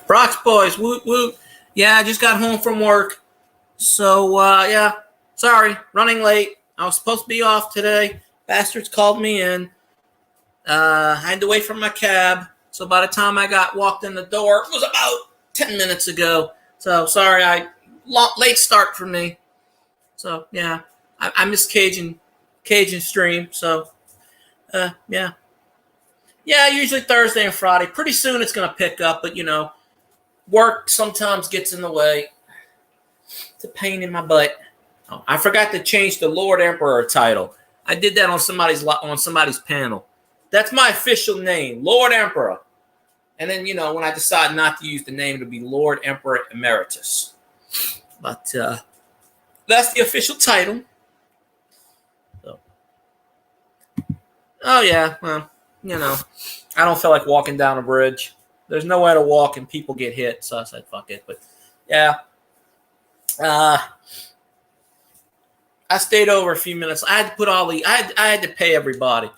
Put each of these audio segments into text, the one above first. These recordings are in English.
Brock's boys, woot woot. Yeah, I just got home from work. So, yeah, sorry, running late. I was supposed to be off today. Bastards called me in. I had to wait for my cab. So by the time I walked in the door, it was about 10 minutes ago. So, sorry, late start for me. So, yeah, I missed Cajun stream. So, yeah. Yeah, usually Thursday and Friday. Pretty soon it's going to pick up, but, work sometimes gets in the way. It's a pain in my butt. Oh, I forgot to change the Lord Emperor title. I did that on somebody's panel. That's my official name, Lord Emperor. And then, when I decide not to use the name, it'll be Lord Emperor Emeritus. But that's the official title. So. Oh, yeah. Well, I don't feel like walking down a bridge. There's nowhere to walk and people get hit. So I said, fuck it. But, yeah. I stayed over a few minutes. I had to put I had to pay everybody.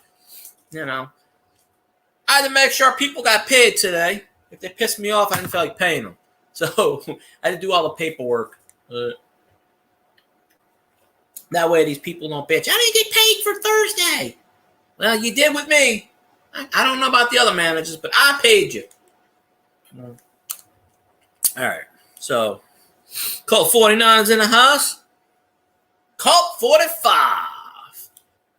I had to make sure people got paid today. If they pissed me off, I didn't feel like paying them. So I had to do all the paperwork. That way these people don't bitch. I didn't get paid for Thursday. Well, you did with me. I don't know about the other managers, but I paid you. All right. So, Colt 49's in the house. Colt 45.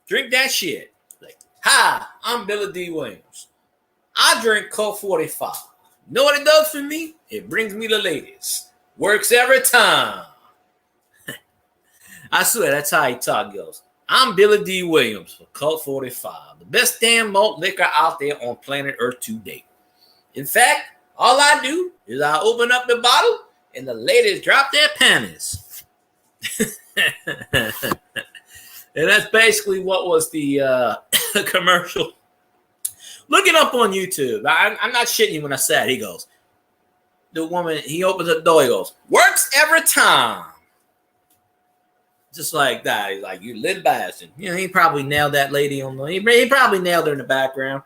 Drink that shit. Like, hi, I'm Billy D. Williams. I drink Colt 45. You know what it does for me? It brings me the ladies. Works every time. I swear, that's how he talk goes. I'm Billy D. Williams for Colt 45. The best damn malt liquor out there on planet Earth to date. In fact, all I do is I open up the bottle and the ladies drop their panties. And that's basically what was the commercial. Look it up on YouTube. I'm not shitting you when I said it. He goes, the woman, he opens the door, he goes, works every time. Just like that. He's like, you lit bastard. He probably nailed that lady on the, he probably nailed her in the background.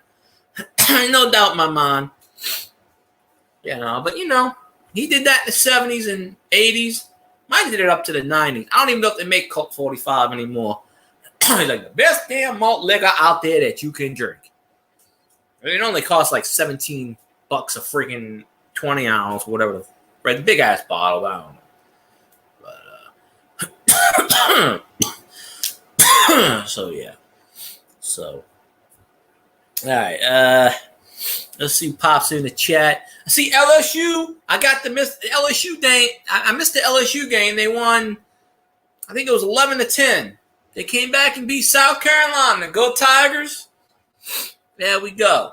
No doubt in my mind. But he did that in the 70s and 80s. Might have did it up to the 90s. I don't even know if they make Colt 45 anymore. He's like, the best damn malt liquor out there that you can drink. It only costs like $17 a freaking 20 ounce, whatever. Right, the big ass bottle. I don't know. But so yeah. So all right. Let's see who pops in the chat. I see LSU. I got to miss the LSU game. I missed the LSU game. They won, I think it was 11-10. They came back and beat South Carolina. Go Tigers. There we go.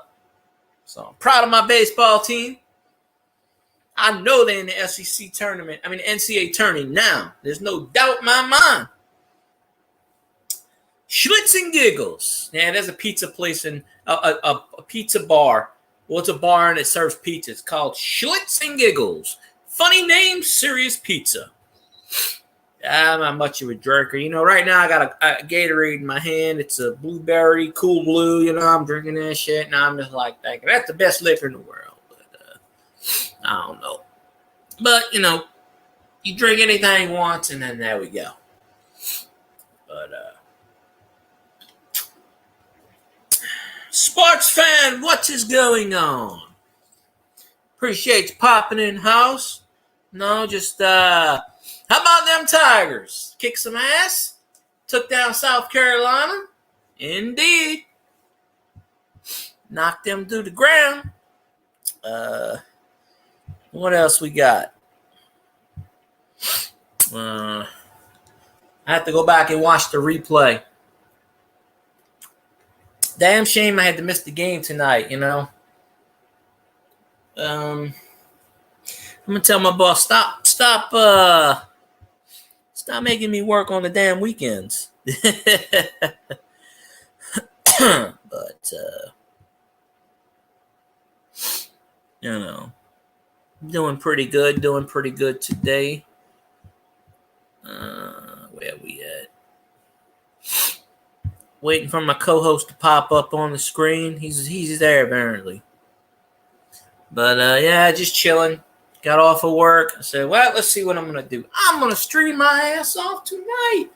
So I'm proud of my baseball team. I know they're in the SEC tournament. I mean, the NCAA tournament now. There's no doubt in my mind. Schlitz and Giggles. Yeah, there's a pizza place and a pizza bar. Well, it's a bar that serves pizza. It's called Schlitz and Giggles. Funny name, serious pizza. I'm not much of a drinker. Right now I got a Gatorade in my hand. It's a blueberry, cool blue. I'm drinking that shit. And I'm just like thinking, that's the best liquor in the world. But I don't know. But, you drink anything once and then there we go. But, Sparks fan, what is going on? Appreciate you popping in house. No, just, how about them Tigers? Kick some ass? Took down South Carolina? Indeed. Knocked them to the ground. What else we got? I have to go back and watch the replay. Damn shame I had to miss the game tonight, I'm gonna tell my boss, stop making me work on the damn weekends. But doing pretty good today. Where we at? Waiting for my co-host to pop up on the screen. He's there apparently. But yeah, just chilling. Got off of work. I said, well, let's see what I'm going to do. I'm going to stream my ass off tonight.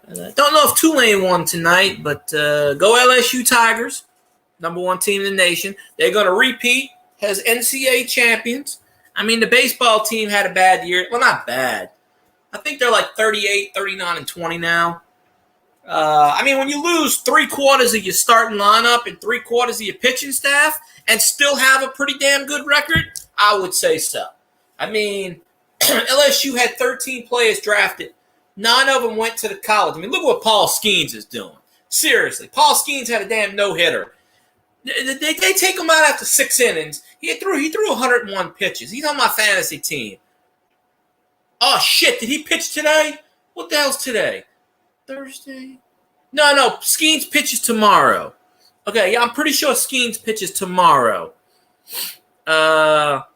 Don't know if Tulane won tonight, but go LSU Tigers, number one team in the nation. They're going to repeat as NCAA champions. I mean, the baseball team had a bad year. Well, not bad. I think they're like 38, 39, and 20 now. I mean, when you lose 3/4 of your starting lineup and 3/4 of your pitching staff and still have a pretty damn good record, I would say so. I mean, LSU had 13 players drafted. 9 of them went to the college. I mean, look what Paul Skeens is doing. Seriously, Paul Skeens had a damn no-hitter. They take him out after 6 innings. He threw 101 pitches. He's on my fantasy team. Oh, shit, did he pitch today? What the hell's today? Thursday? No, Skeens pitches tomorrow. Okay, yeah, I'm pretty sure Skeens pitches tomorrow. But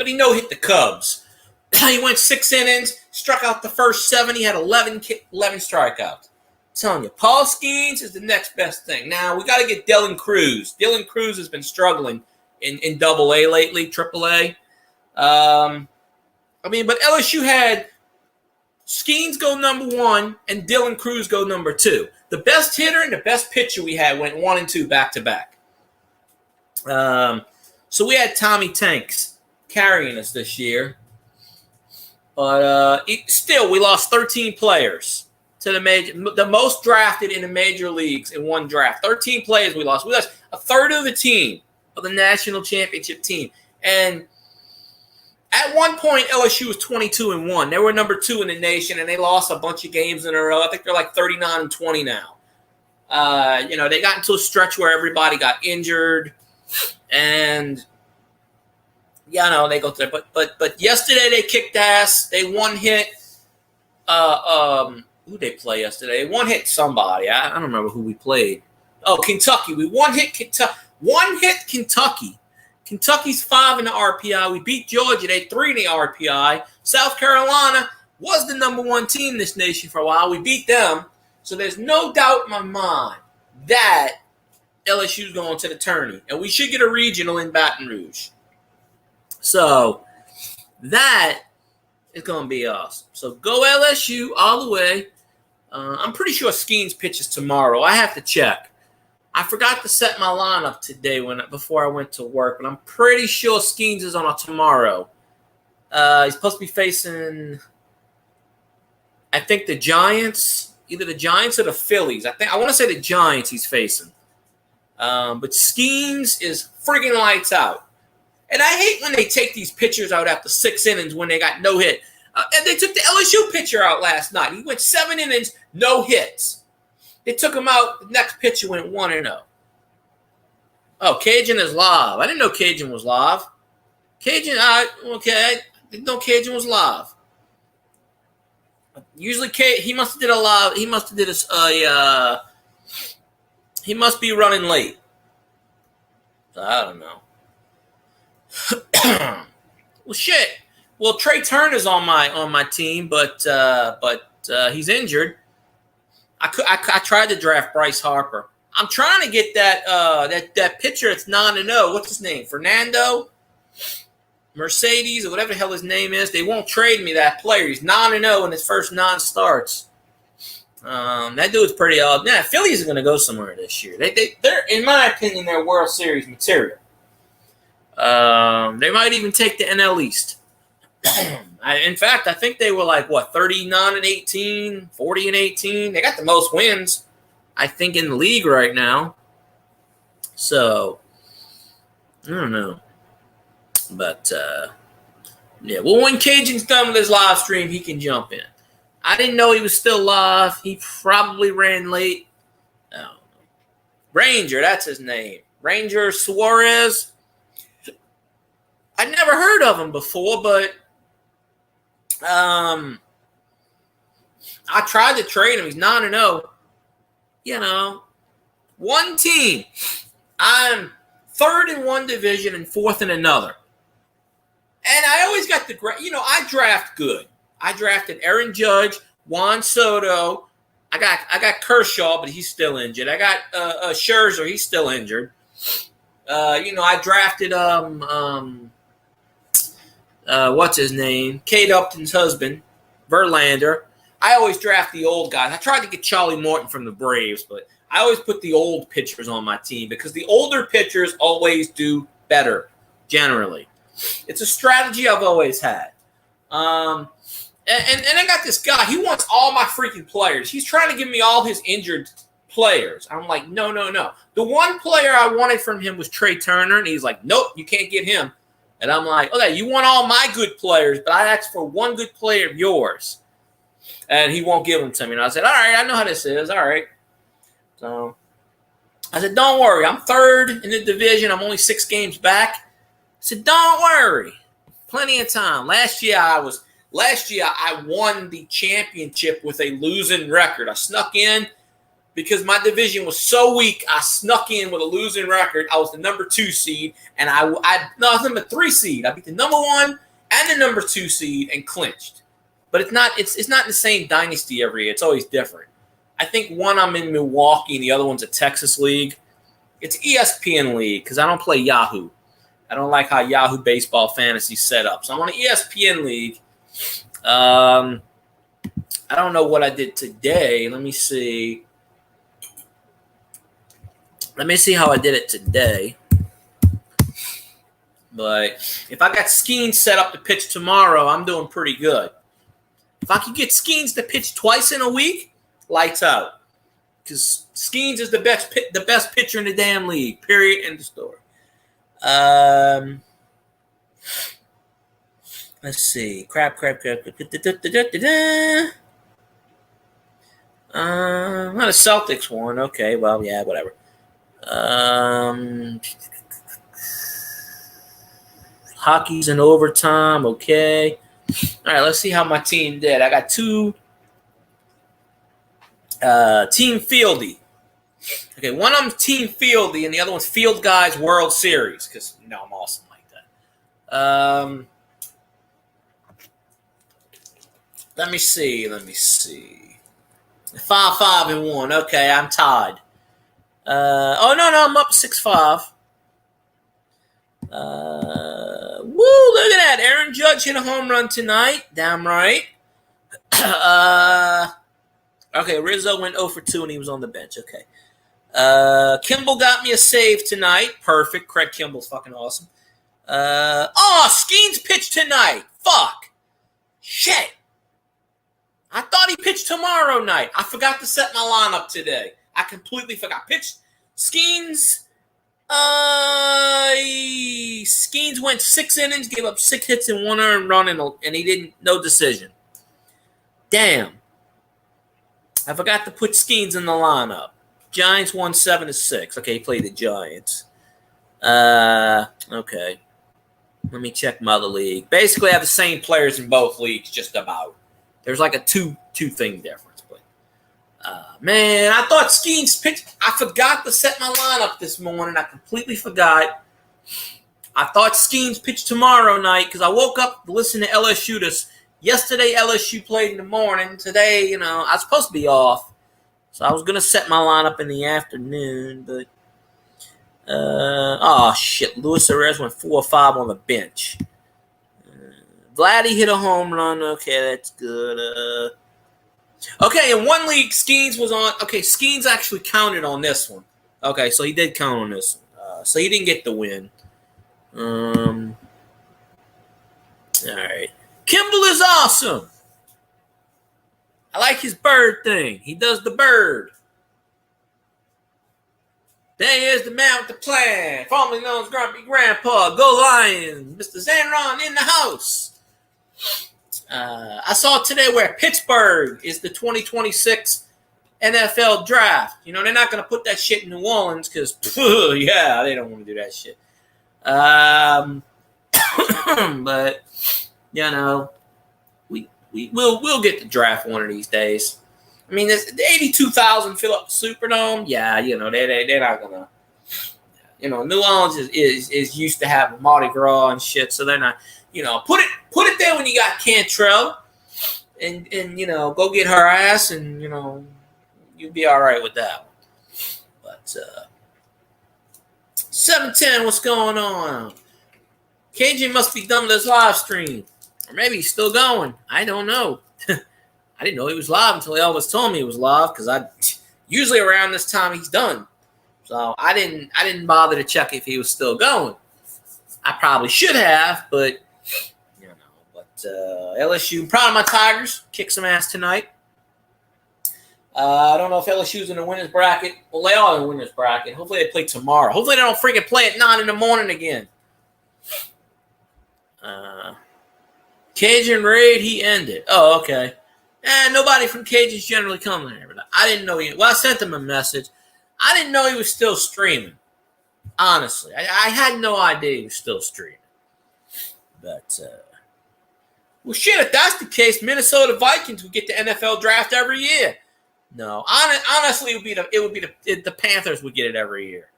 he no-hit the Cubs. He went 6 innings, struck out the first 7. He had 11 strikeouts. I'm telling you, Paul Skeens is the next best thing. Now, we got to get Dylan Cruz. Dylan Cruz has been struggling in Double-A lately, Triple-A. I mean, but LSU had Skeens go number 1 and Dylan Cruz go number 2. The best hitter and the best pitcher we had went 1 and 2 back-to-back. So we had Tommy Tanks carrying us this year. But still, we lost 13 players to the most drafted in the major leagues in one draft. 13 players we lost. We lost a third of the team of the national championship team. And at one point, LSU was 22-1. They were number 2 in the nation, and they lost a bunch of games in a row. I think they're like 39-20 now. They got into a stretch where everybody got injured, and they go through. But yesterday they kicked ass. They one-hit. Who they play yesterday? One-hit somebody. I don't remember who we played. Oh, Kentucky. We one-hit Kentucky. One-hit Kentucky. Kentucky's 5 in the RPI. We beat Georgia. They 3 in the RPI. South Carolina was the number 1 team in this nation for a while. We beat them. So there's no doubt in my mind that LSU's going to the tourney. And we should get a regional in Baton Rouge. So that is going to be awesome. So go LSU all the way. I'm pretty sure Skeens pitches tomorrow. I have to check. I forgot to set my lineup today before I went to work, but I'm pretty sure Skeens is on a tomorrow. He's supposed to be facing, I think, the Giants, either the Giants or the Phillies. I want to say the Giants he's facing. But Skeens is friggin' lights out. And I hate when they take these pitchers out after 6 innings when they got no hit. And they took the LSU pitcher out last night. He went 7 innings, no hits. They took him out. The next pitcher went 1-0. Oh, Cajun is live. I didn't know Cajun was live. Cajun, okay. I didn't know Cajun was live. Usually, he must have did a live. He must have did he must be running late. So I don't know. Well, shit. Well, Trey Turner's on my team, but he's injured. I tried to draft Bryce Harper. I'm trying to get that pitcher that's 9-0. What's his name? Fernando Mercedes or whatever the hell his name is. They won't trade me that player. He's 9-0 in his first 9 starts. That dude's pretty odd. Yeah, Phillies are going to go somewhere this year. They're, in my opinion, they're World Series material. They might even take the NL East. In fact, I think they were like, 39-18, 40-18. They got the most wins, I think, in the league right now. So, I don't know. But, well, when Cajun's done with his live stream, he can jump in. I didn't know he was still live. He probably ran late. I don't know. Ranger, that's his name. Ranger Suarez. I never heard of him before, but I tried to trade him. He's 9-0. One team. I'm 3rd in one division and 4th in another. And I always got I draft good. I drafted Aaron Judge, Juan Soto. I got Kershaw, but he's still injured. I got Scherzer. He's still injured. I drafted what's his name? Kate Upton's husband, Verlander. I always draft the old guys. I tried to get Charlie Morton from the Braves, but I always put the old pitchers on my team because the older pitchers always do better, generally. It's a strategy I've always had. And I got this guy. He wants all my freaking players. He's trying to give me all his injured players. I'm like, no. The one player I wanted from him was Trey Turner, and he's like, nope, you can't get him. And I'm like, okay, you want all my good players, but I asked for one good player of yours. And he won't give them to me. And I said, all right, I know how this is. All right. So I said, don't worry. I'm third in the division. I'm only 6 games back. I said, don't worry. Plenty of time. Last year I won the championship with a losing record. I snuck in because my division was so weak. I snuck in with a losing record. I was the number 2 seed, and I was number 3 seed. I beat the number 1 and the number 2 seed and clinched. But it's not the same dynasty every year. It's always different. I think one I'm in Milwaukee and the other one's a Texas league. It's ESPN league because I don't play Yahoo. I don't like how Yahoo Baseball Fantasy set up. So I'm on an ESPN league. I don't know what I did today. Let me see. Let me see how I did it today. But if I got Skeens set up to pitch tomorrow, I'm doing pretty good. If I could get Skeens to pitch twice in a week, lights out. Because Skeens is the best pitcher in the damn league. Period. End of story. Let's see. Crap. Not a Celtics one. Okay, well, yeah, whatever. Hockey's in overtime. Okay. All right, let's see how my team did. I got 2 Team Fieldy. Okay, one of them's Team Fieldy, and the other one's Field Guys World Series because, I'm awesome like that. Let me see. 5-5-1. Okay, I'm tied. No, I'm up 6-5. Woo, look at that. Aaron Judge hit a home run tonight. Damn right. Okay, Rizzo went 0 for 2 and he was on the bench. Okay. Kimball got me a save tonight. Perfect. Craig Kimball's fucking awesome. Skeens pitched tonight. Fuck. Shit. I thought he pitched tomorrow night. I forgot to set my lineup today. I completely forgot. Pitched Skeens. Skeens went 6 innings, gave up 6 hits and 1 earned run, and he didn't, no decision. Damn. I forgot to put Skeens in the lineup. Giants won 7-6. Okay, he played the Giants. Okay. Let me check my other league. Basically, I have the same players in both leagues, just about. There's like a two thing difference. Man, I thought Skeens pitched. I forgot to set my lineup this morning. I completely forgot. I thought Skeens pitched tomorrow night because I woke up to listen to LSU. Yesterday, LSU played in the morning. Today, I was supposed to be off. So I was going to set my lineup in the afternoon. But, shit. Luis Arez went 4-5 on the bench. Vladdy hit a home run. Okay, that's good. Okay, in one league, Skeens was on. Okay, Skeens actually counted on this one. Okay, so he did count on this one. So he didn't get the win. All right. Kimball is awesome. I like his bird thing. He does the bird. There is the man with the plan. Formerly known as Grumpy Grandpa. Go Lions. Mr. Zanron in the house. I saw today where Pittsburgh is the 2026 NFL draft. They're not going to put that shit in New Orleans because, yeah, they don't want to do that shit. But, we'll get the draft one of these days. I mean, the 82,000 fill up the Superdome. Yeah, they're not going to. New Orleans is used to having Mardi Gras and shit, so they're not. Put it there when you got Cantrell, and go get her ass, and you'll be all right with that one. But 710, what's going on? KJ must be done with his live stream. Or maybe he's still going. I don't know. I didn't know he was live until Elvis told me he was live, because usually around this time he's done. So I didn't bother to check if he was still going. I probably should have, but LSU, proud of my Tigers. Kick some ass tonight. I don't know if LSU's in the winner's bracket. Well, they are in the winner's bracket. Hopefully they play tomorrow. Hopefully they don't freaking play at 9 in the morning again. Cajun raid, he ended. Oh, okay. Nobody from Cajun's generally coming there. But I didn't know he. Well, I sent him a message. I didn't know he was still streaming. Honestly, I had no idea he was still streaming. But well, shit. If that's the case, Minnesota Vikings would get the NFL draft every year. No, honestly, it would be the Panthers would get it every year.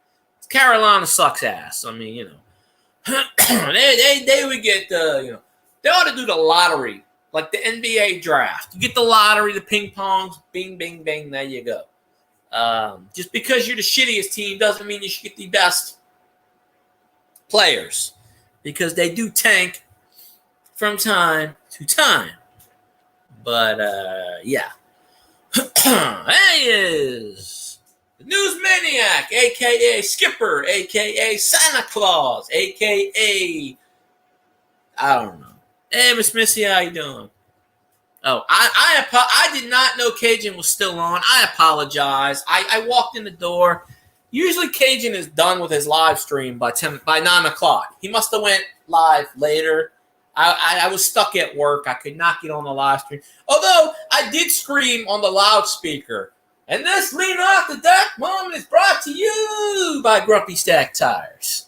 Carolina sucks ass. I mean, they would get the they ought to do the lottery like the NBA draft. You get the lottery, the ping pongs, bing, bing, bing. There you go. Just because you're the shittiest team doesn't mean you should get the best players, because they do tank from time to time. But yeah. There he is, the News Maniac, a.k.a. Skipper, a.k.a. Santa Claus, a.k.a. I don't know. Hey, Miss Missy, how you doing? Oh, I did not know Cajun was still on. I apologize. I walked in the door. Usually Cajun is done with his live stream by 9 o'clock. He must have went live later. I was stuck at work. I could not get on the live stream. Although I did scream on the loudspeaker. And this Lean Off the Deck moment is brought to you by Grumpy Stack Tires.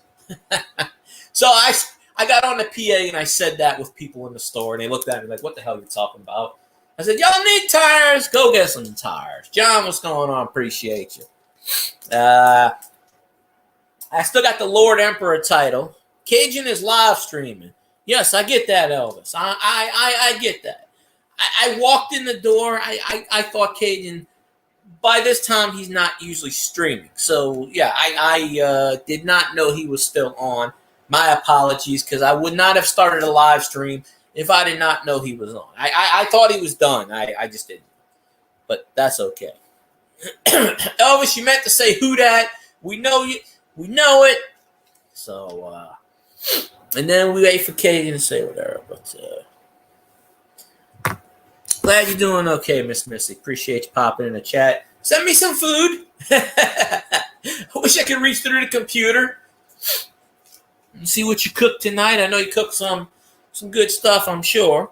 So I got on the PA and I said that with people in the store. And they looked at me like, what the hell are you talking about? I said, y'all need tires? Go get some tires. John, what's going on? Appreciate you. I still got the Lord Emperor title. Cajun is live streaming. Yes, I get that, Elvis. I get that. I walked in the door. I thought Cajun, by this time, he's not usually streaming. So, yeah, I did not know he was still on. My apologies, because I would not have started a live stream if I did not know he was on. I thought he was done. I just didn't. But that's okay. Elvis, you meant to say who that. We know you. We know it. So, and then we wait for Katie to say whatever. But glad you're doing okay, Miss Missy. Appreciate you popping in the chat. Send me some food. I wish I could reach through the computer and see what you cooked tonight. I know you cooked some good stuff, I'm sure.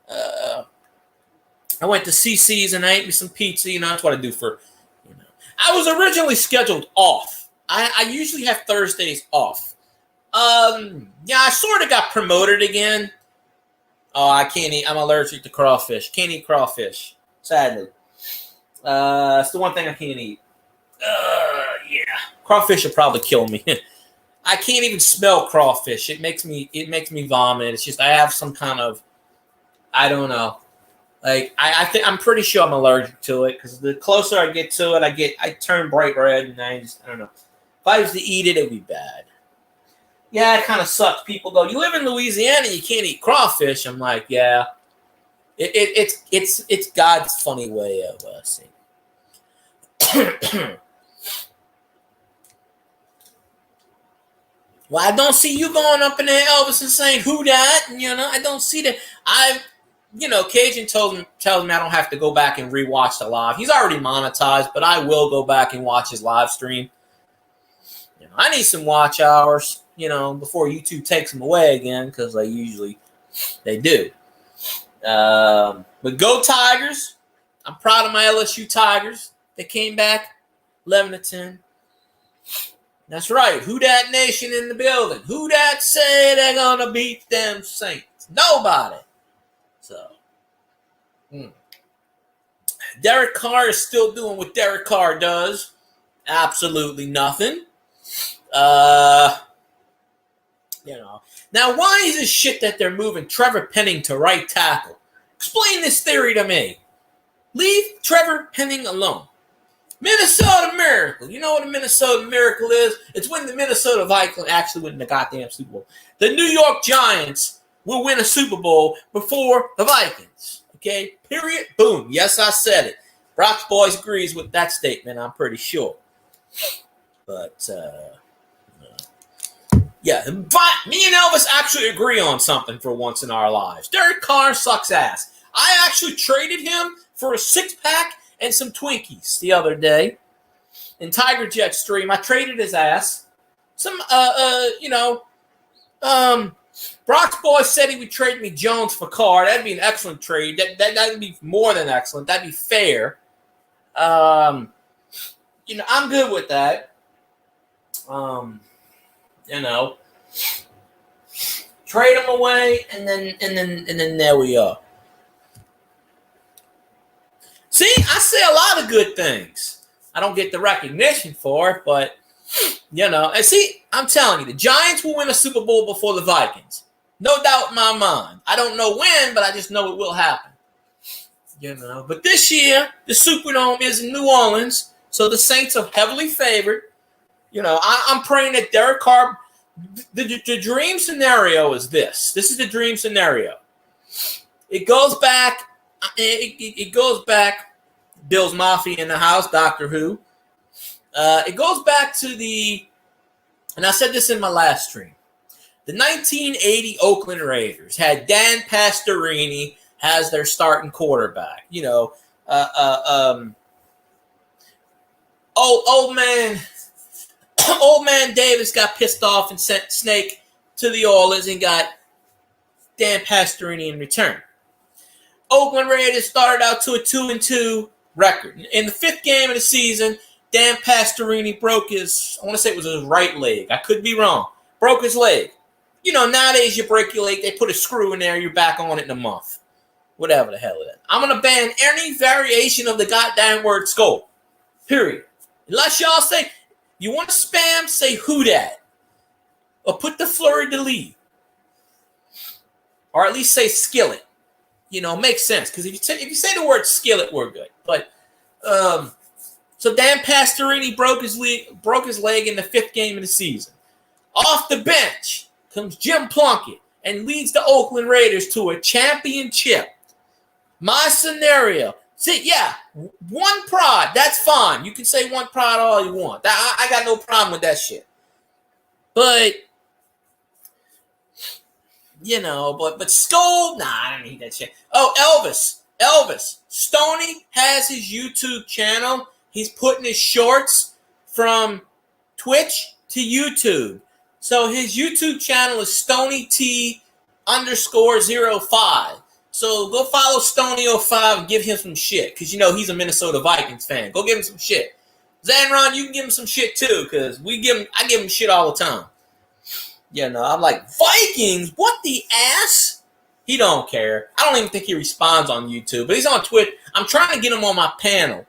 I went to CC's and I ate me some pizza. That's what I do for. I was originally scheduled off. I usually have Thursdays off. Yeah, I sort of got promoted again. Oh, I can't eat. I'm allergic to crawfish. Can't eat crawfish, sadly. It's the one thing I can't eat. Yeah, crawfish will probably kill me. I can't even smell crawfish. It makes me vomit. It's just I have some kind of, I don't know. Like I'm pretty sure I'm allergic to it, because the closer I get to it, I turn bright red, and I don't know. If I was to eat it, it'd be bad. Yeah, it kind of sucks. People go, you live in Louisiana, you can't eat crawfish. I'm like, yeah. It's God's funny way of seeing. Well, I don't see you going up in there, Elvis, and saying who that. And, I don't see that. Cajun tells me I don't have to go back and rewatch the live. He's already monetized, but I will go back and watch his live stream. I need some watch hours, before YouTube takes them away again, because they do. But go Tigers. I'm proud of my LSU Tigers. They came back 11-10. That's right. Who dat nation in the building? Who dat say they're going to beat them Saints? Nobody. So, Derek Carr is still doing what Derek Carr does. Absolutely nothing. Now why is this shit that they're moving Trevor Penning to right tackle? Explain this theory to me. Leave Trevor Penning alone. Minnesota Miracle. You know what a Minnesota Miracle is? It's when the Minnesota Vikings actually win the goddamn Super Bowl. The New York Giants will win a Super Bowl before the Vikings. Okay? Period. Boom. Yes, I said it. Brock's Boys agrees with that statement, I'm pretty sure. But, yeah, me and Elvis actually agree on something for once in our lives. Derek Carr sucks ass. I actually traded him for a 6-pack and some Twinkies the other day in Tiger Jet stream. I traded his ass. Brock's boy said he would trade me Jones for Carr. That'd be an excellent trade. That'd be more than excellent. That'd be fair. I'm good with that. Trade him away, and then there we are. See, I say a lot of good things. I don't get the recognition for it, but and see, I'm telling you, the Giants will win a Super Bowl before the Vikings. No doubt in my mind. I don't know when, but I just know it will happen. But this year, the Superdome is in New Orleans, so the Saints are heavily favored. I'm praying that Derek Carr. The dream scenario is this. This is the dream scenario. It goes back. It goes back. Bill's Mafia in the house. Doctor Who. It goes back to and I said this in my last stream. The 1980 Oakland Raiders had Dan Pastorini as their starting quarterback. Old man Davis got pissed off and sent Snake to the Oilers and got Dan Pastorini in return. Oakland Raiders started out to a 2-2 record. In the 5th game of the season, Dan Pastorini broke his right leg. I could be wrong. Broke his leg. Nowadays you break your leg, they put a screw in there, you're back on it in a month. Whatever the hell it is. I'm going to ban any variation of the goddamn word skull. Period. Unless y'all say, you want to spam, say who dat. Or put the fleur-de-lis. Or at least say skillet. Makes sense. Because if you say the word skillet, we're good. But so Dan Pastorini broke his leg in the 5th game of the season. Off the bench comes Jim Plunkett and leads the Oakland Raiders to a championship. My scenario. See, yeah, one prod, that's fine. You can say one prod all you want. I got no problem with that shit. But, but Skull, I don't need that shit. Oh, Elvis. Stoney has his YouTube channel. He's putting his shorts from Twitch to YouTube. So his YouTube channel is StonyT_05. So go follow Stoney05 and give him some shit. Because he's a Minnesota Vikings fan. Go give him some shit. Zanron, you can give him some shit too. Because I give him shit all the time. I'm like, Vikings? What the ass? He don't care. I don't even think he responds on YouTube. But he's on Twitter. I'm trying to get him on my panel.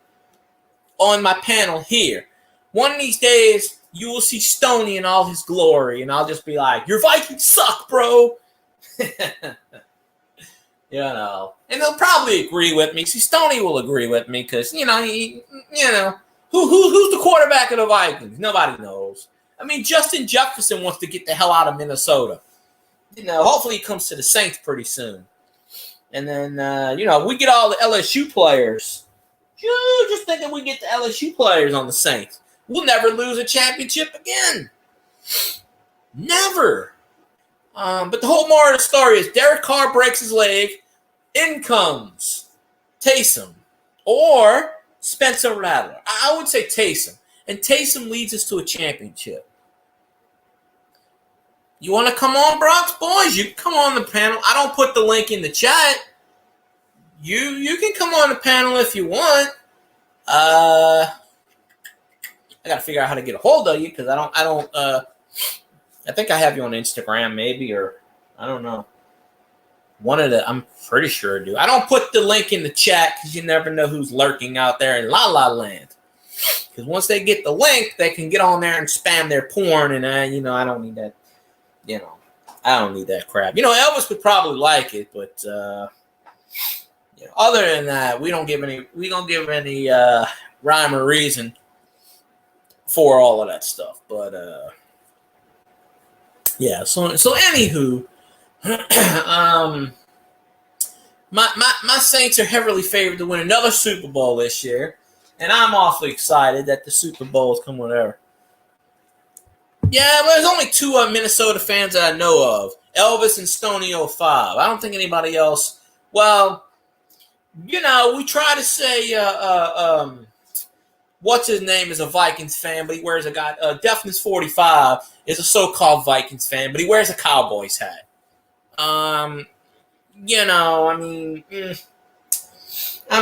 On my panel here. One of these days, you will see Stoney in all his glory. And I'll just be like, your Vikings suck, bro. And they'll probably agree with me. See, Stoney will agree with me because, who's the quarterback of the Vikings? Nobody knows. I mean, Justin Jefferson wants to get the hell out of Minnesota. Hopefully he comes to the Saints pretty soon. And then, we get all the LSU players. Just thinking we get the LSU players on the Saints. We'll never lose a championship again. Never. But the whole moral of the story is Derek Carr breaks his leg. In comes Taysom or Spencer Rattler. I would say Taysom. And Taysom leads us to a championship. You want to come on, Bronx boys? You can come on the panel. I don't put the link in the chat. You can come on the panel if you want. I got to figure out how to get a hold of you because I think I have you on Instagram maybe, or I don't know. I'm pretty sure I do. I don't put the link in the chat because you never know who's lurking out there in La La Land. Because once they get the link, they can get on there and spam their porn, and I don't need that. I don't need that crap. Elvis would probably like it, but other than that, we don't give any rhyme or reason for all of that stuff. But yeah. So anywho, my Saints are heavily favored to win another Super Bowl this year, and I'm awfully excited that the Super Bowl is coming there. Yeah, but there's only two Minnesota fans that I know of, Elvis and Stoney 05. I don't think anybody else. Well, we try to say what's his name is a Vikings fan, but he wears a guy. Deafness 45 is a so-called Vikings fan, but he wears a Cowboys hat. I'm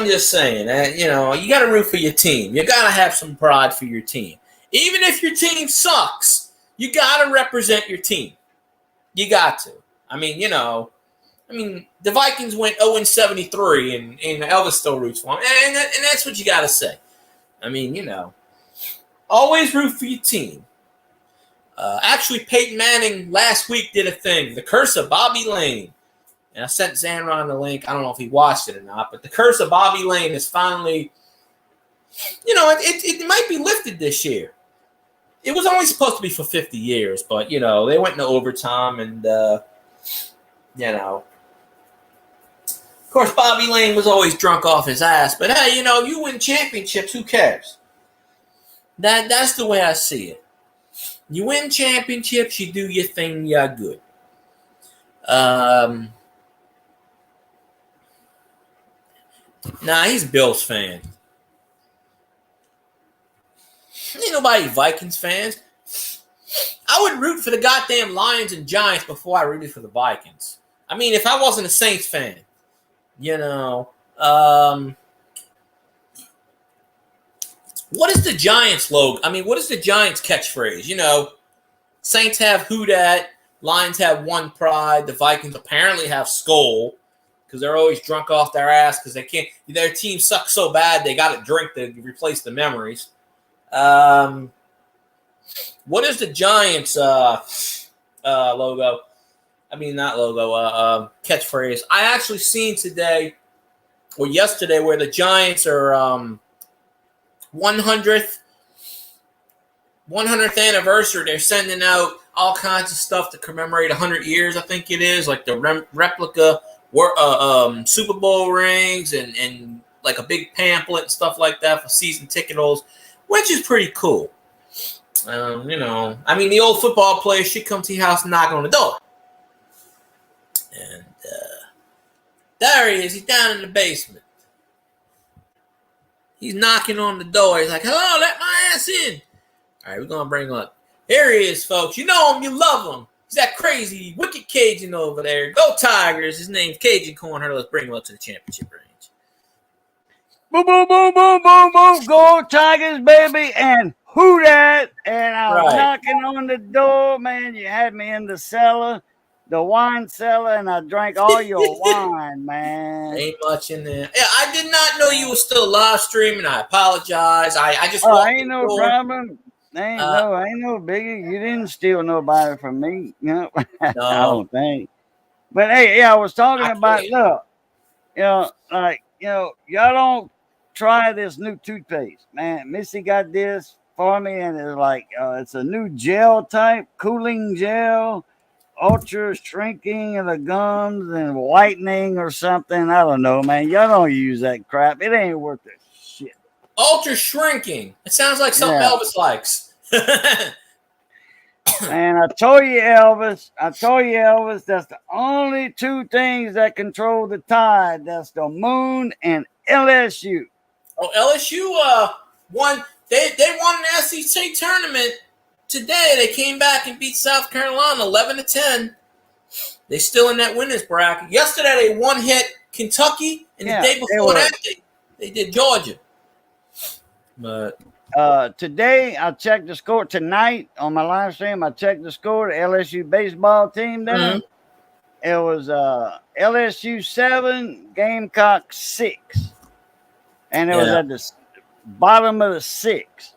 just saying that, you got to root for your team. You got to have some pride for your team. Even if your team sucks, you got to represent your team. You got to. The Vikings went 0-73, and Elvis still roots for them. And that's what you got to say. Always root for your team. Actually, Peyton Manning last week did a thing, The Curse of Bobby Lane. And I sent Zanron the link. I don't know if he watched it or not, but The Curse of Bobby Lane is finally, it might be lifted this year. It was only supposed to be for 50 years, but, they went into overtime and, of course, Bobby Lane was always drunk off his ass. But, hey, you win championships, who cares? That's the way I see it. You win championships, you do your thing, you're good. Nah, he's a Bills fan. Ain't nobody Vikings fans. I would root for the goddamn Lions and Giants before I rooted for the Vikings. If I wasn't a Saints fan, what is the Giants logo? What is the Giants catchphrase? Saints have Who Dat, Lions have One Pride, the Vikings apparently have Skull because they're always drunk off their ass because they can't. Their team sucks so bad they got to drink to replace the memories. What is the Giants logo? Not logo. Catchphrase. I actually seen today or yesterday where the Giants are 100th anniversary. They're sending out all kinds of stuff to commemorate 100 years. I think it is like the replica Super Bowl rings and like a big pamphlet and stuff like that for season ticket holders, which is pretty cool. The old football player should come to your house and knock on the door. And there he is. He's down in the basement. He's knocking on the door. He's like, hello, let my ass in. All right, we're going to bring him up. Here he is, folks. You know him. You love him. He's that crazy, wicked Cajun over there. Go Tigers. His name's Cajun Cornhurter. Let's bring him up to the championship range. Boom, boom, boom, boom, boom, boom. Go Tigers, baby. And Who Dat? And I was knocking on the door, man. You had me in the cellar, the wine cellar, and I drank all your wine, man. Ain't much in there. Yeah, I did not know you were still live streaming. I apologize. I just ain't no problem. Ain't no biggie. You didn't steal nobody from me. No. I don't think. But hey, I was talking about look, y'all don't try this new toothpaste, man. Missy got this for me, and it's like it's a new gel type, cooling gel, ultra shrinking of the gums and whitening or something. I don't know, man. Y'all don't use that crap. It ain't worth the shit. Ultra shrinking. It sounds like something Elvis likes. And I told you, Elvis, that's the only two things that control the tide. That's the moon and LSU. Oh, LSU won. They won an SEC tournament today. They came back and beat South Carolina 11-10. They're still in that winners bracket. Yesterday they hit Kentucky, and the day before that they did Georgia. But today I checked the score. Tonight on my live stream, I checked the score. The LSU baseball team there. Mm-hmm. It was LSU 7, Gamecock 6, and it was at the bottom of the 6.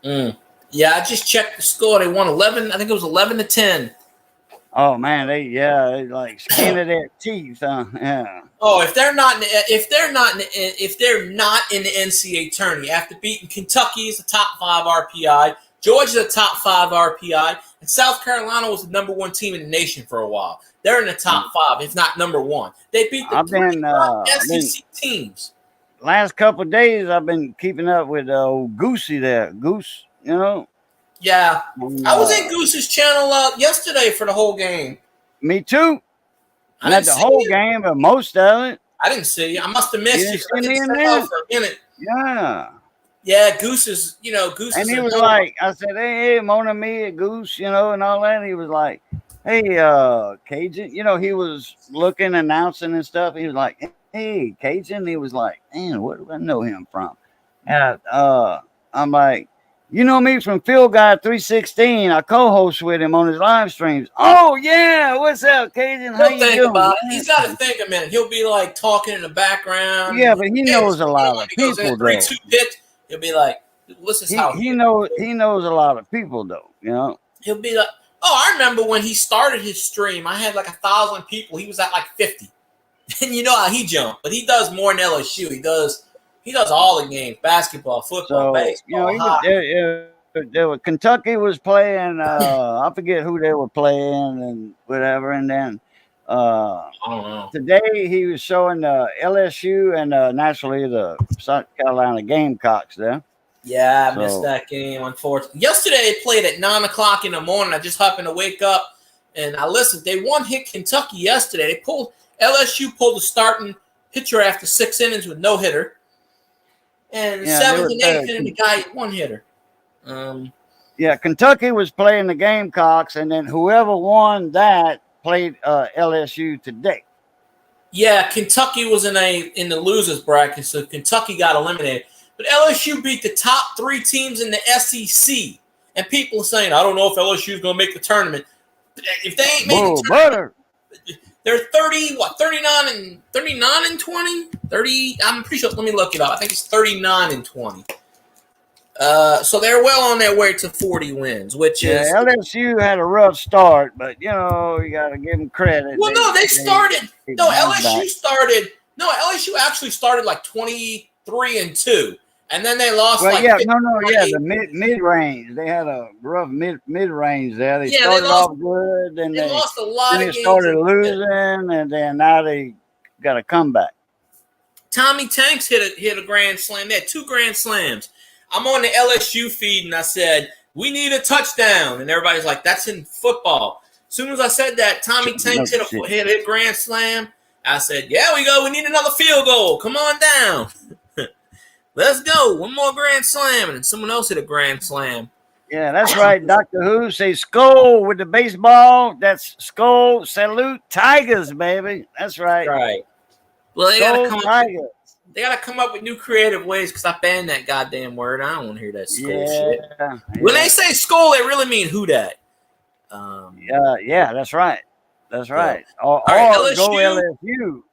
Yeah, I just checked the score. They won 11. I think it was 11-10. Oh man, they like skin of their teeth. Yeah. Oh, if they're not in the NCAA tourney after beating Kentucky is the top 5 RPI, Georgia's a top 5 RPI, and South Carolina was the number 1 team in the nation for a while. They're in the top 5, if not number 1. They beat the top SEC teams. Last couple of days, I've been keeping up with Goosey there. Goose, you know. Yeah, I was in Goose's channel yesterday for the whole game. Me too. Not the whole game, but most of it. I didn't see you. I must have missed you. I didn't see for a minute. Yeah. Yeah, Goose is, Goose and is. And he was like, I said, hey, Mona Mia, Goose, and all that. And he was like, hey, Cajun. He was looking, announcing and stuff. He was like, hey, Cajun. He was like, man, where do I know him from? And I'm like, you know me from Field Guy 316. I co-host with him on his live streams. Oh yeah, what's up, Cajun? How you doing? He's got to think a minute. He'll be like talking in the background. Yeah, but he knows a lot of people. Though. 3-2 pitch. He'll be like, "This is how he knows." He knows a lot of people, though. He'll be like, "Oh, I remember when he started his stream. I had like 1,000 people. He was at like 50, and you know how he jumped. But he does more than LSU. He does all the games: basketball, football, baseball, hockey. Kentucky was playing. I forget who they were playing and whatever. And then I don't know. Today he was showing LSU and naturally the South Carolina Gamecocks there. Yeah, I missed that game, unfortunately. Yesterday they played at 9:00 in the morning. I just happened to wake up and I listened. They hit Kentucky yesterday. LSU pulled the starting pitcher after 6 innings with no hitter. And 7th and 8th inning, the guy 1 hitter. Kentucky was playing the Gamecocks, and then whoever won that played LSU today. Yeah, Kentucky was in the losers bracket, so Kentucky got eliminated. But LSU beat the top 3 teams in the SEC, and people are saying, "I don't know if LSU is going to make the tournament." If they ain't making the tournament, they're 39 and 20. 30. I'm pretty sure. Let me look it up. I think it's 39 and 20. So they're well on their way to 40 wins, which is LSU had a rough start, but you got to give them credit. Well, LSU actually started like 23 and 2, and then they lost. The mid range. They had a rough mid range there. They started off good, and they lost a lot. Then they started losing, and then now they got a comeback. Tommy Tanks hit a grand slam. They had 2 grand slams. I'm on the LSU feed, and I said, we need a touchdown. And everybody's like, that's in football. As soon as I said that, Tommy Tanks hit a grand slam. I said, yeah, we need another field goal. Come on down. Let's go. 1 more grand slam. And then someone else hit a grand slam. Yeah, that's right. Dr. Who say skull with the baseball. That's skull. Salute Tigers, baby. That's right. Right. Well, they got to come up with new creative ways because I banned that goddamn word. I don't want to hear that skull shit. Yeah. When they say skull, they really mean who dat. That's right. That's right. Or LSU, go LSU.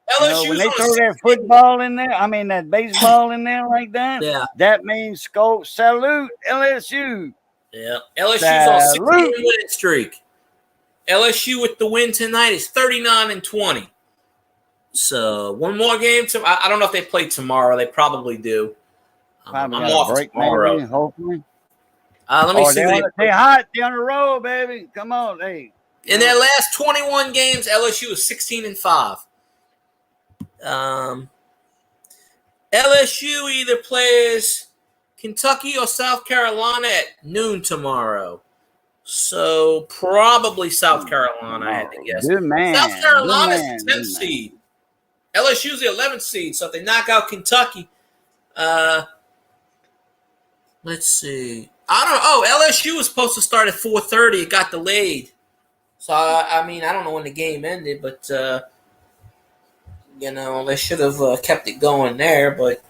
When they throw that football in there, that baseball in there like that, that means skull. Salute LSU. Yeah. LSU's on a 16-win streak. LSU with the win tonight is 39 and 20. So 1 more game. I don't know if they play tomorrow. They probably do. I'm off break tomorrow. Maybe, hopefully. Let me see. They hot. They on the road, baby. Come on, hey. In their last 21 games, LSU is 16 and 5. LSU either plays Kentucky or South Carolina at noon tomorrow. So probably South Carolina, I had to guess. Good man. South Carolina's the 10th seed. LSU's the 11th seed. So if they knock out Kentucky, let's see. I don't know. Oh, LSU was supposed to start at 4:30. It got delayed. So, I don't know when the game ended, but, they should have kept it going there, but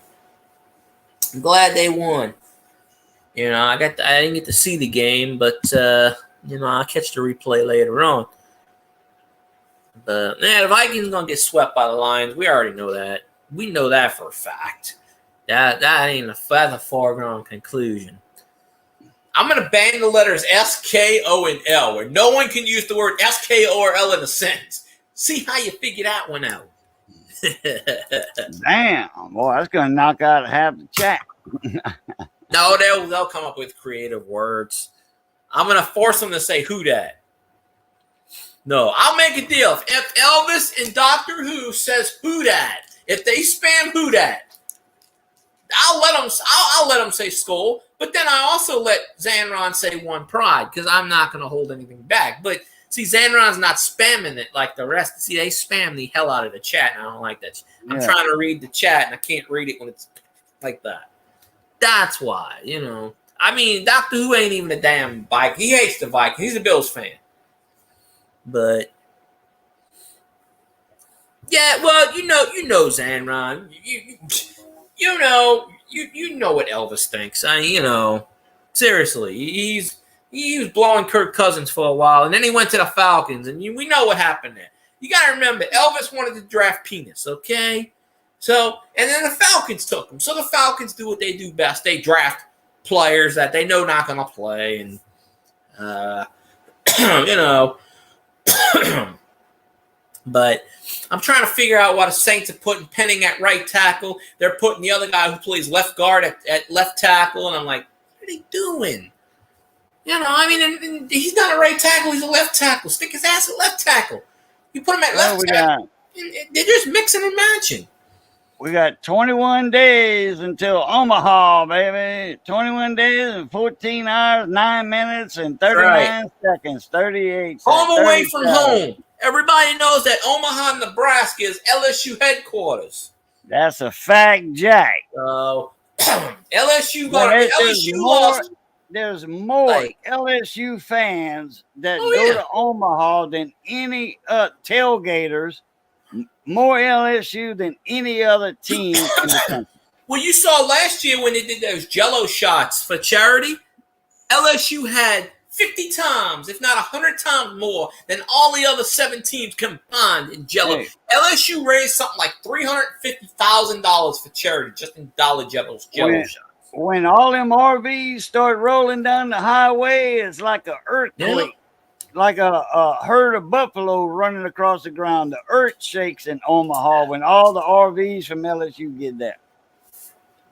I'm glad they won. I didn't get to see the game, but, I'll catch the replay later on. But, the Vikings are going to get swept by the Lions. We already know that. We know that for a fact. That's a foregone conclusion. I'm going to ban the letters S, K, O, and L, where no one can use the word S, K, O, or L in a sentence. See how you figure that one out. Damn, boy, that's gonna knock out half the chat. No, they'll come up with creative words. I'm going to force them to say who dat. No, I'll make a deal. If Elvis and Doctor Who says who dat, if they spam who dat, I'll let them say Skull, but then I also let Xanron say One Pride because I'm not going to hold anything back. But see, Xanron's not spamming it like the rest. See, they spam the hell out of the chat, and I don't like that. I'm trying to read the chat, and I can't read it when it's like that. That's why, I mean, Doctor Who ain't even a damn Viking. He hates the Vikings. He's a Bills fan. But yeah, well, you know, Xanron. You know what Elvis thinks. Seriously, he was blowing Kirk Cousins for a while, and then he went to the Falcons, and we know what happened there. You got to remember, Elvis wanted to draft Penis, okay? So, and then the Falcons took him. So the Falcons do what they do best. They draft players that they know not going to play, and but I'm trying to figure out why the Saints are putting Penning at right tackle. They're putting the other guy who plays left guard at left tackle, and I'm like, what are they doing? And he's not a right tackle. He's a left tackle. Stick his ass at left tackle. You put him at left tackle. They're just mixing and matching. We got 21 days until Omaha, baby. 21 days and 14 hours, 9 minutes, and 39 seconds, 38 seconds. Home away from home. Everybody knows that Omaha, Nebraska is LSU headquarters. That's a fact, Jack. So, LSU lost. There's more LSU fans that go to Omaha than any tailgaters. More LSU than any other team in the country. Well, you saw last year when they did those Jell-O shots for charity, LSU had 50 times, if not 100 times more than all the other 7 teams combined in Jell-O. Hey. LSU raised something like $350,000 for charity just in Dollar General's Jell-O shots. When all them RVs start rolling down the highway, it's like an earthquake. Yeah. Like a herd of buffalo running across the ground. The earth shakes in Omaha when all the RVs from LSU get there.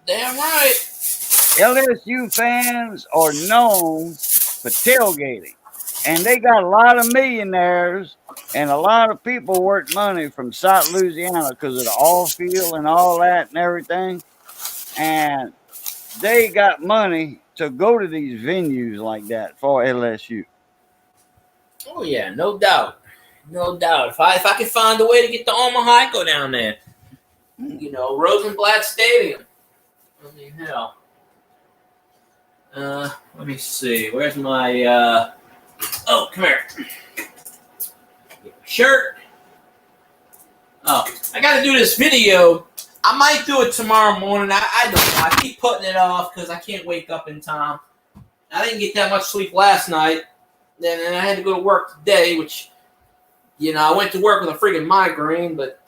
Damn right. LSU fans are known for tailgating. And they got a lot of millionaires and a lot of people work money from South Louisiana because of the off field and all that and everything. And they got money to go to these venues like that for LSU. Oh yeah, no doubt, no doubt. If I could find a way to get to Omaha, I'd go down there. Rosenblatt Stadium. I mean, hell. Let me see. Where's my? Oh, come here. Shirt. Oh, I got to do this video. I might do it tomorrow morning. I don't know. I keep putting it off because I can't wake up in time. I didn't get that much sleep last night. And I had to go to work today, which, I went to work with a friggin' migraine, but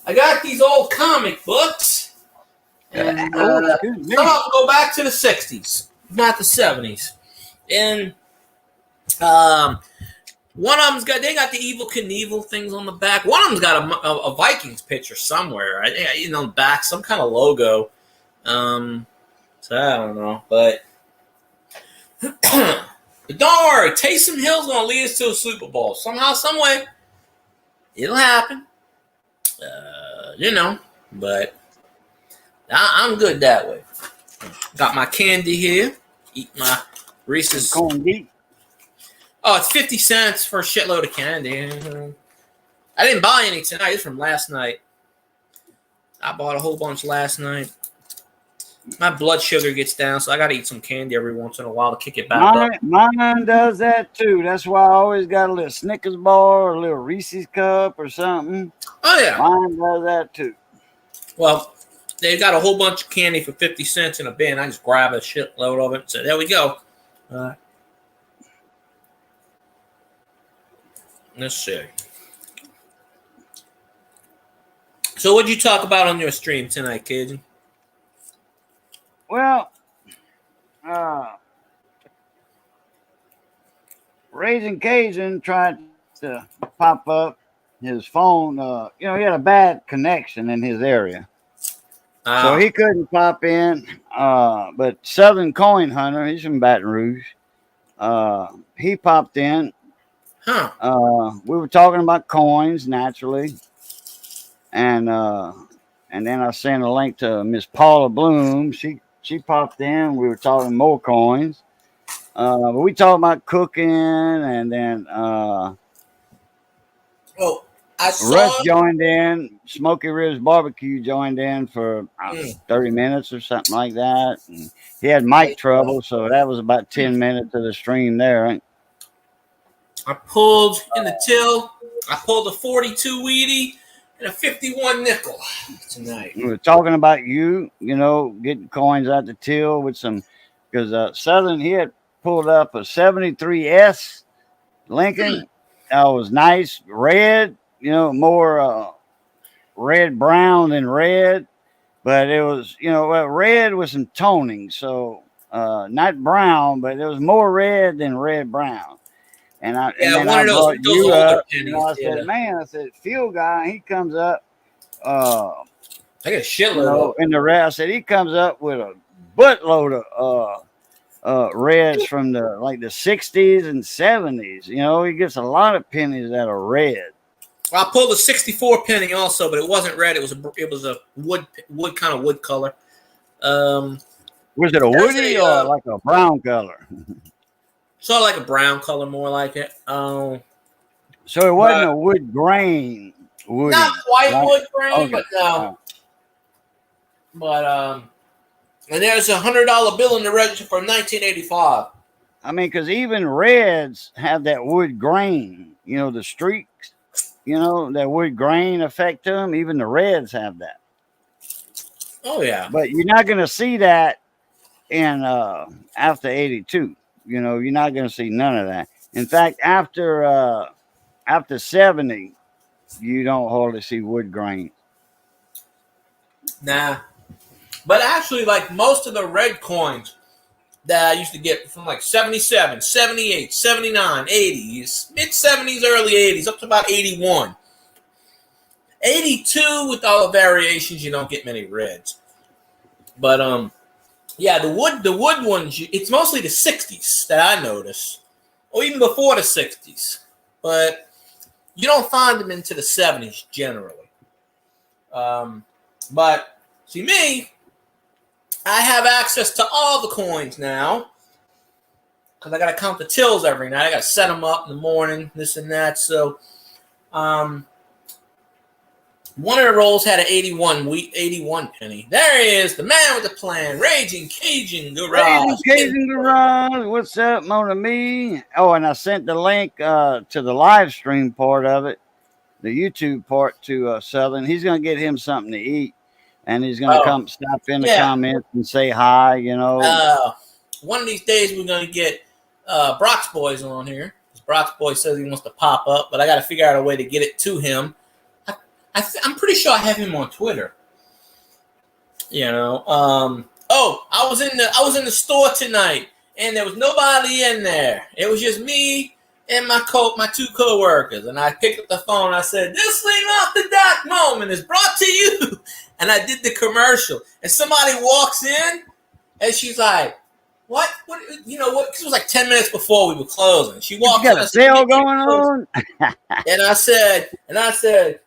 I got these old comic books, and some of them go back to the 60s, not the 70s. And one of them's they got the Evel Knievel things on the back. One of them's got a Vikings picture somewhere, back, some kind of logo. So I don't know, but... But don't worry, Taysom Hill's going to lead us to a Super Bowl. Somehow, some way, it'll happen. But I'm good that way. Got my candy here. Eat my Reese's. Corn deep. Oh, it's 50 cents for a shitload of candy. I didn't buy any tonight. It's from last night. I bought a whole bunch last night. My blood sugar gets down, so I got to eat some candy every once in a while to kick it back up. Mine does that too. That's why I always got a little Snickers bar or a little Reese's cup or something. Oh, yeah. Mine does that too. Well, they got a whole bunch of candy for 50 cents in a bin. I just grab a shitload of it and say, there we go. Let's see. So what'd you talk about on your stream tonight, Cajun? Well, Raising Cajun tried to pop up his phone. He had a bad connection in his area. So he couldn't pop in. But Southern Coin Hunter, he's from Baton Rouge. He popped in. We were talking about coins naturally. And then I sent a link to Miss Paula Bloom. She popped in. We were talking more coins. But we talked about cooking, and then Russ joined in. Smoky Ribs Barbecue joined in for 30 minutes or something like that. And he had mic trouble, so that was about 10 minutes of the stream there. Right? I pulled in the till. I pulled a 42 Wheatie and a 51 nickel tonight. We were talking about getting coins out the till with some, because Southern, he had pulled up a 73S Lincoln. That was nice, red, more red brown than red, but it was, red with some toning. So not brown, but it was more red than red brown. And I brought you up. I said, man, Fuel Guy, he comes up. I got a shitload in the red. I said, he comes up with a buttload of reds from the 60s and 70s. He gets a lot of pennies that are red. Well, I pulled a 64 penny also, but it wasn't red. It was a wood kind of wood color. Was it a woody or like a brown color? Sort of like a brown color, more like it. So it wasn't a wood grain. Woody, not quite right? wood grain, but no. But and there's a $100 bill in the register from 1985. I mean, because even reds have that wood grain. The streaks. That wood grain effect to them. Even the reds have that. Oh yeah. But you're not going to see that in after 82. You're not going to see none of that. In fact, after 70, you don't hardly see wood grain. Nah. But actually, most of the red coins that I used to get from 77, 78, 79, 80s, mid-70s, early 80s, up to about 81. 82, with all the variations, you don't get many reds. But, yeah, the wood ones, it's mostly the 60s that I notice, or even before the 60s. But you don't find them into the 70s generally. But see, me, I have access to all the coins now because I got to count the tills every night. I got to set them up in the morning, this and that. So, one of the rolls had an 81 penny. There he is, the man with the plan, Raging Cajun Garage. Raging Cajun Garage. What's up, Mona Me? Oh, and I sent the link to the live stream part of it, the YouTube part to Southern. He's going to get him something to eat, and he's going to come stop in the comments and say hi, One of these days we're going to get Brock's Boys on here. Brock's Boy says he wants to pop up, but I got to figure out a way to get it to him. I'm pretty sure I have him on Twitter. I was in the store tonight, and there was nobody in there. It was just me and my two coworkers. And I picked up the phone. I said, "This thing off the dock moment is brought to you." And I did the commercial. And somebody walks in, and she's like, "What? What? Because it was 10 minutes before we were closing." She walked in. You got a sale going on? And I said,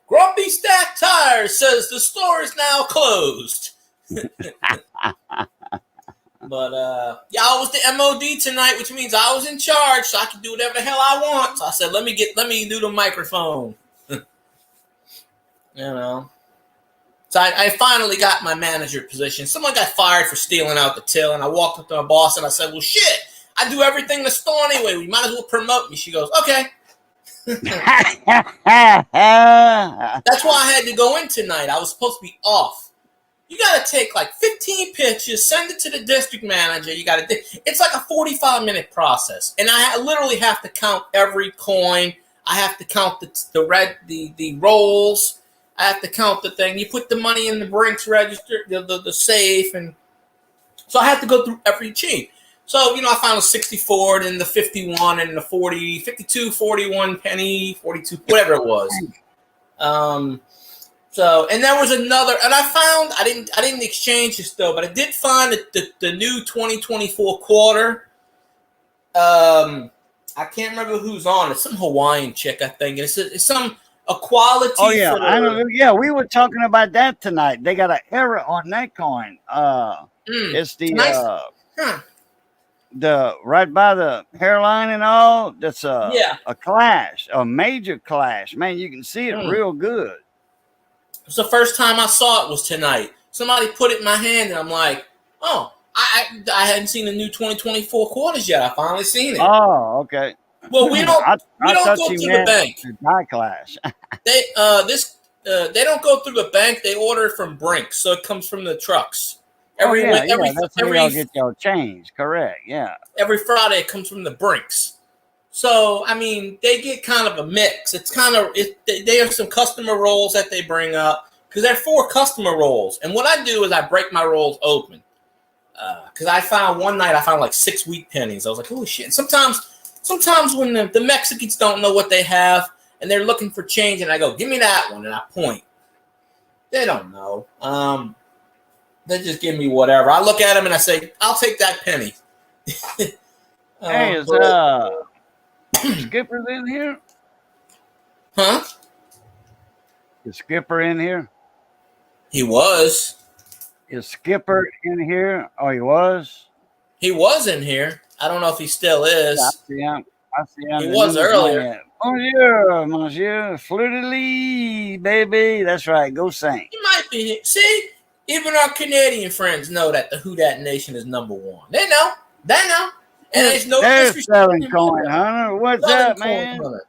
"Grumpy Stack Tires says the store is now closed." But I was the MOD tonight, which means I was in charge, so I could do whatever the hell I want. So I said, let me do the microphone. So I finally got my manager position. Someone got fired for stealing out the till, and I walked up to my boss and I said, "Well, shit, I do everything in the store anyway. We might as well promote me." She goes, "Okay." That's why I had to go in tonight. I was supposed to be off. You got to take 15 pictures, send it to the district manager. It's like a 45-minute process, and I literally have to count every coin. I have to count the rolls. I have to count the thing. You put the money in the Brinks register, the safe, and so I have to go through every chain. So, I found a 64, and then the 51, and the 40, 52, 41 penny, 42, whatever it was. So, and there was another, and I didn't exchange this though, but I did find the new 2024 quarter. I can't remember who's on it. Some Hawaiian chick, I think. It's some equality. Oh yeah, I know. Yeah, we were talking about that tonight. They got an error on that coin. It's the nice. The right by the hairline and all. That's a clash, a major clash. Man, you can see it real good. It's the first time I saw it was tonight. Somebody put it in my hand, and I'm like, oh. I hadn't seen the new 2024 quarters yet. I finally seen it. Oh, okay. Well, we don't go through the bank. Die clash. They don't go through the bank. They order it from Brinks, so it comes from the trucks. That's where y'all get your change. Correct. Yeah. Every Friday it comes from the Brinks. So I mean, they get kind of a mix. It's kind of they have some customer rolls that they bring up because they're 4 customer rolls, and what I do is I break my rolls open. Because I found one night like 6 wheat pennies. I was like, holy shit. And sometimes when the Mexicans don't know what they have and they're looking for change, and I go, give me that one, and I point. They don't know. They just give me whatever. I look at them and I say, I'll take that penny. Hey, is Skipper's in here? Huh? Is Skipper in here? He was. Is Skipper in here? Oh, he was? He was in here. I don't know if he still is. Yeah, I see him. He was earlier. Monsieur. Fleur-de-lis, baby. That's right. Go sing. He might be. See, even our Canadian friends know that the Who Dat Nation is number 1. They know. And there's no disrespect. Southern Coin Hunter. What's up, man? Hunter.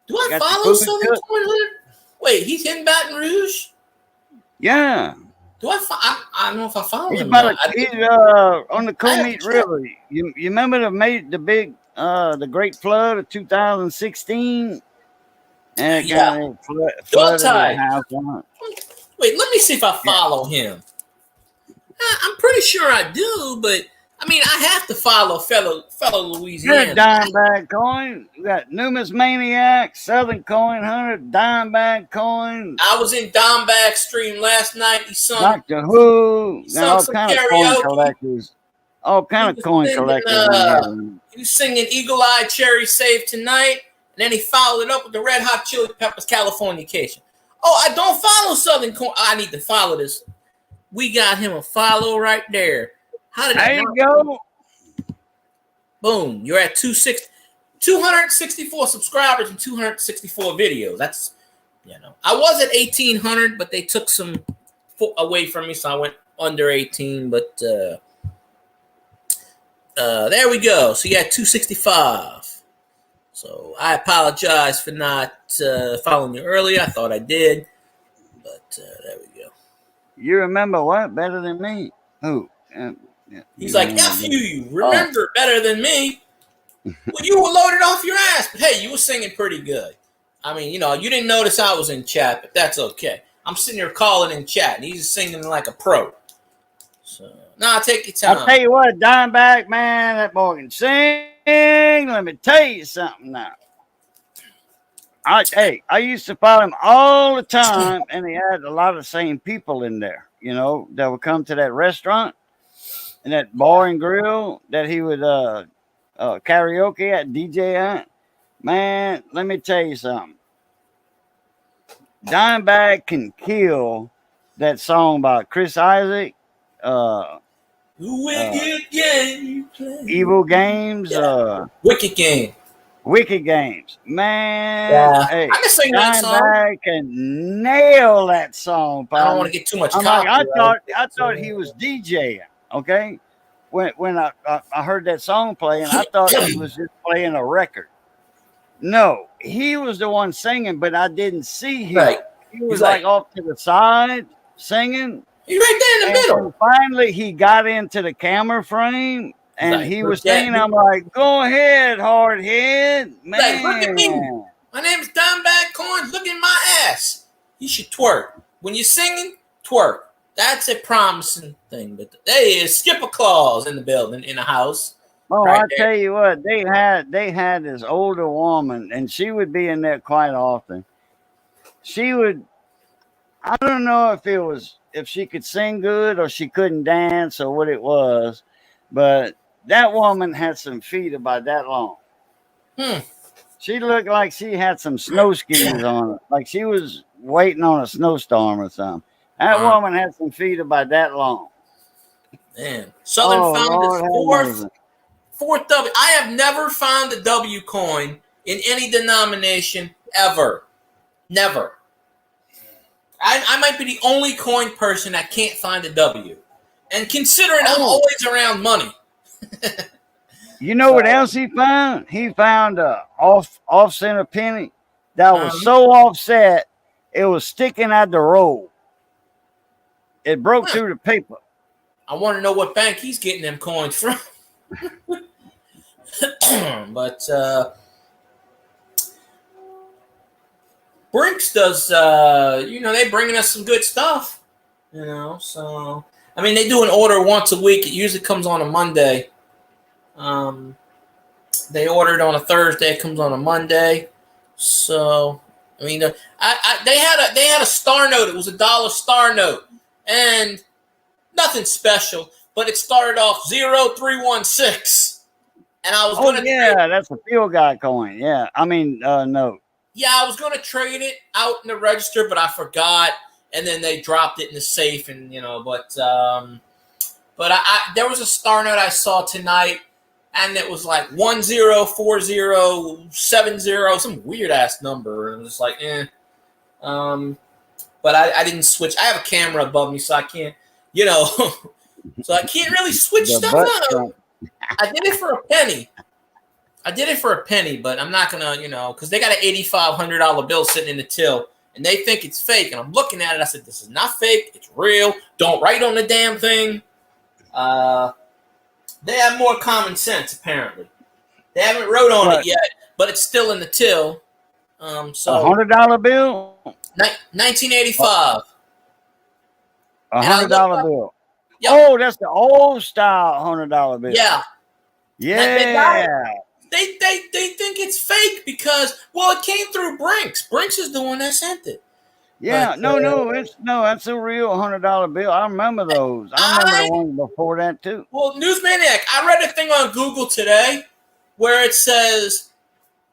Do I follow Southern Coin Hunter? Wait, he's in Baton Rouge? Yeah. Do I don't know if I follow him. He's on the Comite River. You remember the big the Great Flood of 2016? And it flooded the house. Wait, let me see if I follow him. I'm pretty sure I do, but I mean, I have to follow fellow Louisiana. Dimebag Coin. We got Numismaniac, Southern Coin Hunter, Dimebag Coin. I was in Dimebag stream last night. He sung Doctor Who. He sung some karaoke. All kind of coin collectors. He was singing Eagle Eye Cherry Save Tonight, and then he followed it up with the Red Hot Chili Peppers Californication. Oh, I don't follow Southern Coin. I need to follow this. We got him a follow right there. How did there you go. Boom. You're at 264 subscribers and 264 videos. That's, I was at 1,800, but they took some away from me, so I went under 18. But there we go. So you had 265. So I apologize for not following you earlier. I thought I did. But there we go. You remember what? Better than me? Who? He's like, F you remember better than me. Well, you were loaded off your ass. But hey, you were singing pretty good. I mean, you didn't notice I was in chat, but that's okay. I'm sitting here calling in chat, and he's singing like a pro. So, take your time. I'll tell you what, Dimebag, man, that boy can sing. Let me tell you something now. I used to follow him all the time, and he had a lot of the same people in there, that would come to that restaurant. And that bar and grill that he would karaoke at, DJ at, man, let me tell you something. Dimebag can kill that song by Chris Isaac. Wicked Game. Evil Games. Wicked Game. Wicked Games. Man. Yeah. Hey, I can sing that song. Dimebag can nail that song. I don't want to get too much copyright. I thought he was DJing. Okay, when I heard that song playing, I thought he was just playing a record. No, he was the one singing, but I didn't see him. Right. He was like off to the side singing. He's right there in the middle. Finally, he got into the camera frame, and he was singing. I'm like, go ahead, hardhead, man. Like, look at me. My name is Dimebag Coin. Look at my ass. You should twerk. When you're singing, twerk. That's a promising thing. But there is Skipper Claus in the building, in the house. Oh, right I there. tell you what, they had this older woman, and she would be in there quite often. She would. I don't know if she could sing good or she couldn't dance or what it was, but that woman had some feet about that long. Hmm. She looked like she had some snow skis on her, like she was waiting on a snowstorm or something. That Uh, woman had some feet about that long. man. Southern Oh found its Lord, have fourth mercy! W. I have never found a W coin in any denomination ever. Never. I might be the only coin person that can't find a W. And considering I'm Oh, always around money. you know what So, else he found? He found a off center penny that was um, so offset it was sticking out the roll. It broke huh, through the paper. I want to know what bank he's getting them coins from. But Brinks does, they bringing us some good stuff. So I mean, they do an order once a week. It usually comes on a Monday. Um, they ordered on a Thursday. It comes on a Monday. So I mean, they had a star note. It was $1 star note, and nothing special. But it started off 0316, and I was Oh gonna trade. yeah, that's a field guy coin. Yeah, I mean no. Yeah, I was gonna trade it out in the register, but I forgot, and then they dropped it in the safe, and but there was a star note I saw tonight, and it was like 104070, some weird ass number, and it was like, eh. But I didn't switch. I have a camera above me, so I can't, you know, so I can't really switch The stuff butt out. stuff. I did it for a penny. But I'm not gonna, because they got an $8,500 bill sitting in the till, and they think it's fake. And I'm looking at it. I said, "This is not fake. It's real. Don't write on the damn thing." They have more common sense, apparently. They haven't wrote on it What, yet, but it's still in the till. a So $100 bill? 1985, A and I hundred looked dollar up. bill. Yep, Oh, that's the old style $100 bill. yeah. And they got it. Yeah. They think it's fake because it came through Brinks. Brinks is the one that sent it. Yeah. But No, that's a real $100 bill. I remember those. I remember the I ones before that too. Well, Newsmaniac, I read a thing on Google today where it says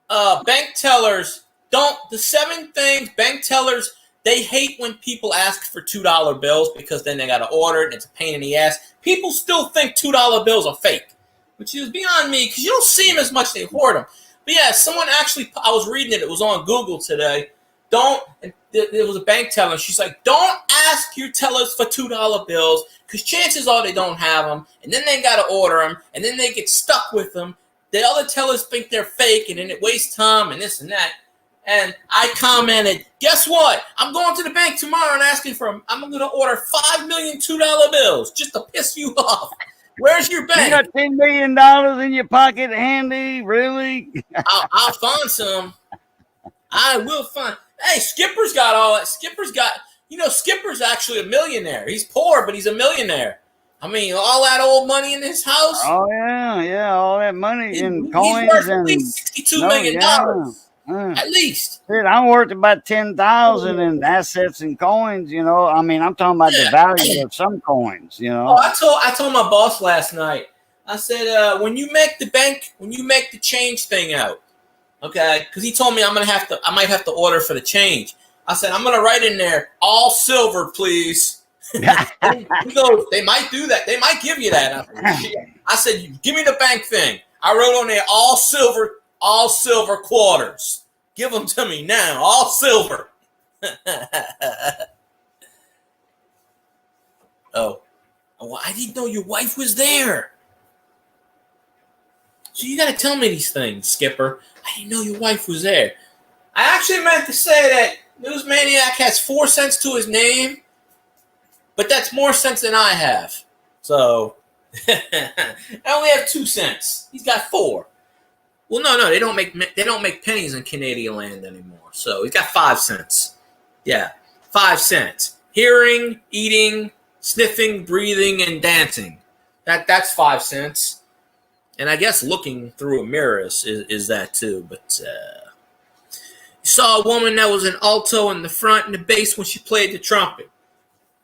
bank tellers the 7 things bank tellers, they hate when people ask for $2 bills because then they got to order it and it's a pain in the ass. People still think $2 bills are fake, which is beyond me because you don't see them as much, they hoard them. But yeah, someone actually, I was reading it was on Google today. There was a bank teller. She's like, don't ask your tellers for $2 bills because chances are they don't have them, and then they got to order them, and then they get stuck with them. The other tellers think they're fake, and then it wastes time and this and that. And I commented, guess what? I'm going to the bank tomorrow and asking for them. I'm going to order 5 million $2 bills just to piss you off. Where's your You bank? got $10 million in your pocket handy? Really? I'll find some. I will find. Hey, Skipper's got all that. Skipper's actually a millionaire. He's poor, but he's a millionaire. I mean, all that old money in his house. Oh yeah, all that money in He's coins worth at and least $62 no, million. yeah. At least. Dude, I'm worth about 10,000 in assets and coins. I mean, I'm talking about the Yeah. value of some coins. Oh, I told my boss last night. I said, when you make the change thing out, okay? Because he told me I might have to order for the change. I said, I'm gonna write in there all silver, please. He goes, they might do that. They might give you that. I said, give me the bank thing. I wrote on there all silver quarters. Give them to me now, all silver. Oh, well, I didn't know your wife was there. So you got to tell me these things, Skipper. I didn't know your wife was there. I actually meant to say that Newsmaniac has 4 cents to his name, but that's more sense than I have. So I only have 2 cents. He's got 4. Well, no, they don't make pennies in Canadian land anymore. So he's got 5 cents. Yeah, 5 cents. Hearing, eating, sniffing, breathing, and dancing. That's 5 cents. And I guess looking through a mirror is that too. But you saw a woman that was an alto in the front and the bass when she played the trumpet.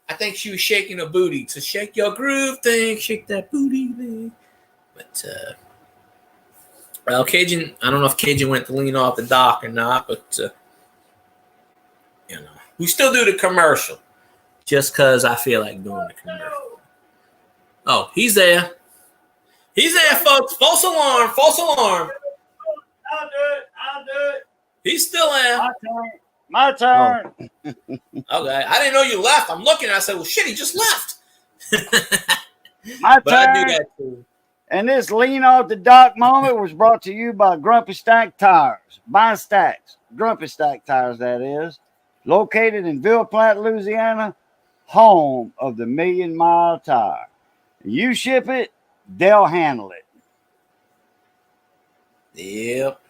I think she was shaking her booty to shake your groove thing, shake that booty thing. But well, Cajun, I don't know if Cajun went to lean off the dock or not, but you know, we still do the commercial just because I feel like doing the commercial. Oh, he's there. He's there, folks. False alarm. False alarm. I'll do it. He's still there. My turn. Oh. Okay. I didn't know you left. I'm looking. I said, well, shit, he just left. My but turn. I do that too. And this lean off the dock moment was brought to you by Grumpy Stack Tires. Buy stacks. Grumpy Stack Tires, that is. Located in Ville Platte, Louisiana, home of the Million Mile Tire. You ship it, they'll handle it. Yep.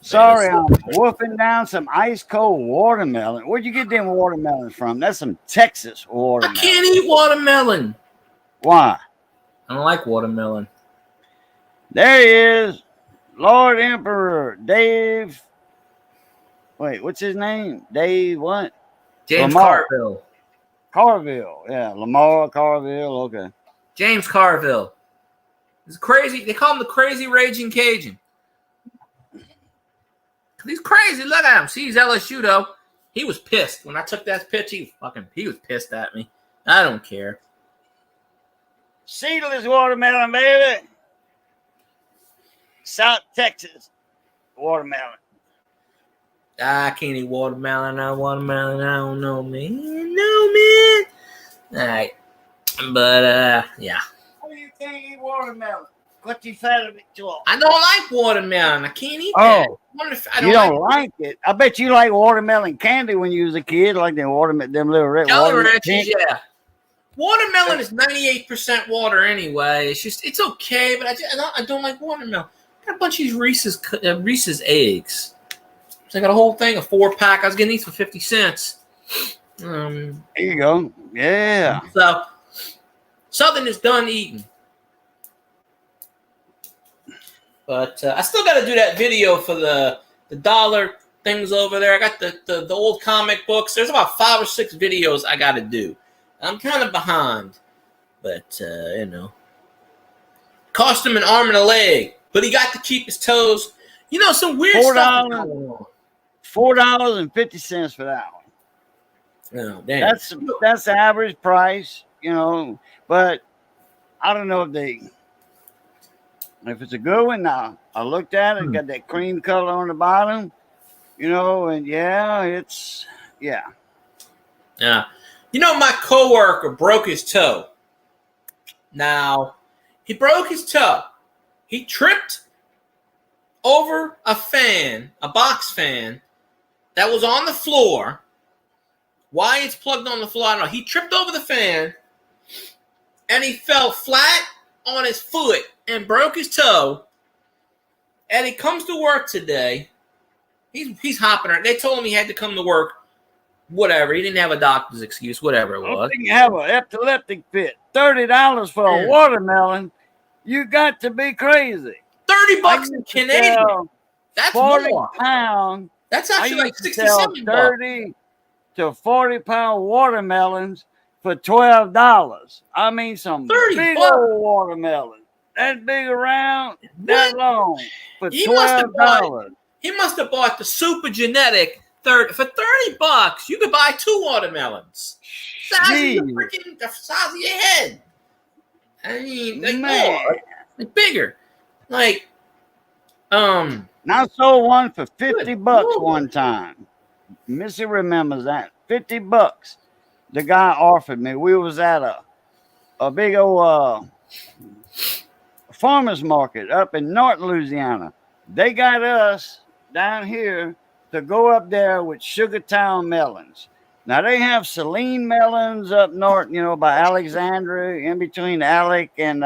Sorry, I'm wolfing down some ice cold watermelon. Where'd you get them watermelons from? That's some Texas watermelon. I can't eat watermelon. Why? I don't like watermelon. There he is. Lord Emperor Dave. Wait, what's his name? Dave what? James Lamar. Carville. Carville. Yeah, Lamar Carville. Okay. James Carville. He's crazy. They call him the Crazy Raging Cajun. He's crazy. Look at him. See, he's LSU, though. He was pissed. When I took that pitch, he was pissed at me. I don't care. Seedless watermelon, baby. South Texas watermelon. I can't eat watermelon. I don't know, man. No, man. All right. But, yeah. Oh, you can't eat watermelon. What you fat of it to? I don't like watermelon. I can't eat that. You don't like it? I bet you like watermelon candy when you was a kid, like them little red Jolly Ranchers, yeah. Watermelon is 98% water anyway. It's okay, but I don't like watermelon. I got a bunch of these Reese's eggs. So I got a whole thing, a 4-pack. I was getting these for 50 cents. There you go. Yeah. So something is done eating. But I still got to do that video for the dollar things over there. I got the old comic books. There's about 5 or 6 videos I got to do. I'm kind of behind. But, you know. Cost him an arm and a leg. But he got to keep his toes. You know, some weird stuff. $4.50 for that one. Oh, damn. That's the average price, you know. But I don't know if it's a good one. Now I looked at it, got that cream color on the bottom, you know, and yeah. You know, my coworker broke his toe. Now, he broke his toe. He tripped over a box fan that was on the floor. Why it's plugged on the floor, I don't know. He tripped over the fan and he fell flat on his foot and broke his toe. And he comes to work today. He's hopping around. They told him he had to come to work. Whatever. He didn't have a doctor's excuse. Whatever it was. You have an epileptic fit. $30 for a watermelon. You got to be crazy. $30 in Canadian. That's 40 more. pound. That's actually like 67 $30 to 40 pound watermelons for $12. I mean, some big old watermelon. That big around, that long for $12. He must have bought the super genetic for $30. You could buy 2 watermelons. The size of your head. I mean, like bigger. Like, I sold one for $50 one time. Missy remembers that. $50. The guy offered me. We was at a big old farmers market up in North Louisiana. They got us down here to go up there with Sugartown melons. Now they have Saline melons up north, you know, by Alexandria, in between Alec and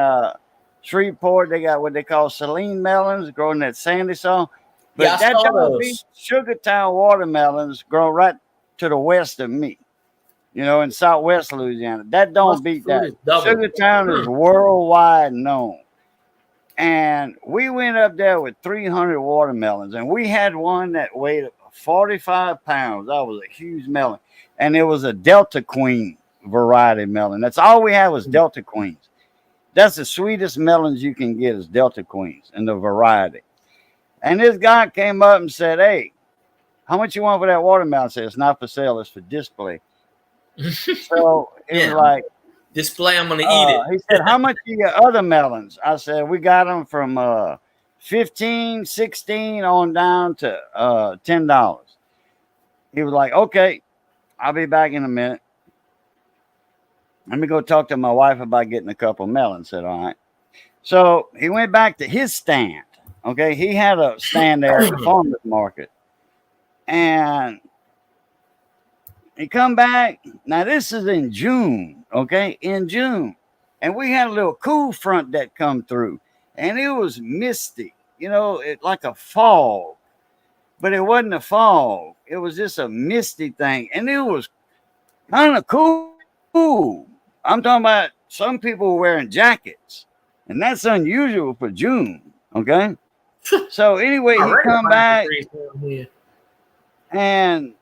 Shreveport. They got what they call Saline melons growing that sandy soil. But that don't be Sugartown watermelons grow right to the west of me. you know, in Southwest Louisiana. That don't beat that. Sugartown is worldwide known. And we went up there with 300 watermelons, and we had one that weighed 45 pounds. That was a huge melon. And it was a Delta Queen variety melon. That's all we had was Delta Queens. That's the sweetest melons you can get is Delta Queens and the variety. And this guy came up and said, hey, how much you want for that watermelon? I said, it's not for sale, it's for display. So it was like, display, I'm going to eat it. He said, how much you got other melons? I said, we got them from 15, 16 on down to $10. He was like, okay, I'll be back in a minute. Let me go talk to my wife about getting a couple melons. I said, all right. So he went back to his stand. Okay, he had a stand there at the farmer's market. And he come back. Now, this is in June, okay, in June. And we had a little cool front that come through. And it was misty, you know, like a fog. But it wasn't a fog. It was just a misty thing. And it was kind of cool. I'm talking about some people were wearing jackets. And that's unusual for June, okay? So anyway, he come back. And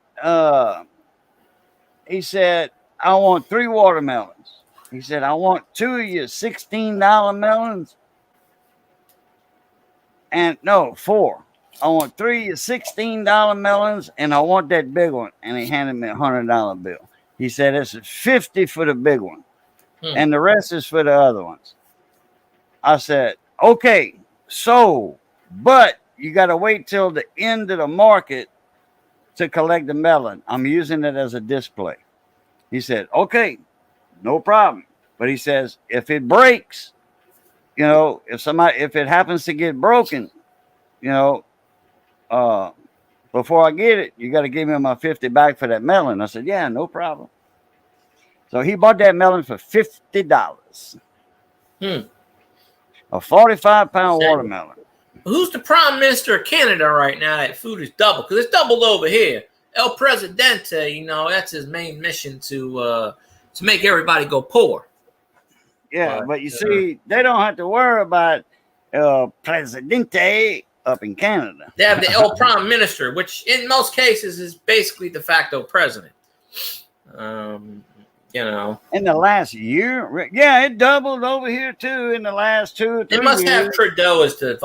he said, I want 3 watermelons. He said, I want 2 of your $16 melons. And no, 4. I want 3 of your $16 melons, and I want that big one. And he handed me a $100 bill. He said, this is $50 for the big one. And the rest is for the other ones. I said, okay, so, but you got to wait till the end of the market to collect the melon. I'm using it as a display. He said, okay, no problem. But he says, if it breaks, you know, if it happens to get broken, you know, before I get it, you got to give me my 50 back for that melon. I said, yeah, no problem. So he bought that melon for $50. A 45-pound watermelon. Who's the Prime Minister of Canada right now that food is double? Because it's doubled over here. El Presidente, you know, that's his main mission to make everybody go poor. Yeah, but you see, they don't have to worry about El Presidente up in Canada. They have the El Prime Minister, which in most cases is basically de facto president. You know, in the last year, yeah, it doubled over here too. In the last 2 or 3 years, they must have Trudeau as the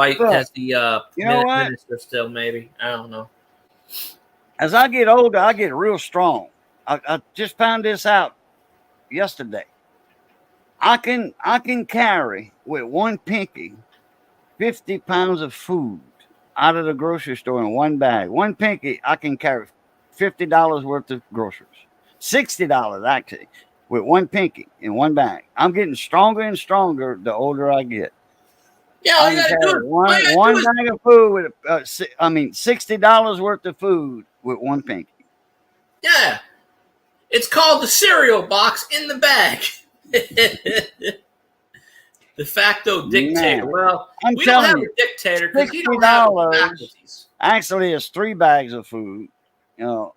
minister still. Maybe, I don't know. As I get older, I get real strong. I just found this out yesterday. I can carry with one pinky 50 pounds of food out of the grocery store in one bag. One pinky, I can carry $50 worth of groceries. $60 actually with one pinky in one bag. I'm getting stronger and stronger the older I get. Yeah, all you gotta do one bag of food with $60 worth of food with one pinky. Yeah, it's called the cereal box in the bag. De facto dictator. Man, well, we don't have a dictator because he don't have faculties. Actually, it's 3 bags of food. You know.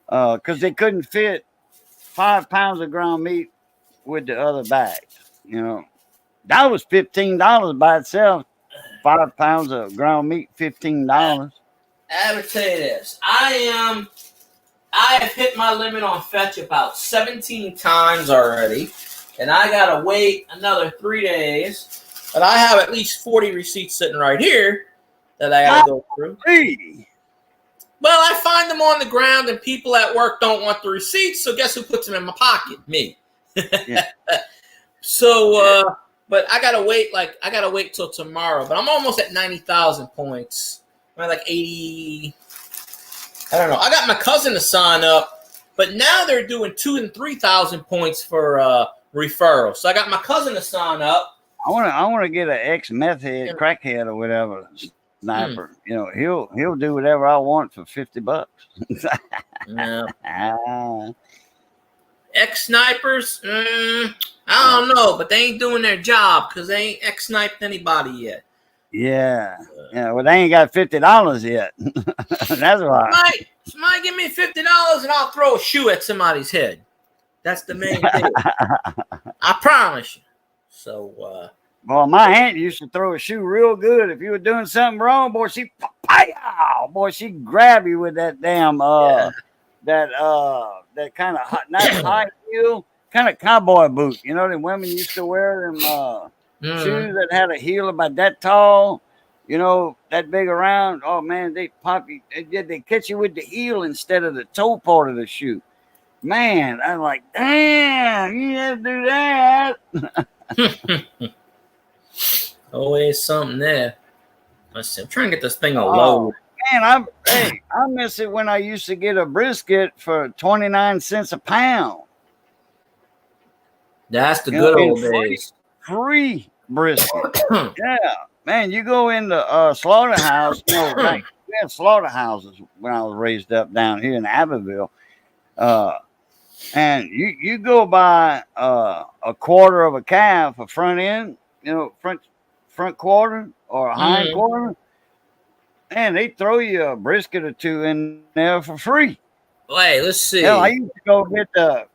Because they couldn't fit 5 pounds of ground meat with the other bag. You know, that was $15 by itself. 5 pounds of ground meat, $15. I would tell you this: I have hit my limit on fetch about 17 times already, and I gotta wait another 3 days. But I have at least 40 receipts sitting right here that I gotta go through. Well, I find them on the ground, and people at work don't want the receipts, so guess who puts them in my pocket? Me. Yeah. So, but I gotta wait till tomorrow. But I'm almost at 90,000 points. I'm at like 80. I don't know. I got my cousin to sign up, but now they're doing 2,000 and 3,000 points for referrals. So I got my cousin to sign up. I want to get an ex-meth head, crackhead, or whatever. Sniper, you know, he'll do whatever I want for $50. Yeah. Ex-snipers, I don't know, but they ain't doing their job because they ain't ex-sniped anybody yet. Yeah, well, they ain't got $50 yet. That's why. Somebody give me $50 and I'll throw a shoe at somebody's head. That's the main thing. I promise you. So, well, my aunt used to throw a shoe real good. If you were doing something wrong, boy, she'd grab you with that damn that kind of not high heel, kind of cowboy boot. You know, them women used to wear them shoes that had a heel about that tall. You know, that big around. Oh man, they pop you. They catch you with the heel instead of the toe part of the shoe. Man, I'm like, damn, you have to do that. Always something there. Let's see. I'm trying to get this thing a load. Man, I miss it when I used to get a brisket for 29 cents a pound. That's the good old days. Free brisket. Yeah. Man, you go in the slaughterhouse, you know, like we had slaughterhouses when I was raised up down here in Abbeville. And you go buy a quarter of a calf, a front end, you know, front quarter or a hind quarter, and they throw you a brisket or two in there for free. Wait, let's see. Hell, I used to go get the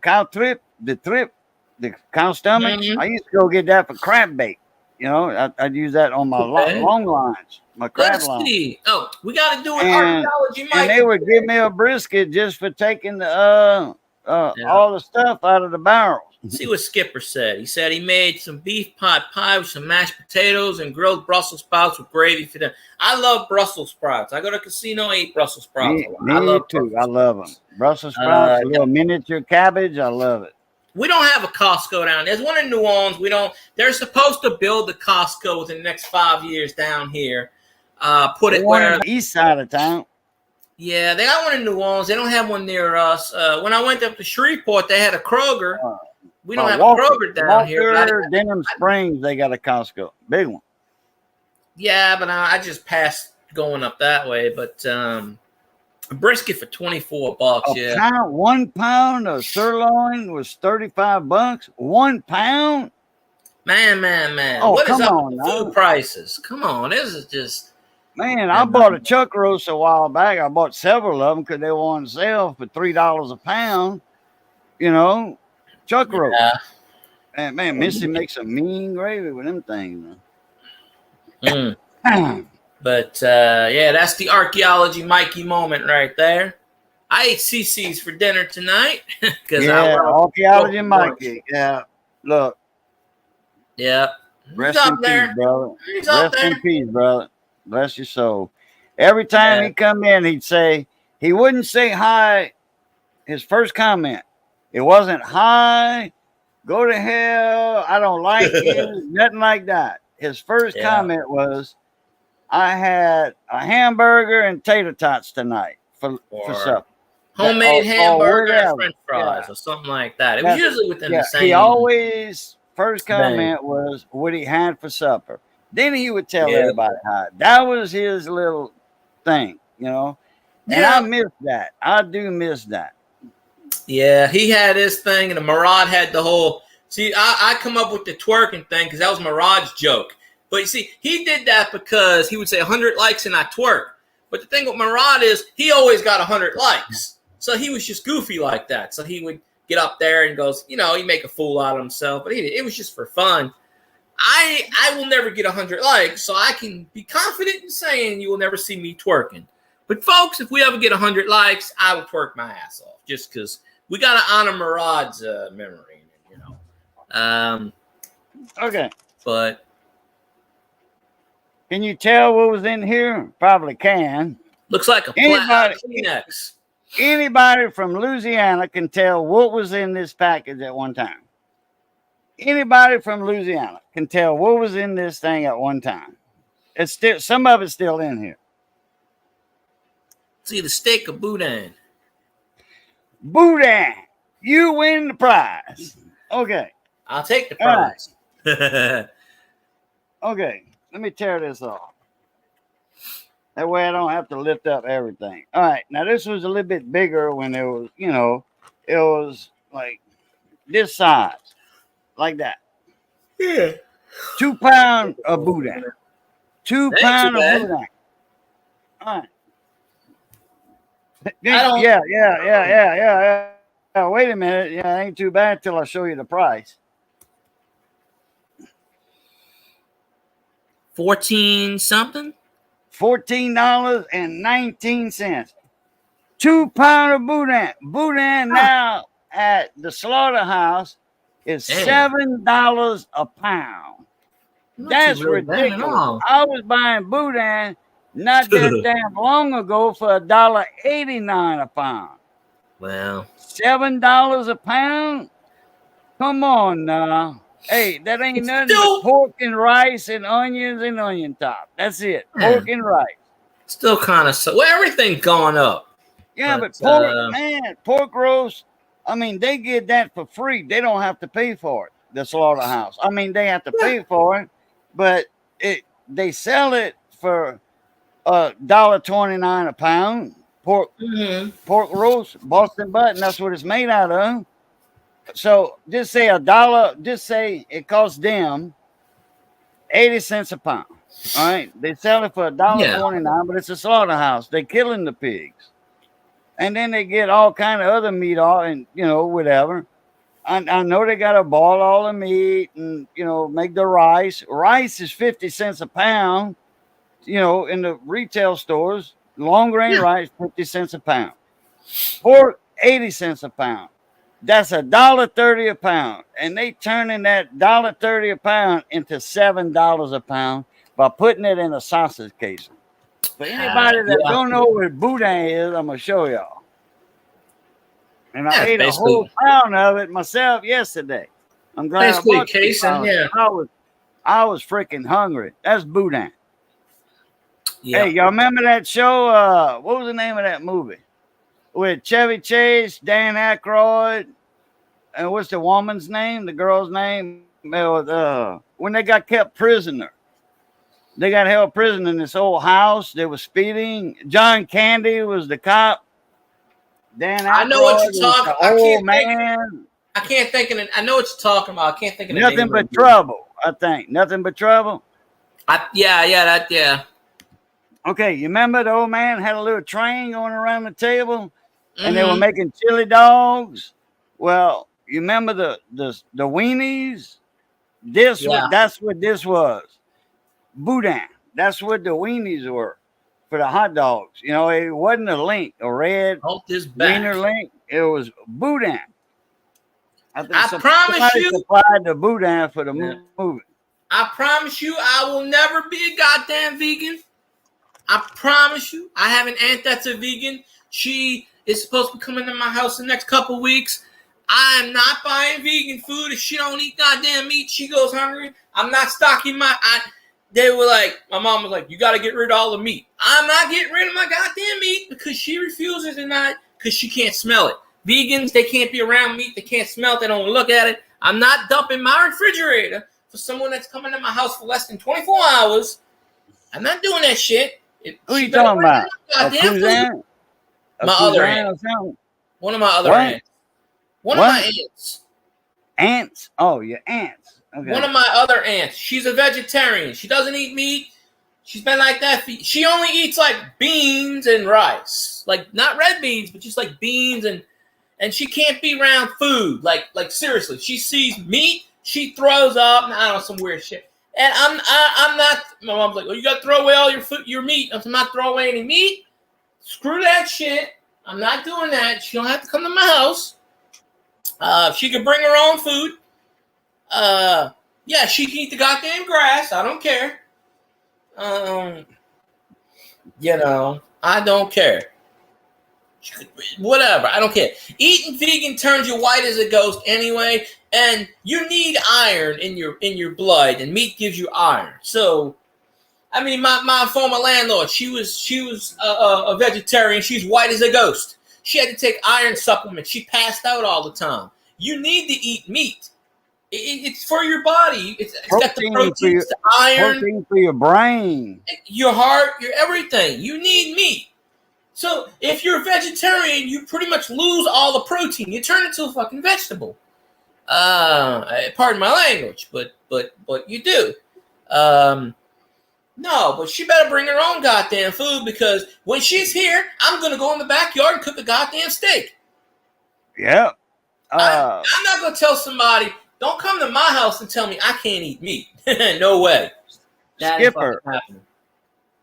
cow the cow stomach. I used to go get that for crab bait. You know, I'd use that on my long lines, my crab line. Let's see. Oh, we got to do an archaeology, Mike. And they would give me a brisket just for taking the all the stuff out of the barrels. See what Skipper said. He said he made some beef pot pie with some mashed potatoes and grilled Brussels sprouts with gravy for them. I love Brussels sprouts. I go to casino, I eat Brussels sprouts. Me too. I love them. Brussels sprouts, a little miniature cabbage. I love it. We don't have a Costco down there. There's one in New Orleans. We don't. They're supposed to build the Costco within the next 5 years down here. Put it where on the east side of town. Yeah, they got one in New Orleans. They don't have one near us. When I went up to Shreveport, they had a Kroger. We don't have a Kroger down here. Denham Springs, they got a Costco, big one. Yeah, but I just passed going up that way. But a brisket for $24. Yeah, pound, 1 pound of sirloin was $35. 1 pound. Man. Oh, what is up on, with food prices? Come on, this is just. Man, I bought a chuck roast a while back. I bought several of them because they were on sale for $3 a pound. You know, chuck roast. And man, Missy makes a mean gravy with them things. But yeah, that's the archaeology Mikey moment right there. I ate CC's for dinner tonight because archaeology Mikey. Yeah, look. Yeah. Rest in peace, brother. Rest in peace, brother. Bless your soul. Every time he'd come in, he'd say, he wouldn't say hi. His first comment, it wasn't hi, go to hell, I don't like you, nothing like that. His first comment was, I had a hamburger and tater tots tonight for supper. Homemade hamburger and French fries or something like that. It was usually within the same. He always, first comment was what he had for supper. Then he would tell everybody hi. That was his little thing, you know. And I miss that. I do miss that. Yeah, he had his thing, and Murad had the whole. See, I come up with the twerking thing because that was Murad's joke. But you see, he did that because he would say 100 likes and I twerk. But the thing with Murad is he always got 100 likes. So he was just goofy like that. So he would get up there and goes, you know, he make a fool out of himself. But it was just for fun. I will never get 100 likes, so I can be confident in saying you will never see me twerking. But folks, if we ever get 100 likes, I will twerk my ass off just because we got to honor Murad's memory, you know. Okay. But can you tell what was in here? Probably can. Looks like a Kleenex. Anybody from Louisiana can tell what was in this package at one time. Anybody from Louisiana can tell what was in this thing at one time. It's still, some of it's still in here. See the steak of boudin. Boudin, you win the prize. Okay, I'll take the prize. Right. Okay, let me tear this off. That way I don't have to lift up everything. All right, now this was a little bit bigger when it was, you know, it was like this size. Like that. Yeah. 2 pounds of boudin. 2 pounds of boudin. All right. Yeah. Oh, wait a minute. Yeah, it ain't too bad till I show you the price. 14 something? $14.19. 2 pound of boudin. Boudin now at the slaughterhouse is $7 a pound. That's ridiculous. I was buying boudin not that damn long ago for $1.89 a pound. Well, $7 a pound? Come on now. Hey, that ain't nothing but pork and rice and onions and onion top. That's it. Pork and rice. Still kind of so. Well, everything's gone up. Yeah, but pork, man, pork roast. I mean, they get that for free. They don't have to pay for it. The slaughterhouse. I mean, they have to pay for it, but they sell it for $1.29 a pound. Pork roast, Boston butt, and that's what it's made out of. So just say $1. Just say it costs them 80 cents a pound. All right, they sell it for $1.29, but it's a slaughterhouse. They're killing the pigs, and then they get all kind of other meat off, and whatever. I know they got to boil all the meat and make the rice. Rice is 50 cents a pound. In the retail stores, long grain rice 50 cents a pound. Pork 80 cents a pound. That's $1.30 a pound, and they turning that $1.30 a pound into $7 a pound by putting it in a sausage casing. For anybody that don't know what boudin is, I'm gonna show y'all. And I ate a whole pound of it myself yesterday. I'm glad I bought casing. Yeah, I was freaking hungry. That's boudin. Yeah. Hey, y'all remember that show? What was the name of that movie? With Chevy Chase, Dan Aykroyd, and what's the woman's name? The girl's name? When they got kept prisoner. They got held prisoner in this old house. They were speeding. John Candy was the cop. Dan Aykroyd, I know what you're talking about. I can't think of it. I know what you're talking about. I can't think of it. Nothing but trouble, I think. Nothing but trouble. Yeah. Okay, you remember the old man had a little train going around the table? And they were making chili dogs. Well, you remember the weenies? That's what this was. Boudin. That's what the weenies were for the hot dogs. It wasn't a link, a red wiener link. It was boudin. I promise you, supplied the boudin for the movie. I promise you, I will never be a goddamn vegan. I promise you. I have an aunt that's a vegan. She is supposed to be coming to my house the next couple weeks. I am not buying vegan food. If she don't eat goddamn meat, she goes hungry. I'm not stocking my... They were like, my mom was like, you got to get rid of all the meat. I'm not getting rid of my goddamn meat because she refuses to not, because she can't smell it. Vegans, they can't be around meat. They can't smell it. They don't look at it. I'm not dumping my refrigerator for someone that's coming to my house for less than 24 hours. I'm not doing that shit. Who are you talking about? My other aunt. One of my other aunts. One of my aunts. Aunts? Oh, your aunts. Okay. One of my other aunts. She's a vegetarian. She doesn't eat meat. She's been like that. She only eats like beans and rice. Like not red beans, but just like beans and she can't be around food. Like seriously. She sees meat, she throws up, and I don't know, some weird shit. And I'm not. My mom's like, "Oh, you got to throw away all your meat." I'm not throwing away any meat. Screw that shit. I'm not doing that. She don't have to come to my house. She can bring her own food. Yeah, she can eat the goddamn grass. I don't care. I don't care. Whatever. I don't care. Eating vegan turns you white as a ghost anyway. And you need iron in your blood, and meat gives you iron. So, I mean, my former landlord, she was a vegetarian. She's white as a ghost. She had to take iron supplements. She passed out all the time. You need to eat meat. It's for your body. It's got the proteins, the iron, protein for your brain, your heart, your everything. You need meat. So if you're a vegetarian, you pretty much lose all the protein. You turn into a fucking vegetable. Pardon my language, but you do. No, but she better bring her own goddamn food because when she's here, I'm gonna go in the backyard and cook a goddamn steak. Yeah, I'm not gonna tell somebody. Don't come to my house and tell me I can't eat meat. No way. That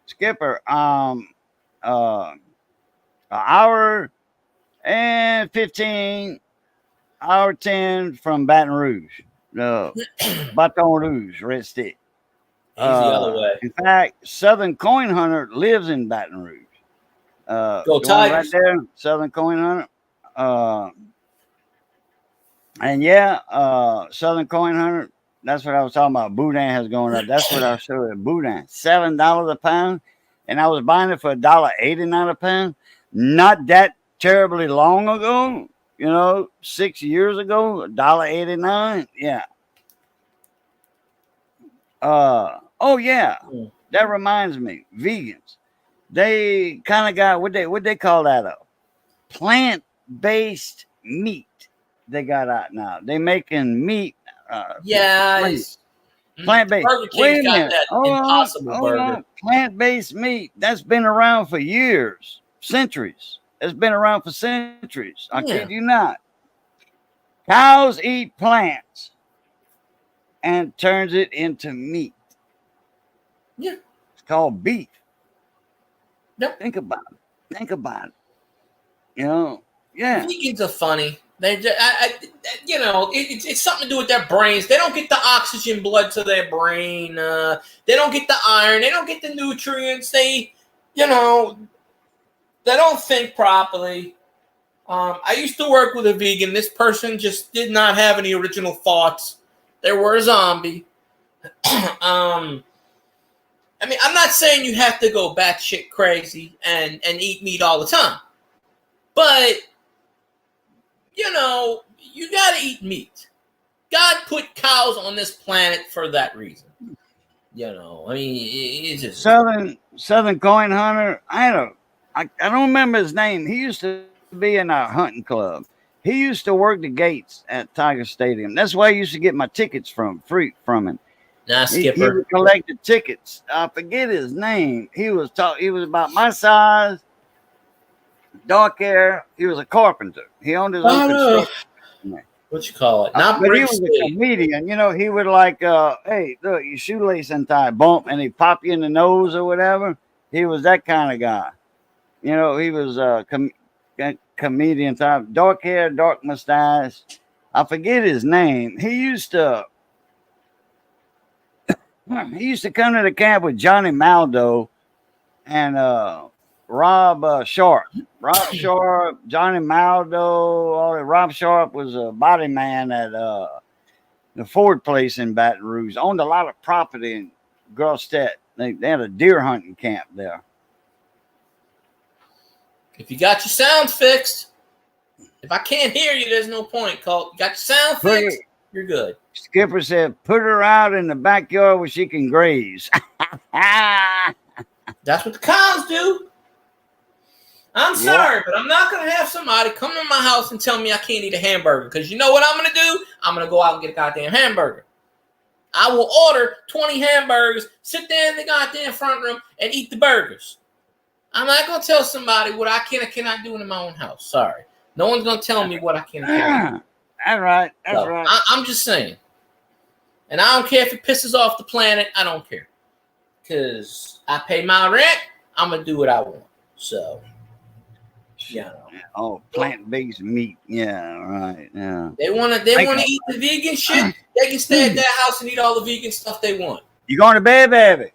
Skipper. An hour and 15, hour 10 from Baton Rouge. Baton Rouge, Red Stick. He's the other way. In fact, Southern Coin Hunter lives in Baton Rouge. Go Tigers. Right there, Southern Coin Hunter. And yeah, Southern Coin Hunter. That's what I was talking about. Boudin has gone up. That's what I showed you. Boudin, $7 a pound, and I was buying it for $1.89 a pound. Not that terribly long ago, 6 years ago, $1.89. Yeah. Oh yeah. That reminds me, vegans. They kind of got what they call that a plant-based meat. They got out now. They making meat. Plant-based. Wait a minute. Impossible burger. Plant-based meat. That's been around for years, centuries. It's been around for centuries. I kid you not. Cows eat plants and turns it into meat. Yeah. It's called beef. Yep. Think about it. Yeah. Vegans are funny. They just, it's something to do with their brains. They don't get the oxygen blood to their brain. They don't get the iron. They don't get the nutrients. They don't think properly. I used to work with a vegan. This person just did not have any original thoughts. They were a zombie. I'm not saying you have to go batshit crazy and eat meat all the time. But, you got to eat meat. God put cows on this planet for that reason. It's just... Southern Coin Hunter, I don't remember his name. He used to be in our hunting club. He used to work the gates at Tiger Stadium. That's where I used to get my tickets from him. Nah, Skipper. He would collect the tickets. I forget his name. He was about my size, dark hair. He was a carpenter. He owned his own construction. What you call it? But he was a comedian. He would hey, look, your shoelace untied, bump, and he pop you in the nose or whatever. He was that kind of guy. He was a comedian type, dark hair, dark mustache. I forget his name. He used to come to the camp with Johnny Maldo and Rob Sharp. Rob Sharp, Johnny Maldo, Rob Sharp was a body man at the Ford place in Baton Rouge. Owned a lot of property in Grostet. They had a deer hunting camp there. If you got your sound fixed, if I can't hear you, there's no point, Colt. You got your sound fixed, you're good. Skipper said, put her out in the backyard where she can graze. That's what the cows do. I'm sorry, but I'm not going to have somebody come to my house and tell me I can't eat a hamburger. Because you know what I'm going to do? I'm going to go out and get a goddamn hamburger. I will order 20 hamburgers, sit there in the goddamn front room, and eat the burgers. I'm not going to tell somebody what I can or cannot do in my own house. Sorry. No one's going to tell me what I can or cannot do. That's right. That's right. I'm just saying. And I don't care if it pisses off the planet. I don't care. Because I pay my rent. I'm going to do what I want. So, Oh, plant-based meat. Yeah, right. Yeah. They want to eat the vegan shit. They can stay at their house and eat all the vegan stuff they want. You going to bed, baby?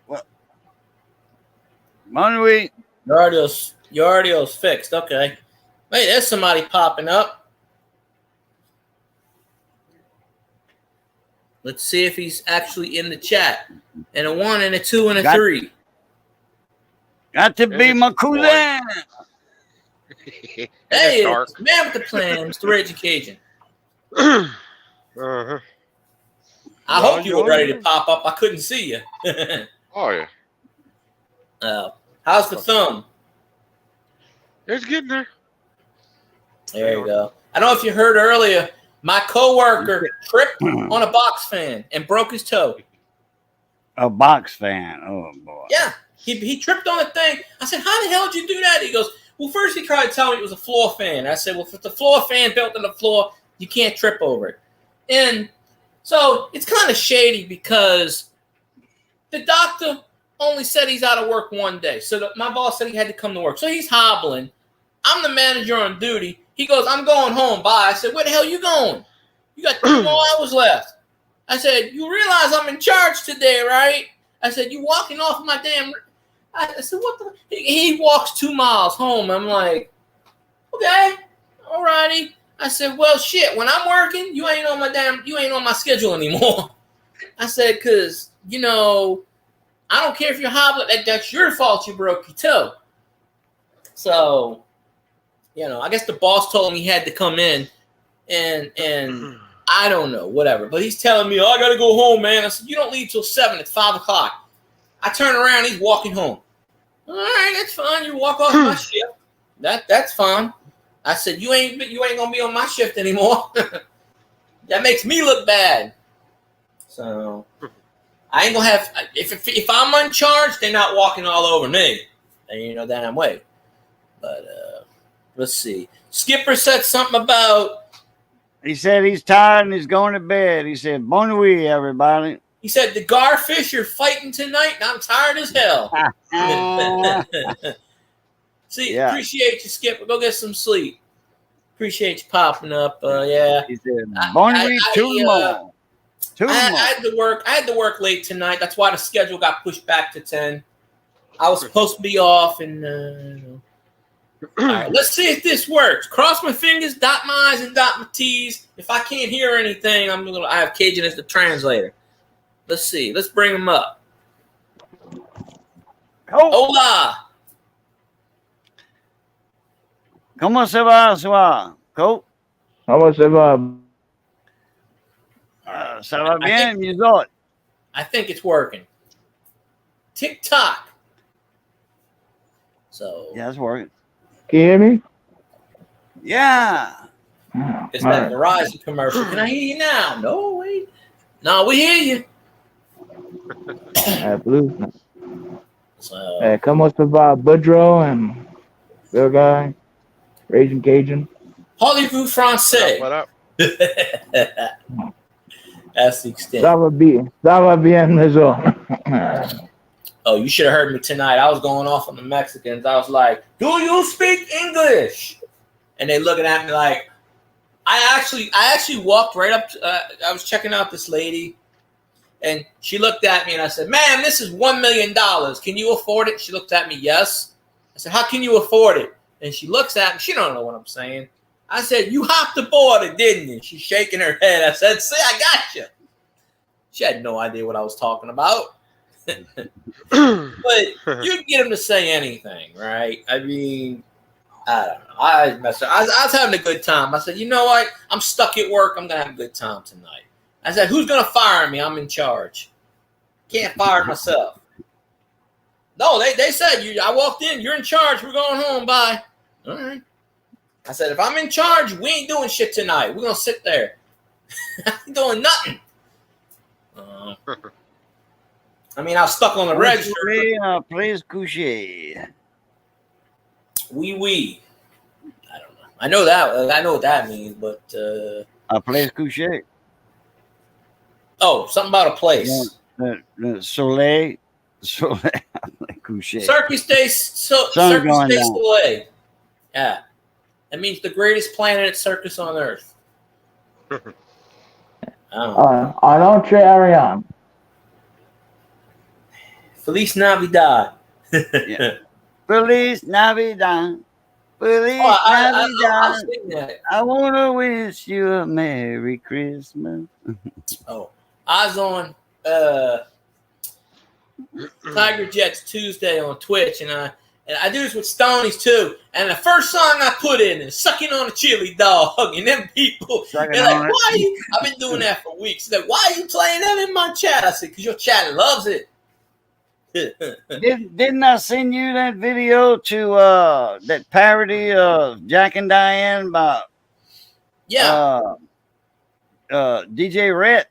What? Money. Your audio's fixed. Okay. Wait, there's somebody popping up. Let's see if he's actually in the chat. And a 1 and a 2 and a 3. Got to be my cousin. Hey, it's man with the plan, Mr. Raging Cajun. Uh-huh. I hope you were ready to pop up. I couldn't see you. Oh, yeah. How's the thumb? It's getting there. There you go. I don't know if you heard earlier, my coworker tripped on a box fan and broke his toe. A box fan. Oh, boy. Yeah. He tripped on a thing. I said, how the hell did you do that? He goes, Well, first he tried to tell me it was a floor fan. I said, well, if it's a floor fan built in the floor, you can't trip over it. And so it's kind of shady because the doctor only said he's out of work one day. So my boss said he had to come to work. So he's hobbling. I'm the manager on duty. He goes, I'm going home. Bye. I said, where the hell you going? You got 2 more hours left. I said, you realize I'm in charge today, right? I said, you walking off my damn... I said, what the... He walks 2 miles home. I'm like, okay, all righty. I said, well, shit, when I'm working, you ain't on my schedule anymore. I said, because, you know, I don't care if you're hobbling. That's your fault you broke your toe. So, you know, I guess the boss told him he had to come in and I don't know, whatever. But he's telling me, oh, I got to go home, man. I said, you don't leave till 7. It's 5 o'clock. I turn around, he's walking home. All right, that's fine. You walk off my shift. That's fine. I said, you ain't gonna be on my shift anymore. That makes me look bad. So I ain't gonna have if I'm in charge, they're not walking all over me. And you know damn way. But let's see. Skipper said something about. He said he's tired and he's going to bed. He said, "Bon nuit, everybody." He said the Garfish are fighting tonight, and I'm tired as hell. See, yeah. Appreciate you, Skipper. Go get some sleep. Appreciate you popping up. Yeah. He said, "Bon nuit, two more." I had to work late tonight. That's why the schedule got pushed back to 10. I was supposed to be off, and all right, let's see if this works. Cross my fingers, dot my I's, and dot my T's. If I can't hear anything, I have Cajun as the translator. Let's see. Let's bring him up. Hola. ¿Cómo se va, Coach? ¿Cómo se va? Se va bien, Mizot. I think it's working. TikTok. So yeah, it's working. Can you hear me? Yeah. It's that Verizon commercial. Can I hear you now? No, wait. No, we hear you. Blue. So, ¿Cómo se va, Boudreaux and Bill Guy, Raging Cajun? Hollywood Francais. What up? That's the extent. Ça va bien, Mizo. Oh, you should have heard me tonight. I was going off on the Mexicans. I was like, "Do you speak English?" And they looking at me like, I actually walked right up. I was checking out this lady, and she looked at me, and I said, "Ma'am, this is $1 million. Can you afford it?" She looked at me, "Yes." I said, "How can you afford it?" And she looks at me. She don't know what I'm saying. I said, "You hopped aboard it, didn't you?" She's shaking her head. I said, "See, I got you." She had no idea what I was talking about. But you can get him to say anything, right? I mean, I don't know. I was having a good time. I said, you know what? I'm stuck at work. I'm gonna have a good time tonight. I said, who's gonna fire me? I'm in charge. Can't fire myself. No, they said you. I walked in. You're in charge. We're going home. Bye. All right. I said, if I'm in charge, we ain't doing shit tonight. We're gonna sit there. I ain't doing nothing. I mean, I was stuck on the register. Please coucher. Oui. I don't know. I know that. I know what that means, but Place coucher. Oh, something about a place. Soleil coucher. Circus Day. Circus Day Soleil. Yeah, that means the greatest planet circus on Earth. Anoche Ariane. Feliz Navidad. Yeah. Feliz Navidad. Feliz Navidad. I want to wish you a Merry Christmas. Oh, I was on Tiger Jets Tuesday on Twitch, and I do this with Stonies too. And the first song I put in is "Sucking on a Chili Dog," and them people, they're like, "Why are you?" I've been doing that for weeks. They're like, "Why are you playing that in my chat?" I said, "Because your chat loves it." Didn't I send you that video to that parody of Jack and Diane by DJ Rhett?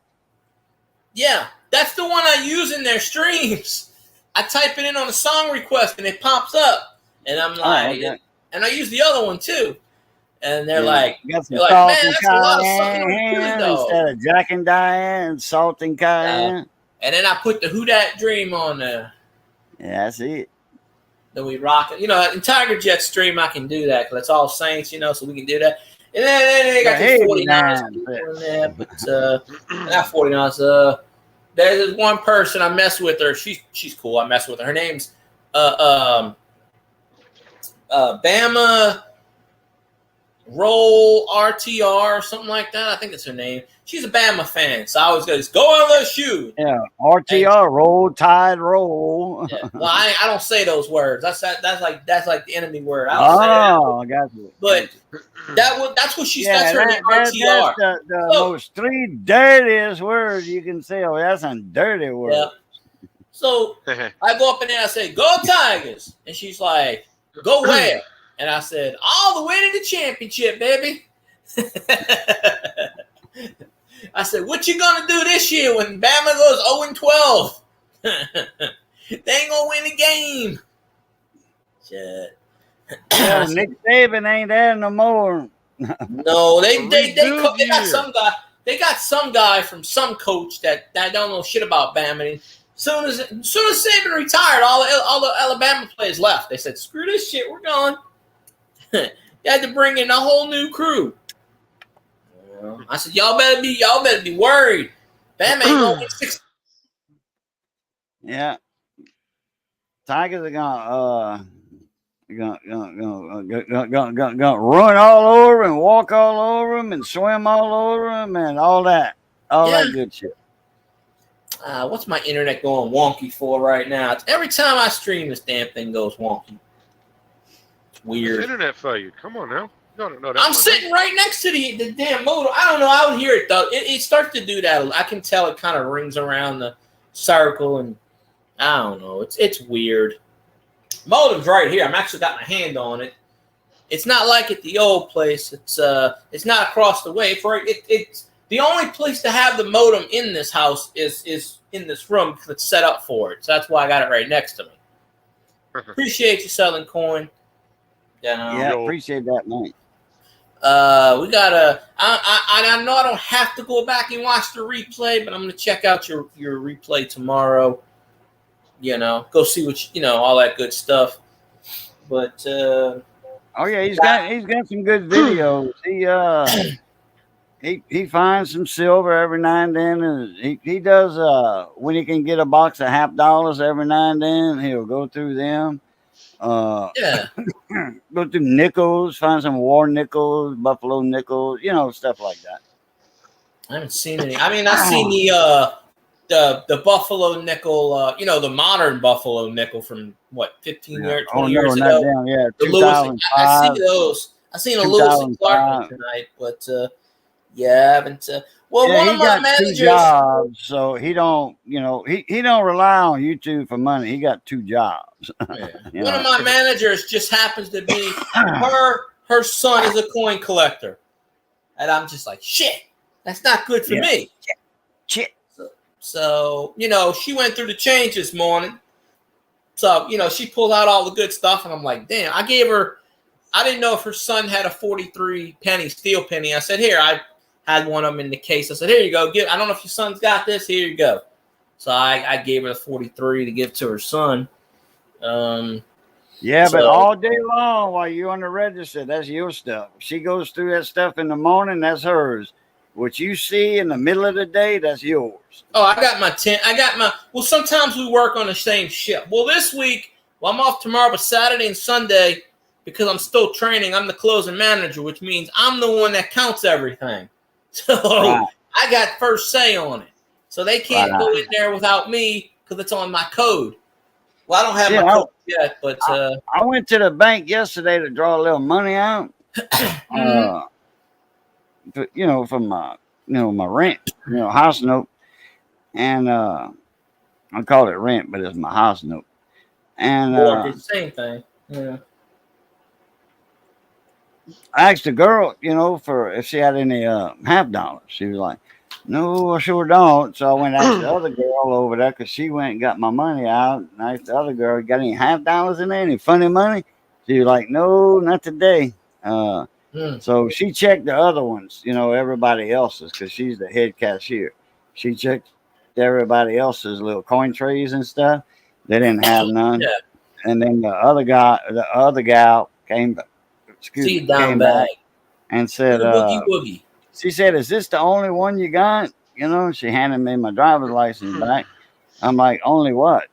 Yeah, that's the one I use in their streams. I type it in on a song request and it pops up, and I'm like, and I use the other one too. And they're like, you got some they're like, salt man, and that's a lot of sucking on the chili cayenne dog. instead of Jack and Diane, salt and cayenne. And then I put the Who Dat Dream on there. Yeah, that's it. Then we rock it. You know, in Tiger Jet stream, I can do that because it's all Saints, you know, so we can do that. And then they got Hey, the 49ers man. people in there, but not 49ers. There's this one person I mess with her. She's cool. I mess with her. Her name's Bama Roll RTR or something like that. I think that's her name. She's a Bama fan, so I always go LSU. Yeah, RTR, roll, tide, roll. Yeah. Well, I don't say those words. That's like the enemy word. I don't say that. Oh, I got you. But that's what she Yeah, that's her name, that's RTR. the most three dirtiest words you can say. Oh, that's a dirty word. Yeah. So I go up in there and I say, "Go Tigers," and she's like, "Go where?" And I said, "All the way to the championship, baby." I said, "What you gonna do this year when Bama goes 0-12? They ain't gonna win the game." Shit. Yeah, Nick Saban ain't there no more. No, they Rebuild got year. some guy. They got some guy from some coach that don't know shit about Bama. And soon as Saban retired, all the Alabama players left. They said, "Screw this shit, we're gone." You had to bring in a whole new crew. I said, y'all better be worried. Bama ain't gonna win 6. Yeah, Tigers are gonna run all over and walk all over them and swim all over them and all that good shit. What's my internet going wonky for right now? Every time I stream, this damn thing goes wonky. It's weird. Internet failure. Come on now. You don't know that. I'm sitting right next to the damn modem. I don't know. I would hear it though. It starts to do that. I can tell it kind of rings around the circle, and I don't know. It's weird. Modem's right here. I'm actually got my hand on it. It's not like at the old place. It's not across the way. It's the only place to have the modem in this house is in this room because it's set up for it. So that's why I got it right next to me. Appreciate you, Southern Coin. Yeah, appreciate that, mate. We gotta. I know I don't have to go back and watch the replay, but I'm gonna check out your replay tomorrow. You know, go see what all that good stuff. But oh yeah, he's got some good videos. He finds some silver every now and then, and he does when he can get a box of $50 every now and then, he'll go through them. Yeah, go through nickels, find some war nickels, buffalo nickels, stuff like that. I haven't seen any. I mean, I've seen the buffalo nickel, the modern buffalo nickel from 15 years, 20 years ago. Not down, yeah, The Lewis, I see those. I seen a Lewis and Clark tonight, but yeah, I haven't. Well, yeah, one of my managers, 2 jobs, so he don't, he don't rely on YouTube for money. He got 2 jobs. One of my managers just happens to be her son is a coin collector, and I'm just like, shit, that's not good for me. Shit. So she went through the change this morning. So she pulled out all the good stuff, and I'm like, damn. I didn't know if her son had a 43 penny steel penny. I said, here, I had one of them in the case. I said, here you go. I don't know if your son's got this. Here you go. So I gave her the 43 to give to her son. But all day long while you're on the register, that's your stuff. She goes through that stuff in the morning, that's hers. What you see in the middle of the day, that's yours. Oh, I got my 10. Well, sometimes we work on the same shift. Well, this week, I'm off tomorrow, but Saturday and Sunday, because I'm still training, I'm the closing manager, which means I'm the one that counts everything. So I got first say on it. So they can't go in there without me because it's on my code. Well, I don't have my code yet, but I went to the bank yesterday to draw a little money out. From my my rent, house note. And I call it rent, but it's my house note. And the same thing. Yeah. I asked the girl, for if she had any $50. She was like, no, I sure don't. So I went and asked the other girl over there because she went and got my money out. And I asked the other girl, got any $50 in there? Any funny money? She was like, no, not today. Hmm. So she checked the other ones, everybody else's, because she's the head cashier. She checked everybody else's little coin trays and stuff. They didn't have none. Yeah. And then the other gal came, See you down came bag. back and said, Boogie woogie. she said, is this the only one you got? She handed me my driver's license back. I'm like, only what?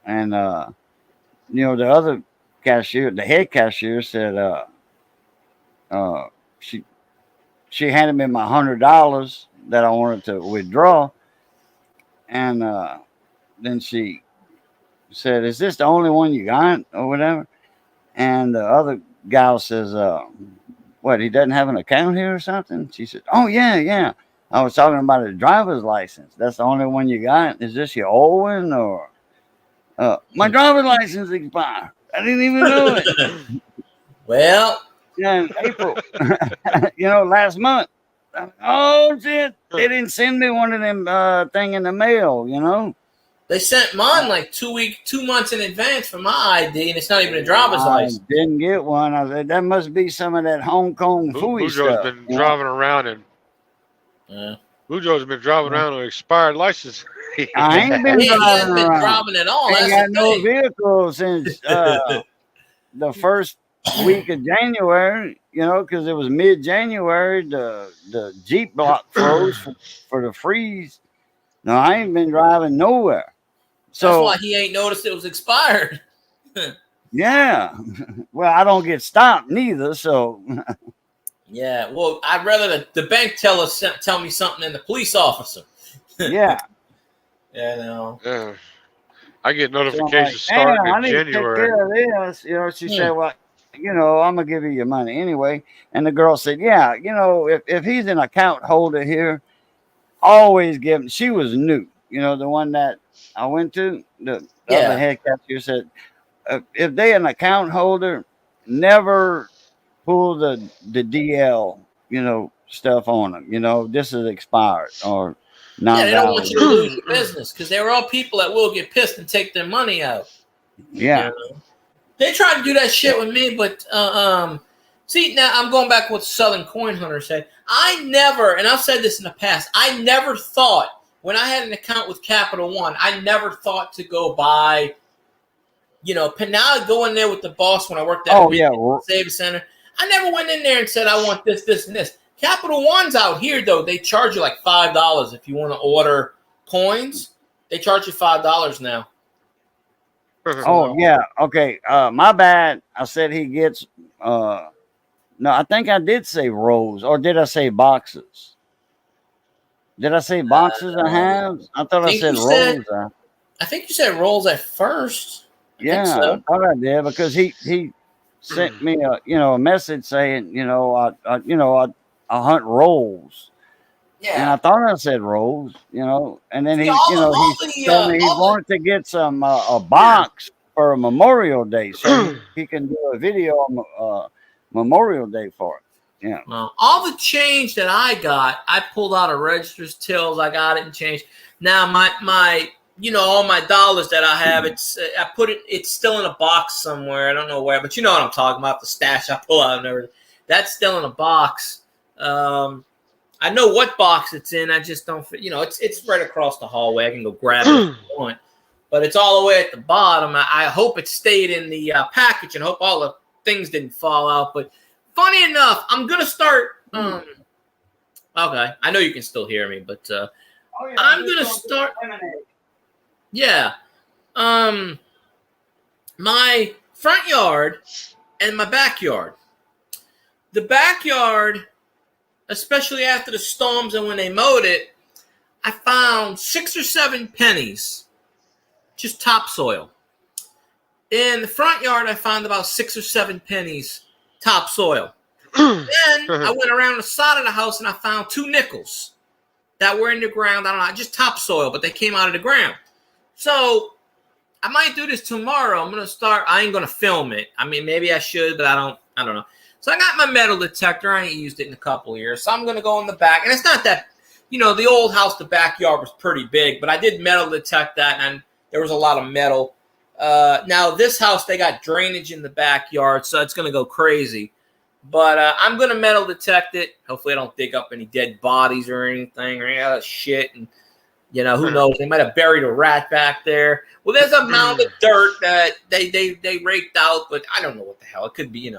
And, the other cashier, the head cashier said, she handed me my $100 that I wanted to withdraw. And, then she said, is this the only one you got or whatever? And the other gal says, what, he doesn't have an account here or something? She said, oh, yeah. I was talking about a driver's license. That's the only one you got? Is this your old one? Or my driver's license expired. I didn't even know it. Well, Yeah, in April, last month. Oh, shit. They didn't send me one of them thing in the mail, they sent mine like 2 months in advance for my ID, and it's not even a driver's license. I didn't get one. I said, that must be some of that Hong Kong fooey Bujo's stuff. been driving around and Bujo's been driving around on expired license. I ain't been He driving hasn't been around. driving at all. Ain't That's got the no thing. vehicle since the first week of January, because it was mid-January. The Jeep block froze for the freeze. No, I ain't been driving nowhere. That's So why he ain't noticed it was expired. yeah, well, I don't get stopped neither. So Yeah, well, I'd rather the bank tell me something than the police officer. yeah. Yeah. I get So I'm notifications like, starting damn, I in need to take January. care of this. She said, well, I'm gonna give you your money anyway. And the girl said, yeah, if he's an account holder here, always give him. She was new, the one that I went to. The other head cashier said, if they an account holder, never pull the DL, stuff on them. This is expired or Yeah, they don't want non-valid. you to lose your business because there are people that will get pissed and take their money out. Yeah. They tried to do that shit with me, but see, now I'm going back to what Southern Coin Hunter said. I never, and I've said this in the past, I never thought when I had an account with Capital One, I never thought to go buy, now I go in there with the boss when I worked at the Savings Center. I never went in there and said, I want this, this, and this. Capital One's out here, though. They charge you like $5 if you want to order coins. They charge you $5 now. Oh, yeah. Okay. My bad. I said he gets, no, I think I did say rolls, or did I say boxes? Did I say boxes and halves? I thought I said rolls. I think you said rolls at first. I thought I did because he sent me a message saying, I hunt rolls. Yeah. And I thought I said rolls, and then he told me he wanted to get some a box for a Memorial Day, so he can do a video on Memorial Day for it. Yeah. Well, all the change that I got, I pulled out of registers, tills. I got it and changed. Now my all my dollars that I have, it's still in a box somewhere. I don't know where, but you know what I'm talking about. The stash I pull out and everything. That's still in a box. I know what box it's in. I just don't fit. It's right across the hallway. I can go grab it if I want. But it's all the way at the bottom. I hope it stayed in the package and hope all the things didn't fall out. But funny enough, I'm going to start. Okay. I know you can still hear me, but I'm going to start. Yeah. My front yard and my backyard. The backyard, especially after the storms and when they mowed it, I found 6 or 7 pennies, just topsoil. In the front yard, I found about 6 or 7 pennies, topsoil. Then I went around the side of the house and I found 2 nickels that were in the ground. I don't know, just topsoil, but they came out of the ground. So I might do this tomorrow. I'm going to start. I ain't going to film it. I mean, maybe I should, but I don't know. So I got my metal detector. I ain't used it in a couple of years. So I'm going to go in the back. And it's not that, the old house, the backyard was pretty big, but I did metal detect that, and there was a lot of metal. Now this house, they got drainage in the backyard, so it's gonna go crazy. But I'm gonna metal detect it. Hopefully, I don't dig up any dead bodies or anything or any other shit. And who knows? They might have buried a rat back there. Well, there's a mound of dirt that they raked out, but I don't know what the hell. It could be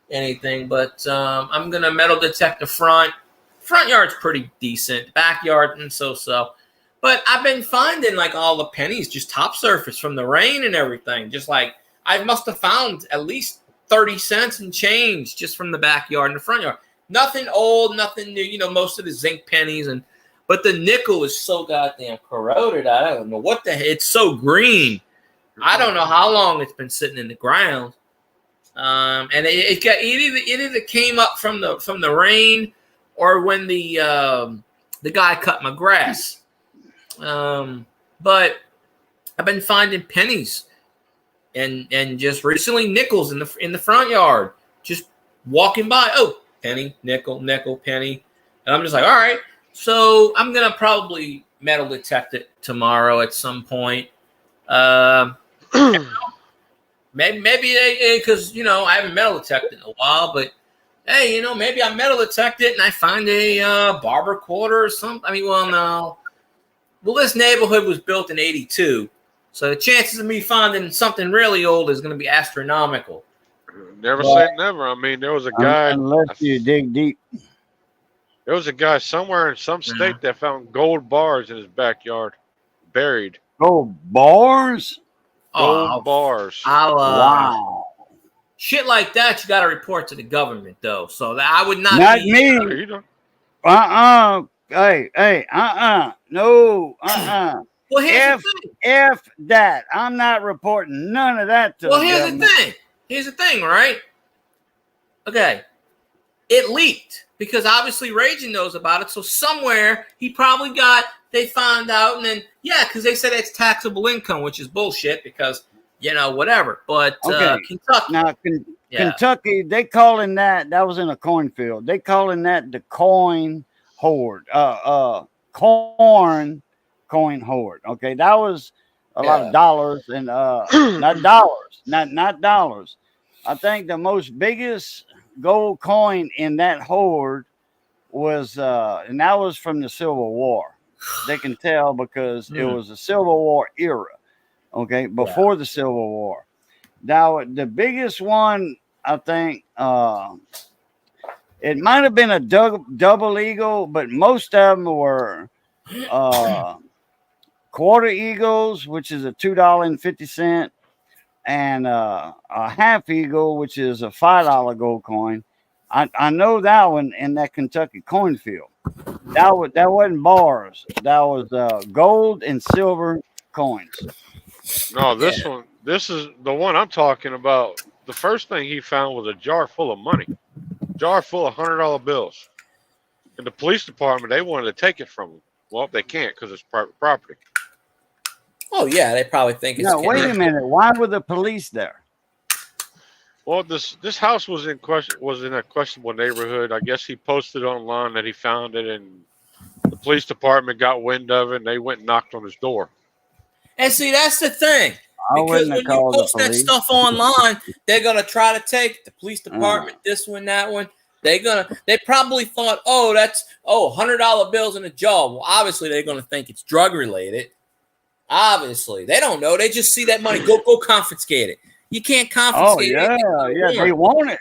anything. But I'm gonna metal detect the front. Front yard's pretty decent. Backyard and so. But I've been finding like all the pennies just top surface from the rain and everything. Just like I must have found at least 30 cents and change just from the backyard and the front yard. Nothing old, nothing new. Most of the zinc pennies but the nickel is so goddamn corroded. I don't know what the hell. It's so green. I don't know how long it's been sitting in the ground. And it either came up from the rain or when the guy cut my grass. But I've been finding pennies and just recently nickels in the front yard, just walking by. Oh, penny, nickel, penny. And I'm just like, all right. So I'm going to probably metal detect it tomorrow at some point. Maybe because, I haven't metal detected in a while, but hey, maybe I metal detect it and I find a barber quarter or something. I mean, no. Well, this neighborhood was built in 82, so the chances of me finding something really old is going to be astronomical. Never say never. I mean, there was a guy. Unless you dig deep. There was a guy somewhere in some state that found gold bars in his backyard, buried. Gold bars? Gold bars. Wow. Shit like that, you got to report to the government, though. So that I would not. Not me. No. Well, here's the thing. If that, I'm not reporting none of that to the government. Here's the thing, right? Okay. It leaked because obviously Raging knows about it. So somewhere they found out, and then, because they said it's taxable income, which is bullshit because, whatever. But Kentucky. Now, Kentucky, they calling that was in a cornfield. They calling that the coin hoard. Coin hoard. Okay. That was a lot of dollars and not dollars. I think the most biggest gold coin in that hoard was and that was from the Civil War. They can tell because it was a Civil War era, before the Civil War. Now the biggest one, I think it might have been a double eagle, but most of them were quarter eagles, which is a $2.50, and a half eagle, which is a $5 gold coin. I know that one in that Kentucky cornfield. That wasn't bars. That was gold and silver coins. No, this is the one I'm talking about. The first thing he found was a jar full of money, jar full of $100 bills. And the police department, they wanted to take it from him. Well, they can't because it's private property. Oh yeah, they probably think it's. No, wait a minute. Why were the police there? Well, this house was in a questionable neighborhood. I guess he posted online that he found it, and the police department got wind of it, and they went and knocked on his door. And see, that's the thing. Because when you post that stuff online, they're gonna try to take the police department, this one, that one. They probably thought, that's $100 bills in a jar. Well, obviously they're gonna think it's drug related. Obviously, they don't know. They just see that money. Go confiscate it. You can't confiscate it. Oh yeah, they want it.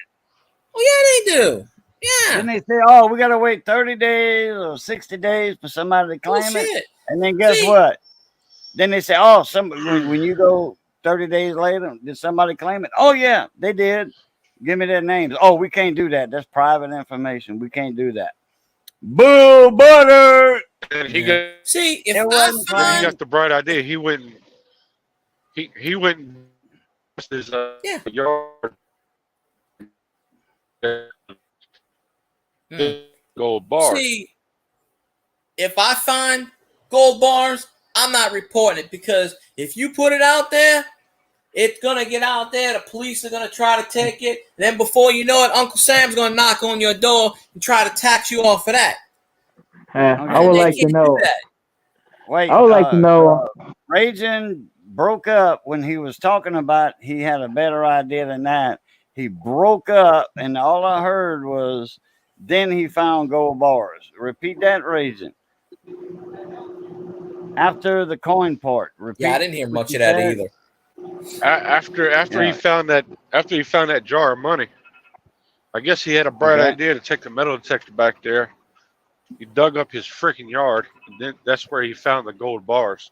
Oh yeah, they do. Yeah. Then they say, we got to wait 30 days or 60 days for somebody to claim it. And then guess what? Then they say, when you go 30 days later, did somebody claim it? Oh yeah, they did. Give me their names. Oh, we can't do that. That's private information. We can't do that. Boo butter. And he got he got the bright idea. He went his yard gold bars. See, if I find gold bars, I'm not reporting it because if you put it out there, it's gonna get out there. The police are gonna try to take it. And then before you know it, Uncle Sam's gonna knock on your door and try to tax you off of that. I would like to know. Wait, I would like to know. Raging, broke up when he was talking about he had a better idea than that. He broke up, and all I heard was, then he found gold bars. Repeat that, Raging. After the coin part. Repeat. Yeah, I didn't hear what much you of that said. either. After Yeah. he found that jar of money, I guess he had a bright Okay. idea to take the metal detector back there. He dug up his freaking yard, and then that's where he found the gold bars.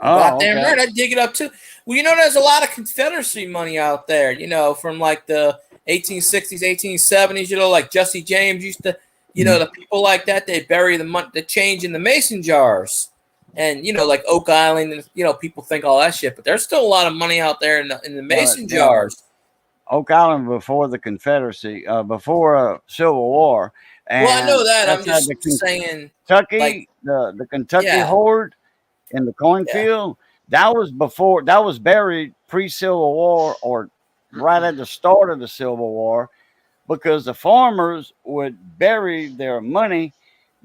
Oh, Goddamn okay. right, I'd dig it up too. Well, there's a lot of Confederacy money out there, from like the 1860s, 1870s, like Jesse James used to, the people like that, they bury the change in the mason jars. And, like Oak Island, and, people think all that shit, but there's still a lot of money out there in the mason jars. Oak Island before the Confederacy, before Civil War. And Well, I know that. I'm outside just saying. Kentucky, like- the Kentucky Yeah. Horde in the cornfield, that was buried pre-Civil War or right at the start of the Civil War, because the farmers would bury their money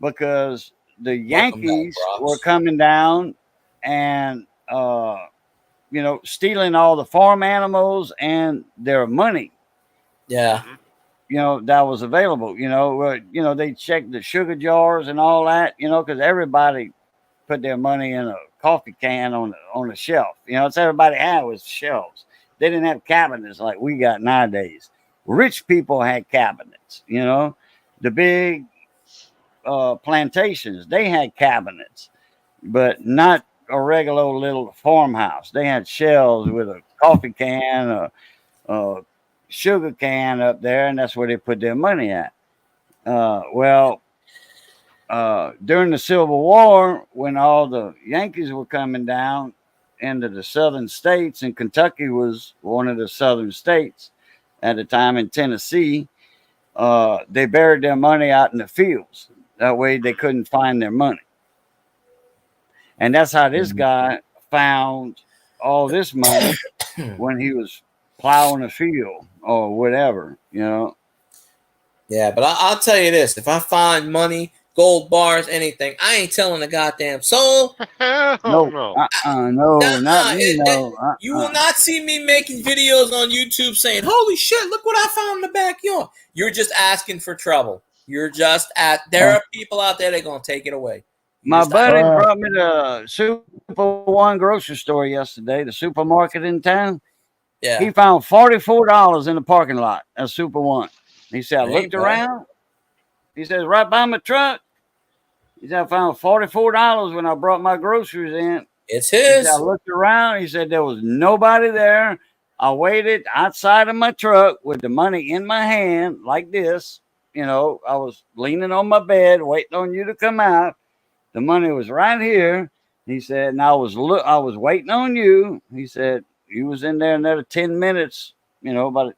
because the Yankees were coming down and stealing all the farm animals and their money. Yeah. That was available. They checked the sugar jars and all that. Because everybody put their money in a coffee can on the shelf. It's everybody had was shelves. They didn't have cabinets like we got nowadays. Rich people had cabinets. The big plantations, they had cabinets, but not a regular little farmhouse. They had shelves with a coffee can, a sugar can up there, and that's where they put their money at. During the Civil War, when all the Yankees were coming down into the southern states, and Kentucky was one of the southern states at the time, in Tennessee, they buried their money out in the fields. That way they couldn't find their money. And that's how this guy found all this money when he was plowing a field or whatever, Yeah, but I'll tell you this: if I find money, gold bars, anything, I ain't telling a goddamn soul. No, not me. No, You will not see me making videos on YouTube saying, "Holy shit, look what I found in the backyard." You're just asking for trouble. There are people out there that are gonna take it away. My buddy brought me to Super One grocery store yesterday, the supermarket in town. Yeah. He found $44 in the parking lot at Super One. He said, I Ain't looked bad. around. He says, right by my truck. He said, I found $44 when I brought my groceries in. It's He his. said, I looked around. He said, there was nobody there. I waited outside of my truck with the money in my hand like this. I was leaning on my bed, waiting on you to come out. The money was right here. He said, and I was waiting on you. He said, you was in there another 10 minutes. By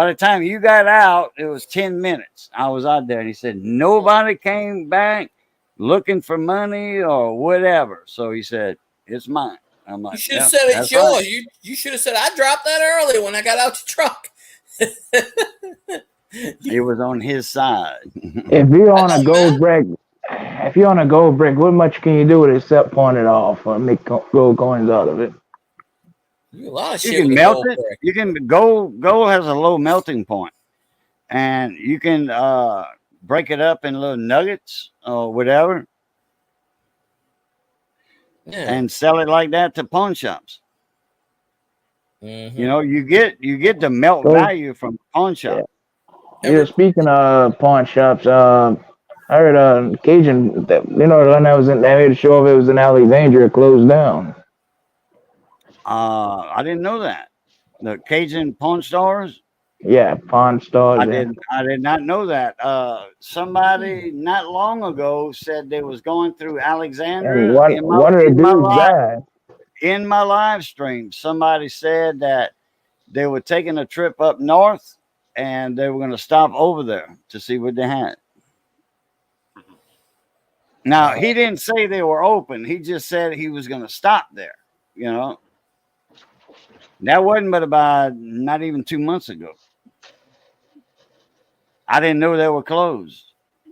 the time you got out, it was 10 minutes. I was out there. And he said, nobody came back looking for money or whatever. So he said, it's mine. I'm like, You should have said it's yours. Right. You should have said, I dropped that early when I got out the truck. It was on his side. If you're on a gold brick, what much can you do with it except pawn it off or make gold coins out of it? A lot of You shit can with melt gold it. brick. You can gold has a low melting point, and you can break it up in little nuggets or whatever, and sell it like that to pawn shops. Mm-hmm. You get the melt value from pawn shop. Yeah, speaking of pawn shops, I heard Cajun, the one that was in that made a show of it was in Alexandria, closed down. I didn't know that. The Cajun Pawn Stars. Yeah, Pawn Stars. I did not know that. Somebody not long ago said they was going through Alexandria. In my live stream, somebody said that they were taking a trip up north and they were going to stop over there to see what they had. Now, he didn't say they were open. He just said he was going to stop there. That wasn't but about not even 2 months ago. I didn't know they were closed.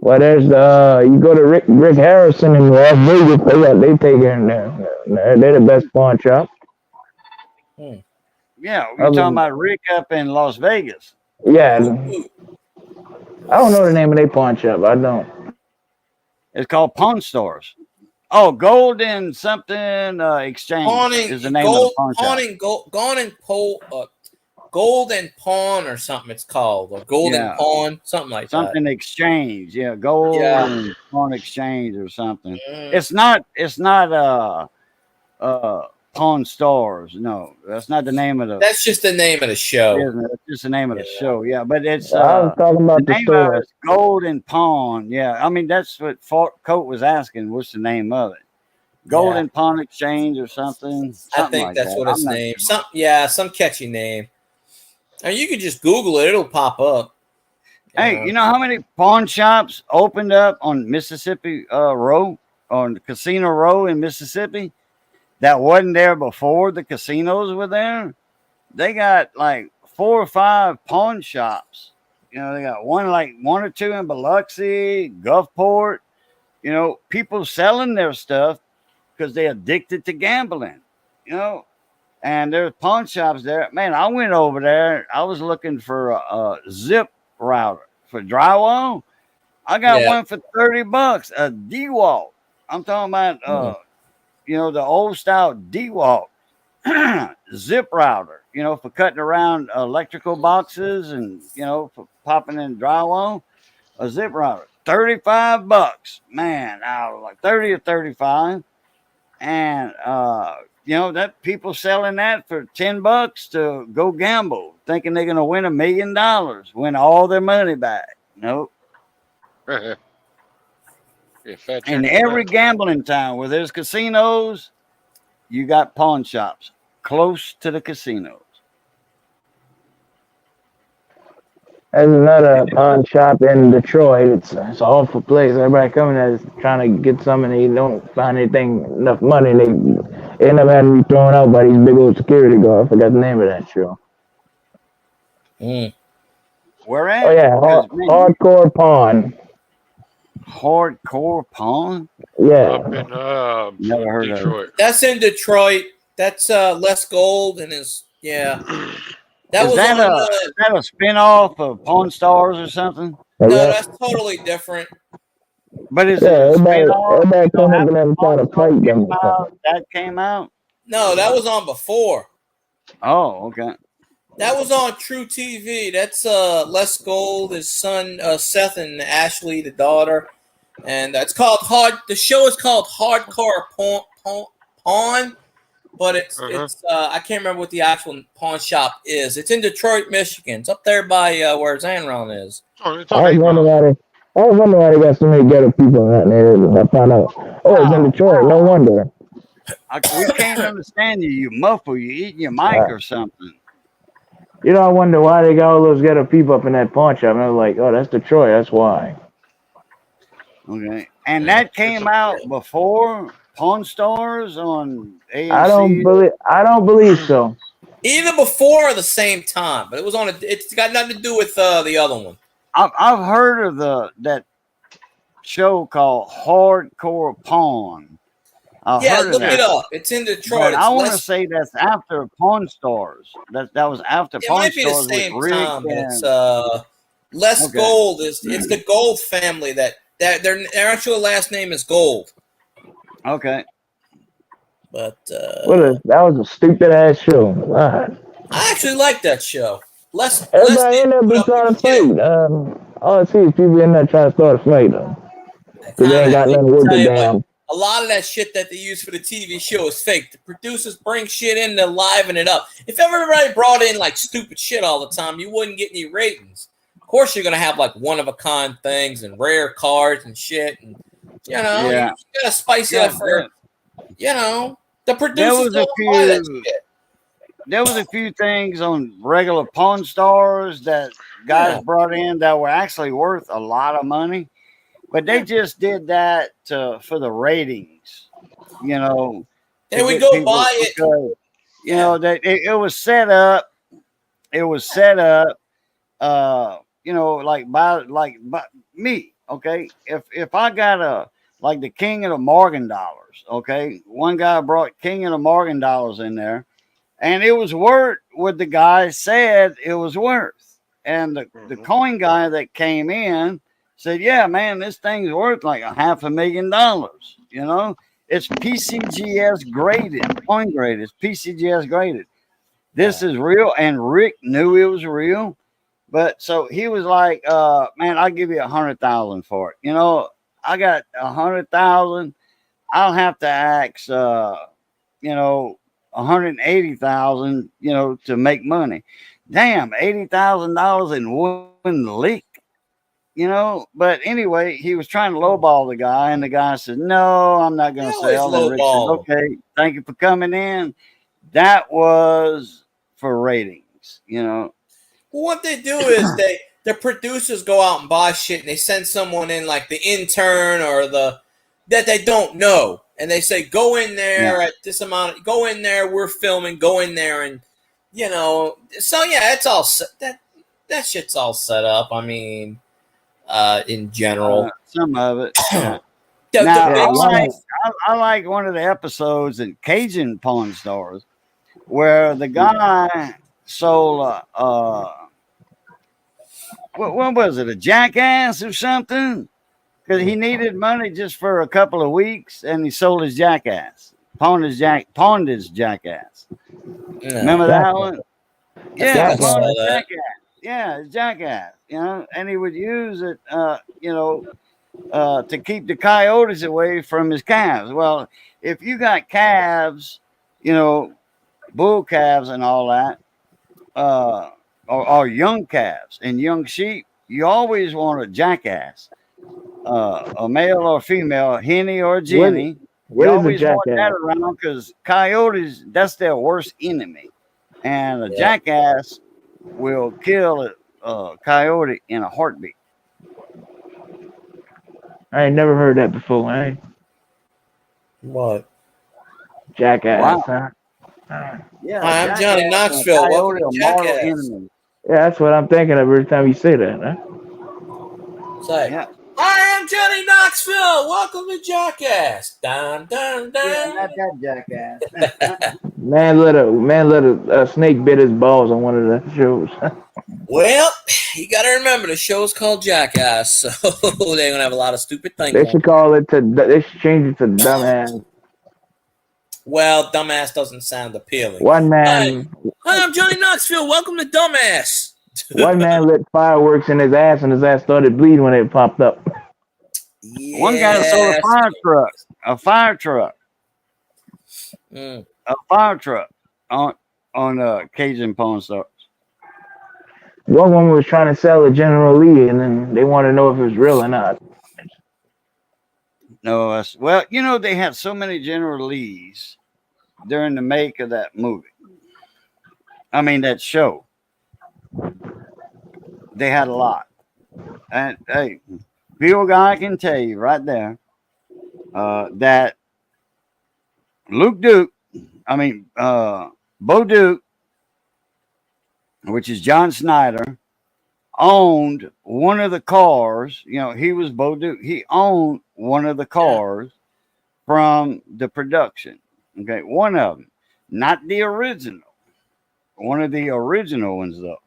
Well, there's you go to Rick Harrison in Las Vegas. They take it in there. They're the best pawn shop. Yeah, we're talking about Rick up in Las Vegas. Yeah, I don't know the name of their pawn shop. I don't. It's called Pawn Stores. Oh, Golden something Exchange is the name of the pawn shop. Gold and Pawn or something it's called. Or Golden Pawn, something like that. Something exchange. Yeah, Gold and Pawn Exchange or something. It's not Pawn Stores. No, that's not the name of the. That's just the name of the show. It's just the name of the show. Yeah, but it's. I was talking about the name store. of it is Golden Pawn. Yeah, I mean that's what Coat was asking. What's the name of it? Golden Pawn Exchange or something. I think that's what it's named. Some catchy name. Or you could just Google it; it'll pop up. Hey, you know how many pawn shops opened up on Mississippi Row, on Casino Row in Mississippi, that wasn't there before the casinos were there? They got like 4 or 5 pawn shops. You know, they got one or two in Biloxi, Gulfport. You know, people selling their stuff because they're addicted to gambling. You know. And there's pawn shops there. Man, I went over there. I was looking for a zip router for drywall. I got one for $30, a DeWalt. I'm talking about, you know, the old style DeWalt zip router, you know, for cutting around electrical boxes and, you know, for popping in drywall. A zip router, $35. Man, I was like 30 or 35. And, you know, that people selling that for $10 to go gamble, thinking they're going to win $1 million, win all their money back. Nope. In every gambling town where there's casinos, you got pawn shops close to the casinos. There's another pawn shop in Detroit. It's an awful place. Everybody coming there is trying to get some, and they don't find enough money. They end up having to be thrown out by these big old security guards. I forgot the name of that show. Where at? Oh yeah, Hardcore Pawn. Hardcore Pawn? Yeah. Up in Never heard Detroit. of it. That's in Detroit. That's Les Gold and his That is that a spinoff of Pawn Stars or something? No, that's totally different. But is it a spinoff? Everybody come up and have trying to fight them. That came out? No, that was on before. Oh, okay. That was on True TV. That's Les Gold, his son Seth, and Ashley, the daughter. And it's called the show is called Hardcore Pawn, but it's I can't remember what the actual pawn shop is. It's in Detroit, Michigan. It's up there by where Zanron is. I was wondering why they got so many ghetto people in that neighborhood. I found out. Oh, it's in Detroit. No wonder. We can't understand you. You muffle. You eating your mic or something. You know, I wonder why they got all those ghetto people up in that pawn shop. And I was like, oh, that's Detroit. That's why. Okay. And that came out before Pawn Stars on AMC? I don't believe so. Either before or the same time, but it was on it's got nothing to do with the other one. I've heard of that show called Hardcore Pawn. Look it up. It's in Detroit. I want to say that's after Pawn Stars. That was after Pawn Stars. It might be the same time, but it's Les Gold. It's the Gold family that their actual last name is Gold. Okay. But that was a stupid ass show. God. I actually like that show. Everybody in there be trying to fight. All I see is people in there trying to start a fight though. Because they ain't got nothing to work it down. A lot of that shit that they use for the TV show is fake. The producers bring shit in to liven it up. If everybody brought in like stupid shit all the time, you wouldn't get any ratings. Of course, you're gonna have like one of a kind things and rare cards and shit, and you gotta spice it up for the producers. There was a few things on regular Pawn Stars that guys brought in that were actually worth a lot of money. But they just did that for the ratings, you know. And we go buy it. Because, you know, that it was set up. It was set up, you know, by me. okay, if I got like the King of the Morgan dollars, okay, one guy brought King of the Morgan dollars in there, and it was worth what the guy said it was worth. And the coin guy that came in said, yeah, man, this thing's worth like $500,000. You know, it's PCGS graded, coin graded. It's PCGS graded. This is real. And Rick knew it was real. But so he was like, man, I'll give you 100,000 for it. You know, I got 100,000. I'll have to ask, you know, 180,000, you know, to make money. Damn, $80,000 in one lick, you know. But anyway, he was trying to lowball the guy, and the guy said, "No, I'm not going to sell." And Rick said, "Okay, thank you for coming in." That was for ratings, you know. Well, what they do is the producers go out and buy shit, and they send someone in, like the intern or that they don't know, and they say, "Go in there at this amount. Go in there. We're filming. Go in there." And you know, so yeah, it's all that shit's all set up. I mean, in general, some of it. I like one of the episodes in Cajun Pawn Stores where the guy sold what was it, a jackass or something? Because he needed money just for a couple of weeks, and he sold his jackass, pawned his jackass. Yeah. Remember that one? Yeah, pawned his jackass. Yeah, his jackass. You know, and he would use it, you know, to keep the coyotes away from his calves. Well, if you got calves, you know, bull calves and all that, or young calves and young sheep, you always want a jackass. A male or female, a henny or a jenny. You always want that around because coyotes, that's their worst enemy. And a jackass will kill a coyote in a heartbeat. I ain't never heard that before, eh? What? Jackass, wow. Huh? Yeah, hi, I'm Johnny Knoxville. Welcome to Jackass. Yeah, that's what I'm thinking of every time you say that, huh? Say, yeah. Hi, I'm Johnny Knoxville. Welcome to Jackass. Dun dun dun. Yeah, not that jackass. Man let a snake bit his balls on one of the shows. Well, you got to remember the show's called Jackass, so they're gonna have a lot of stupid things. They should call it they should change it to Dumbass. Well, Dumbass doesn't sound appealing. One man. Hi, I'm Johnny Knoxville. Welcome to Dumbass. One man lit fireworks in his ass, and his ass started bleeding when it popped up. Yeah. One guy sold a fire truck. A fire truck on Cajun Pawn Stores. One woman was trying to sell a General Lee, and then they wanted to know if it was real or not. No, well, you know, they had so many General Lees during the make of that movie. I mean, that show. They had a lot. And hey, Bill Guy can tell you right there that Bo Duke, which is John Snyder, owned one of the cars. You know, he was Bo Duke. He owned one of the cars from the production. Okay, one of them, not the original. One of the original ones, though.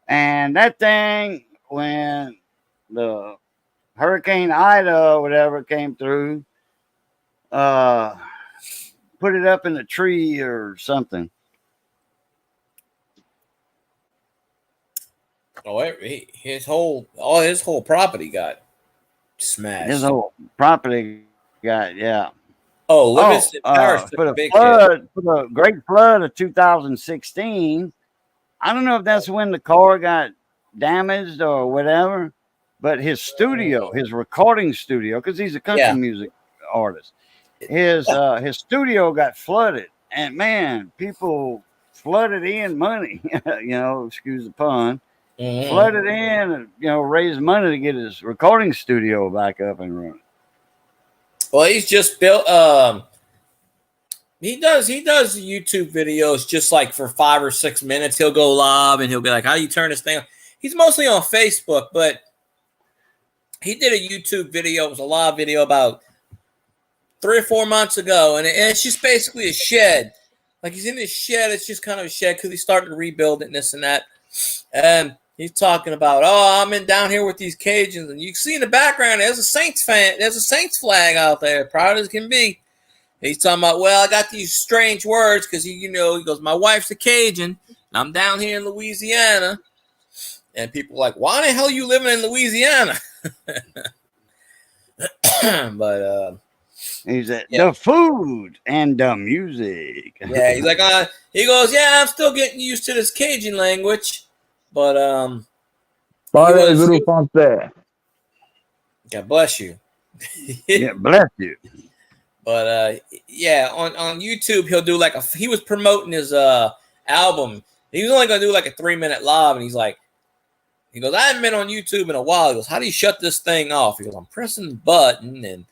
And that thing, when the Hurricane Ida or whatever came through, put it up in a tree or something. Oh, his whole property got smashed. His whole property got, yeah. Oh, Livingston Parish for the great flood of 2016. I don't know if that's when the car got damaged or whatever, but his studio, his recording studio, because he's a country music artist, his studio got flooded, and man, people flooded in money. You know, excuse the pun. Mm-hmm. Flooded in and, you know, raised money to get his recording studio back up and running. Well, he's just built. He does YouTube videos just like for 5 or 6 minutes. He'll go live and he'll be like, "How do you turn this thing on?" He's mostly on Facebook, but he did a YouTube video. It was a live video about 3 or 4 months ago, and it's just basically a shed. Like he's in this shed. It's just kind of a shed because he started to rebuild it and this and that. And he's talking about, oh, I'm in down here with these Cajuns, and you can see in the background there's a Saints fan. There's a Saints flag out there, proud as can be. He's talking about, well, I got these strange words because he goes, my wife's a Cajun, and I'm down here in Louisiana, and people are like, why the hell are you living in Louisiana? But he's at the food and the music. Yeah, he's like, he goes, yeah, I'm still getting used to this Cajun language, but Parlez little français. God bless you. Yeah, bless you. But yeah, on YouTube he'll do he was promoting his album. He was only gonna do like a 3-minute live, and he goes, I haven't been on YouTube in a while. He goes, how do you shut this thing off? He goes, I'm pressing the button and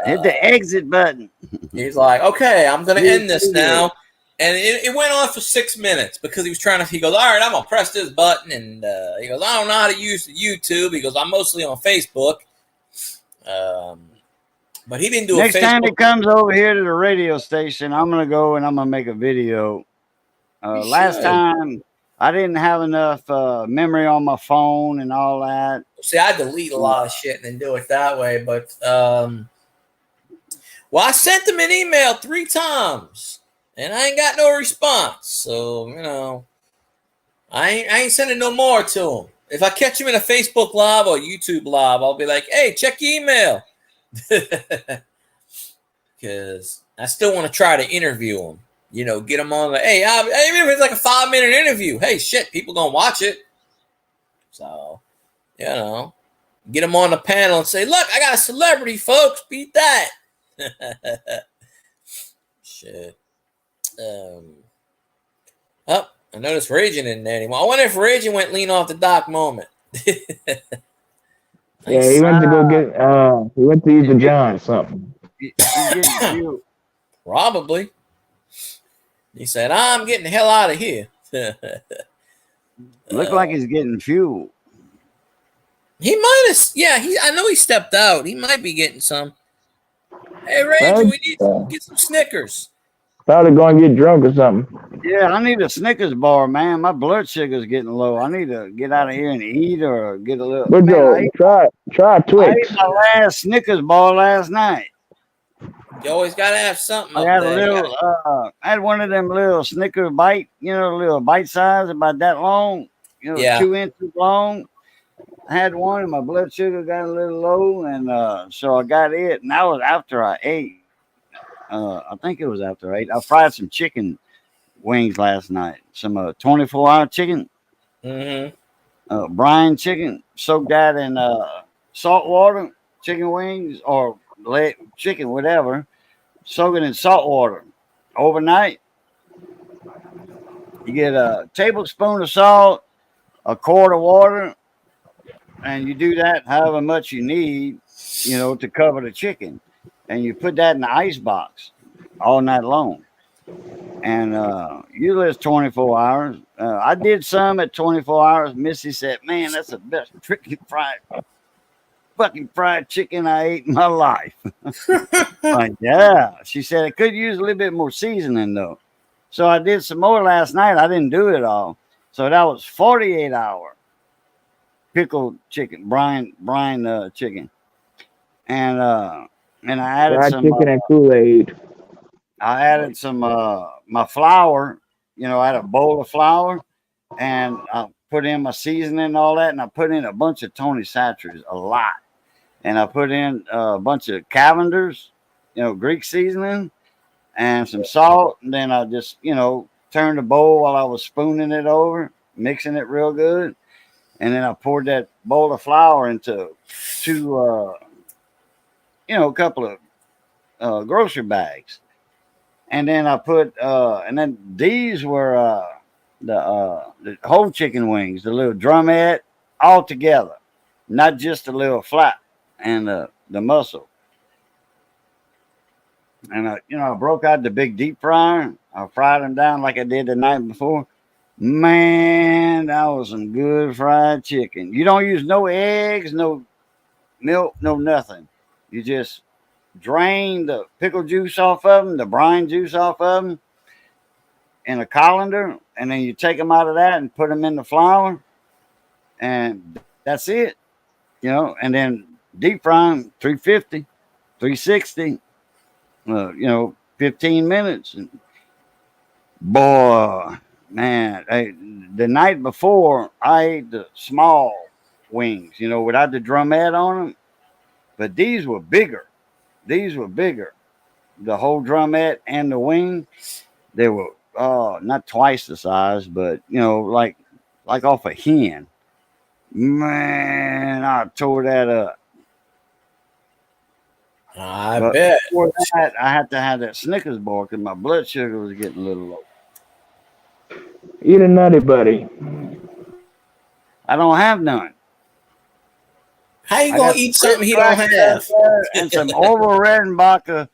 hit the exit button. He's like, okay, I'm gonna end this now. And it went on for 6 minutes because he was he goes, all right, I'm gonna press this button, and he goes, I don't know how to use the YouTube. He goes, I'm mostly on Facebook. But he didn't do Next a Facebook. time he comes over here to the radio station, I'm gonna go and I'm gonna make a video. Last time I didn't have enough memory on my phone and all that. See, I delete a lot of shit and then do it that way. But well, I sent him an email 3 times and I ain't got no response. So I ain't sending no more to him. If I catch him in a Facebook live or YouTube live, I'll be like, hey, check your email. Because I still want to try to interview him. Get him on hey, even if it's like a 5-minute interview, hey, shit, people gonna watch it. So, get him on the panel and say, look, I got a celebrity, folks, beat that. Shit. I noticed Raging in there anymore. I wonder if Raging went lean off the dock moment. Yeah, he went to go get he went to use the John or something. Probably. He said, I'm getting the hell out of here. Look like he's getting fuel. He might have, I know he stepped out. He might be getting some. Hey, Ranger, we need to get some Snickers. Probably going to get drunk or something. Yeah, I need a Snickers bar, man. My blood sugar's getting low. I need to get out of here and eat or get a little. Good man, try Twix. I ate my last Snickers bar last night. You always gotta have something. I had I had one of them little Snicker bite, little bite size about that long, 2 inches long. I had one, and my blood sugar got a little low, and so I got it. And that was after I ate. I think it was after I ate. I fried some chicken wings last night. Some 24-hour chicken. Mm-hmm. Brine chicken. Soaked that in salt water. Chicken wings or chicken, whatever. Soak it in salt water overnight. You get a tablespoon of salt, a quart of water, and you do that however much you need, to cover the chicken. And you put that in the ice box all night long. And usually it's 24 hours. I did some at 24 hours. Missy said, man, that's the best fucking fried chicken I ate in my life. Like, yeah. She said it could use a little bit more seasoning though. So I did some more last night. I didn't do it all. So that was 48-hour pickled chicken, brine chicken. And I added fried some chicken and Kool-Aid. I added some my flour. I had a bowl of flour, and I put in my seasoning and all that, and I put in a bunch of Tony Chachere's, a lot. And I put in a bunch of Cavender's, Greek seasoning, and some salt. And then I just, turned the bowl while I was spooning it over, mixing it real good. And then I poured that bowl of flour into a couple of grocery bags. And then I put, and then these were the whole chicken wings, the little drumette, all together, not just a little flap and the muscle. And I broke out the big deep fryer. I fried them down like I did the night before. Man, that was some good fried chicken. You don't use no eggs, no milk, no nothing. You just drain the pickle juice off of them, the brine juice off of them in a colander, and then you take them out of that and put them in the flour, and that's it. And then deep fry them 350, 360, 15 minutes. And boy, man, the night before I ate the small wings, without the drumette on them, but these were bigger. The whole drumette and the wing, they were not twice the size, but like off a hen. Man, I tore that up. I bet. Before that, I had to have that Snickers bar because my blood sugar was getting a little low. Eat a Nutty Buddy. I don't have none. How you gonna eat something he don't have? And some Orville Redenbacher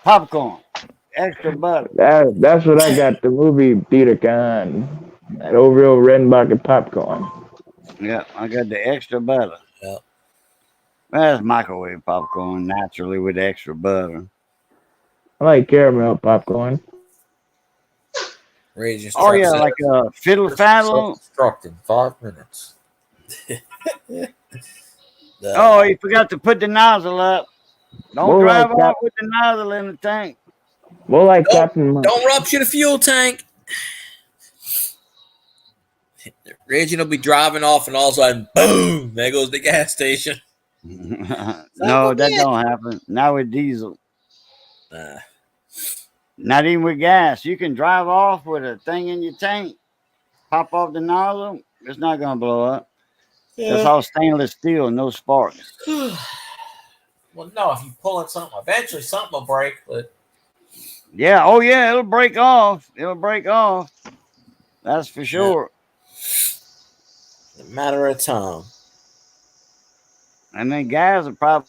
popcorn, extra butter. That's what I got. The movie theater con. That Orville Redenbacher popcorn. Yeah, I got the extra butter. Yeah. That's microwave popcorn, naturally with extra butter. I like caramel popcorn. Oh yeah, like a fiddle faddle. In 5 minutes. Oh, you forgot to put the nozzle up. Don't More drive like off with the nozzle in the tank. More like Captain. Don't rupture the fuel tank. Reggie will be driving off, and all of a sudden, boom! There goes the gas station. No, that don't happen. Not with diesel. Not even with gas. You can drive off with a thing in your tank, pop off the nozzle. It's not gonna blow up. Yeah. It's all stainless steel, no sparks. Well, no, if you pull in something, eventually something will break. But yeah, oh yeah, it'll break off. That's for sure. A matter of time. And then gas will probably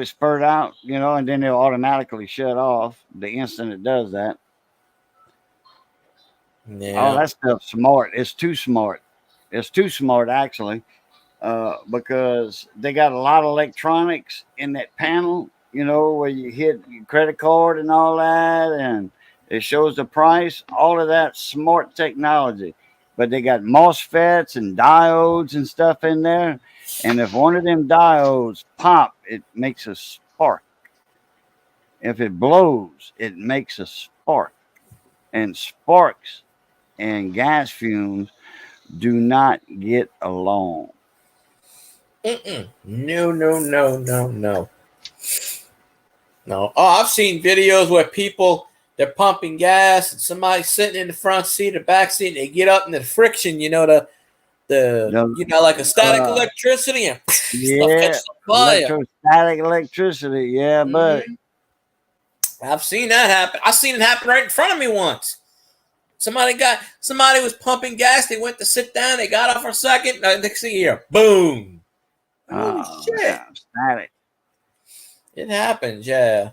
spurt out, and then it'll automatically shut off the instant it does that. Yeah. Oh, that stuff's smart. It's too smart. Actually, because they got a lot of electronics in that panel, where you hit your credit card and all that, and it shows the price. All of that smart technology. But they got MOSFETs and diodes and stuff in there. And if one of them diodes pop, it makes a spark. If it blows, it makes a spark. And sparks and gas fumes do not get along. No. Oh, I've seen videos where they're pumping gas and somebody's sitting in the front seat or back seat and they get up and the friction, like a static electricity and stuff catches on fire. Electrostatic electricity, yeah, but I've seen that happen. I've seen it happen right in front of me once. Somebody was pumping gas. They went to sit down. They got off for a second. Next thing you hear, boom! Holy shit! Yeah, static. It happens, yeah.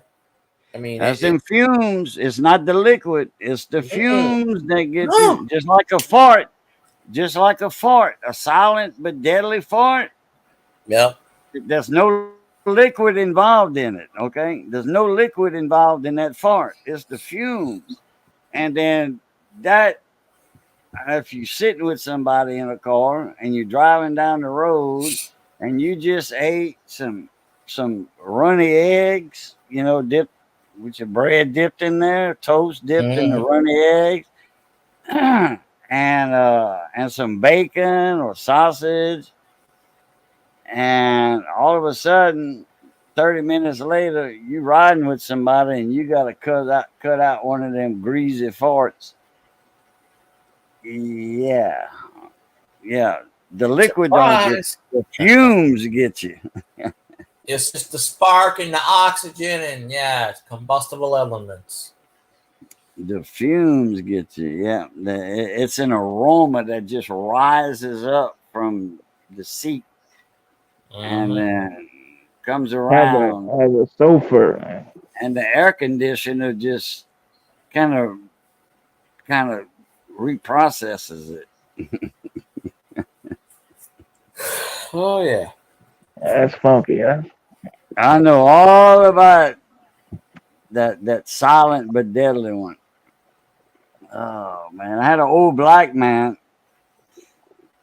I mean, that's them fumes. It's not the liquid. It's the fumes that get you. Just like a fart. A silent but deadly fart. Yep. There's no liquid involved in it. Okay. There's no liquid involved in that fart. It's the fumes. And then if you're sitting with somebody in a car and you're driving down the road and you just ate some runny eggs, dipped with your bread dipped in there, toast dipped in the runny eggs, and some bacon or sausage, and all of a sudden, 30 minutes later, you riding with somebody and you got to cut out one of them greasy farts. Yeah. The liquid don't get the fumes get you. It's just the spark and the oxygen and it's combustible elements. The fumes get you. Yeah. It's an aroma that just rises up from the seat and then comes around. Has a sulfur. And the air conditioner just kind of reprocesses it. Oh yeah. That's funky, huh? I know all about that silent but deadly one. Oh man, I had an old black man.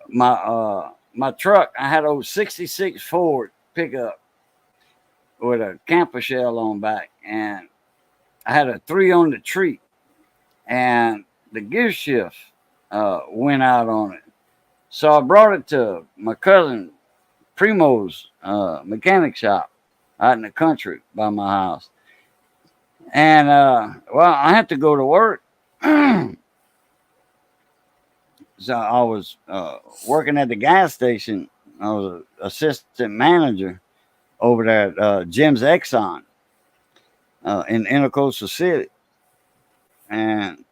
My truck, I had a 66 Ford pickup with a camper shell on back, and I had a 3 on the tree, and the gear shift went out on it. So I brought it to my cousin Primo's mechanic shop out in the country by my house. And well, I had to go to work. So I was working at the gas station. I was an assistant manager over there at Jim's Exxon in Intercoastal City. And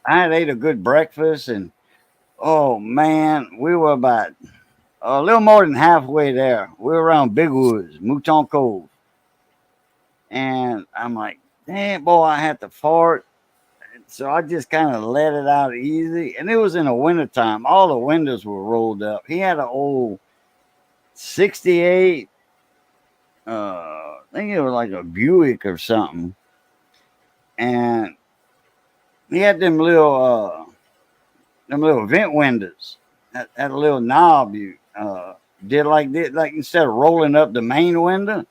I had ate a good breakfast, and oh man, we were about a little more than halfway there. We were around Big Woods, Mouton Cove. And I'm like, damn, boy, I had to fart. So I just kind of let it out easy. And it was in the wintertime. All the windows were rolled up. He had an old 68, I think it was like a Buick or something. And he had them little vent windows. Had a little knob you did like this. Like instead of rolling up the main window,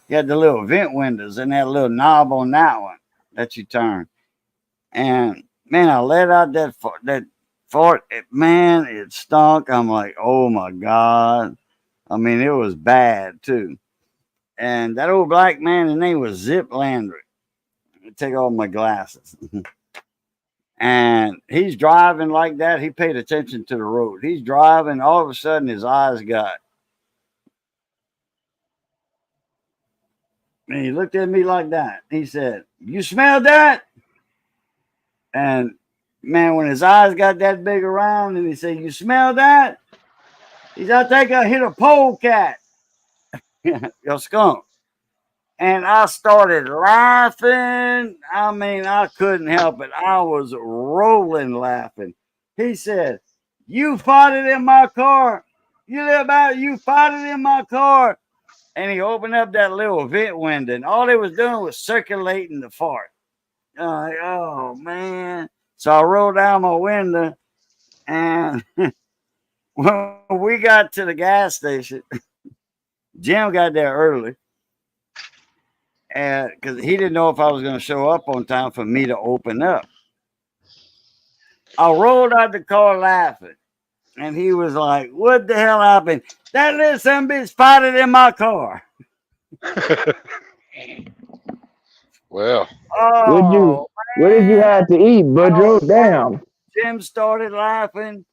you had the little vent windows and that little knob on that one that you turn. And man, I let out that fart. Man, it stunk. I'm like, oh my God. I mean, it was bad too. And that old black man, his name was Zip Landry. Take off my glasses. And he's driving like that. He paid attention to the road. He's driving. All of a sudden, his eyes got. And he looked at me like that. He said, "You smell that?" And man, when his eyes got that big around, and he said, "You smell that?" He said, "I think I hit a polecat." Your skunk. And I started laughing. I mean, I couldn't help it. I was rolling laughing. He said, "You farted in my car. You farted in my car." And he opened up that little vent window, and all he was doing was circulating the fart. Like, oh, man. So I rolled down my window, and when we got to the gas station, Jim got there early. And because he didn't know if I was going to show up on time for me to open up. I rolled out the car laughing. And he was like, "What the hell happened?" "That little son bitch farted in my car." Well, Oh, what did you have to eat, Budro? Damn. Jim started laughing.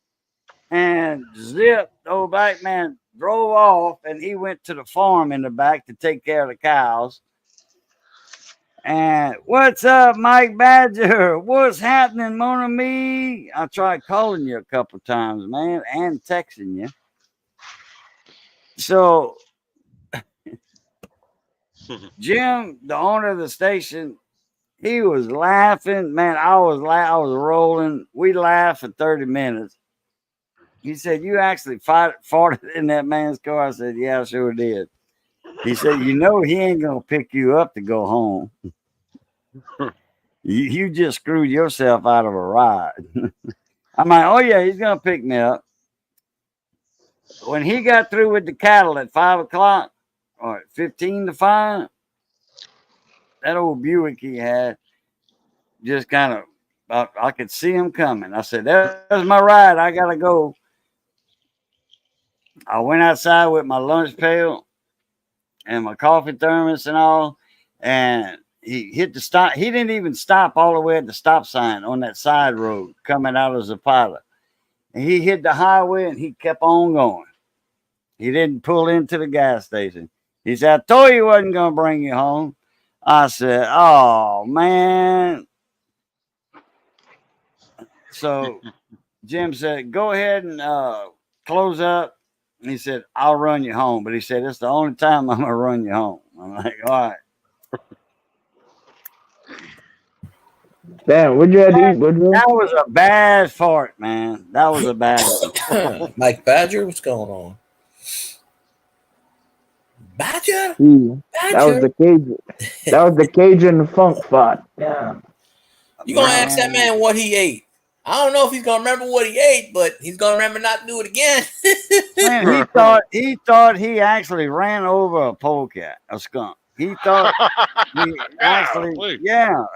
And Zip, the old black man, drove off. And he went to the farm in the back to take care of the cows. And "What's up, Mike Badger? What's happening, mon ami?" I tried calling you a couple times, man, and texting you. So Jim, the owner of the station, he was laughing. Man, I was rolling. We laughed for 30 minutes. He said, "You actually farted in that man's car?" I said, "Yeah, I sure did." He said, "You know he ain't gonna pick you up to go home. You just screwed yourself out of a ride." I'm like, "Oh yeah, he's gonna pick me up." When he got through with the cattle at 5:00 or 15 to 5, that old Buick he had just kind of, I could see him coming. I said, "There's my ride. I gotta go." I went outside with my lunch pail and my coffee thermos and all, and he hit the stop. He didn't even stop all the way at the stop sign on that side road coming out of Zapata. And he hit the highway and he kept on going. He didn't pull into the gas station. He said, "I told you I wasn't going to bring you home." I said, "Oh, man." So Jim said, "Go ahead and close up." And he said, "I'll run you home." But he said, "It's the only time I'm going to run you home." I'm like, "All right." Damn, what'd you have to eat, Budro? That was a bad fart, man. That was a bad one. Mike Badger, what's going on? Badger? That was the Cajun. That was the Cajun funk fought. Yeah. You gonna ask that man what he ate? I don't know if he's gonna remember what he ate, but he's gonna remember not to do it again. Man, he thought he actually ran over a polecat, a skunk. He thought he actually,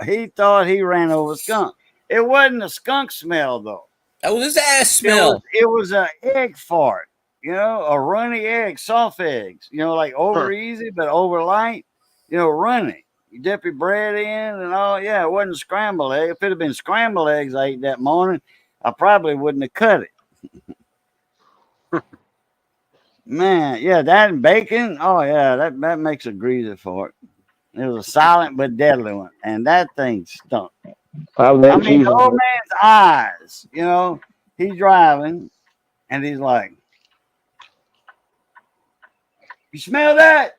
he thought he ran over a skunk. It wasn't a skunk smell though. That was his ass smell. It was an egg fart, a runny egg, soft eggs, like over easy but over light, runny. You dip your bread in and all. Yeah, it wasn't scrambled egg. If it had been scrambled eggs I ate that morning, I probably wouldn't have cut it. Man, yeah, that and bacon. Oh, yeah, that makes a greasy fart. It was a silent but deadly one. And that thing stunk. I mean, the old man's eyes, he's driving and he's like, you smell that?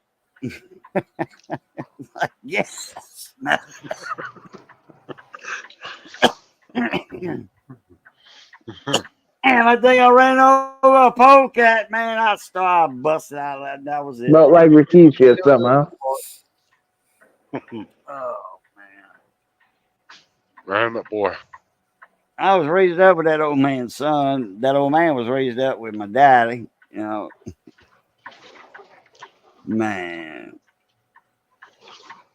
Like, yes. And I think I ran over a polecat, man. I busted out of that. That was it. Not like Rikishi or something, huh? Oh, man. Damn it, boy. I was raised up with that old man's son. That old man was raised up with my daddy, Man.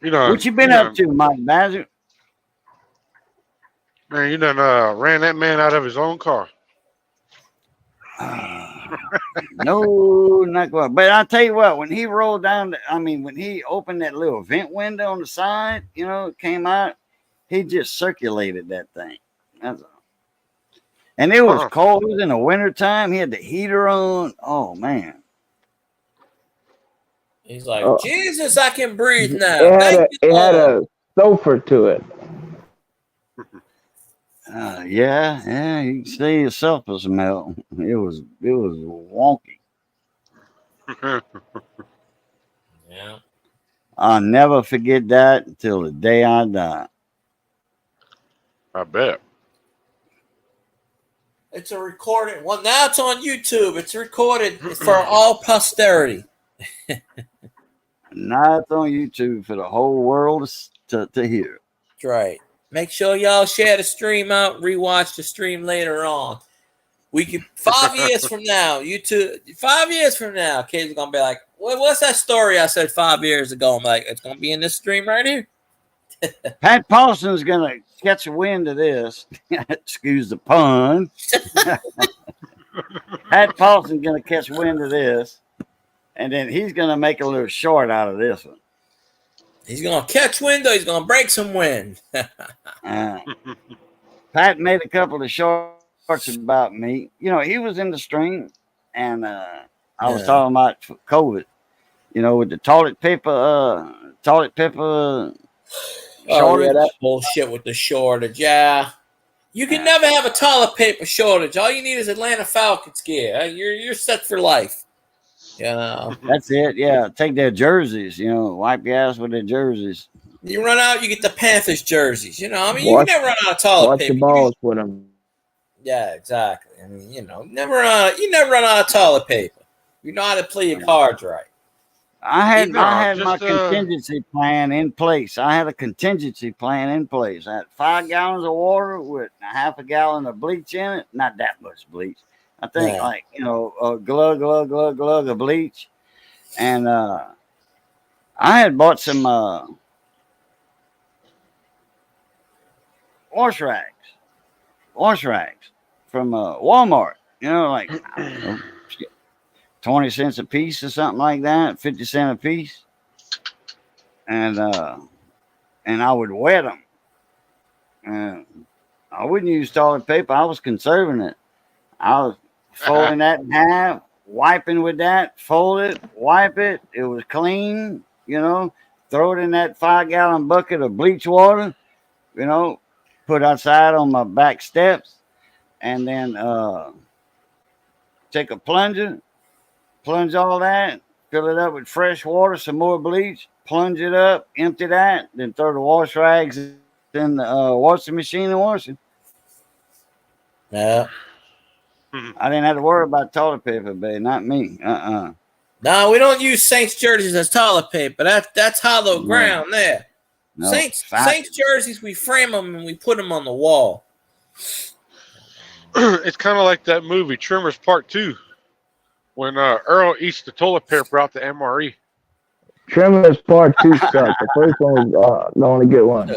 What you been up to, Mike Badger? Man, you done ran that man out of his own car. No, not quite. But I'll tell you what, when he rolled down, when he opened that little vent window on the side, it came out, he just circulated that thing. That's all. And it was cold. It was in the wintertime. He had the heater on. Oh, man. He's like, Jesus, I can breathe now. It had a sulfur to it. Yeah, you can see yourself as smell. It was wonky. Yeah. I'll never forget that until the day I die. I bet. It's a recorded. Well, now it's on YouTube. It's recorded for all posterity. Now it's on YouTube for the whole world to hear. That's right. Make sure y'all share the stream out. Rewatch the stream later on. We can 5 years from now. YouTube. 5 years from now, kids are gonna be like, "What's that story I said 5 years ago?" I'm like, "It's gonna be in this stream right here." Pat Paulson's gonna catch a wind of this. Excuse the pun. Pat Paulson's gonna catch wind of this. And then he's going to make a little short out of this one. He's going to catch wind, or he's going to break some wind. Pat made a couple of shorts about me. He was in the stream, and I was talking about COVID, with the toilet paper shortage. Oh, yeah, that bullshit with the shortage. Yeah. You can never have a toilet paper shortage. All you need is Atlanta Falcons gear. You're set for life. That's it. Yeah, take their jerseys. Wipe your ass with their jerseys. You run out, you get the Panthers jerseys. You can never run out of toilet paper. Watch the balls with them. Yeah, exactly. Never run out of toilet paper. You know how to play your cards right. I had my contingency plan in place. I had a contingency plan in place. I had 5 gallons of water with a half a gallon of bleach in it. Not that much bleach. I think a glug of bleach. And I had bought some wash rags from Walmart, 20 cents a piece or something like that, 50 cents a piece. And I would wet them. And I wouldn't use toilet paper. I was conserving it. I was folding that in half, wiping with that, fold it, wipe it. It was clean, throw it in that 5-gallon bucket of bleach water, put outside on my back steps, and then take a plunger, plunge all that, fill it up with fresh water, some more bleach, plunge it up, empty that, then throw the wash rags in the washing machine and wash it. Yeah. I didn't have to worry about toilet paper, babe. Not me. No, we don't use Saints jerseys as toilet paper. That's hollow ground there. No, Saints fact. jerseys, we frame them and we put them on the wall. It's kind of like that movie Tremors Part 2 when Earl eats the toilet paper out the MRE. Tremors Part 2 sucked. The first one was the only good one.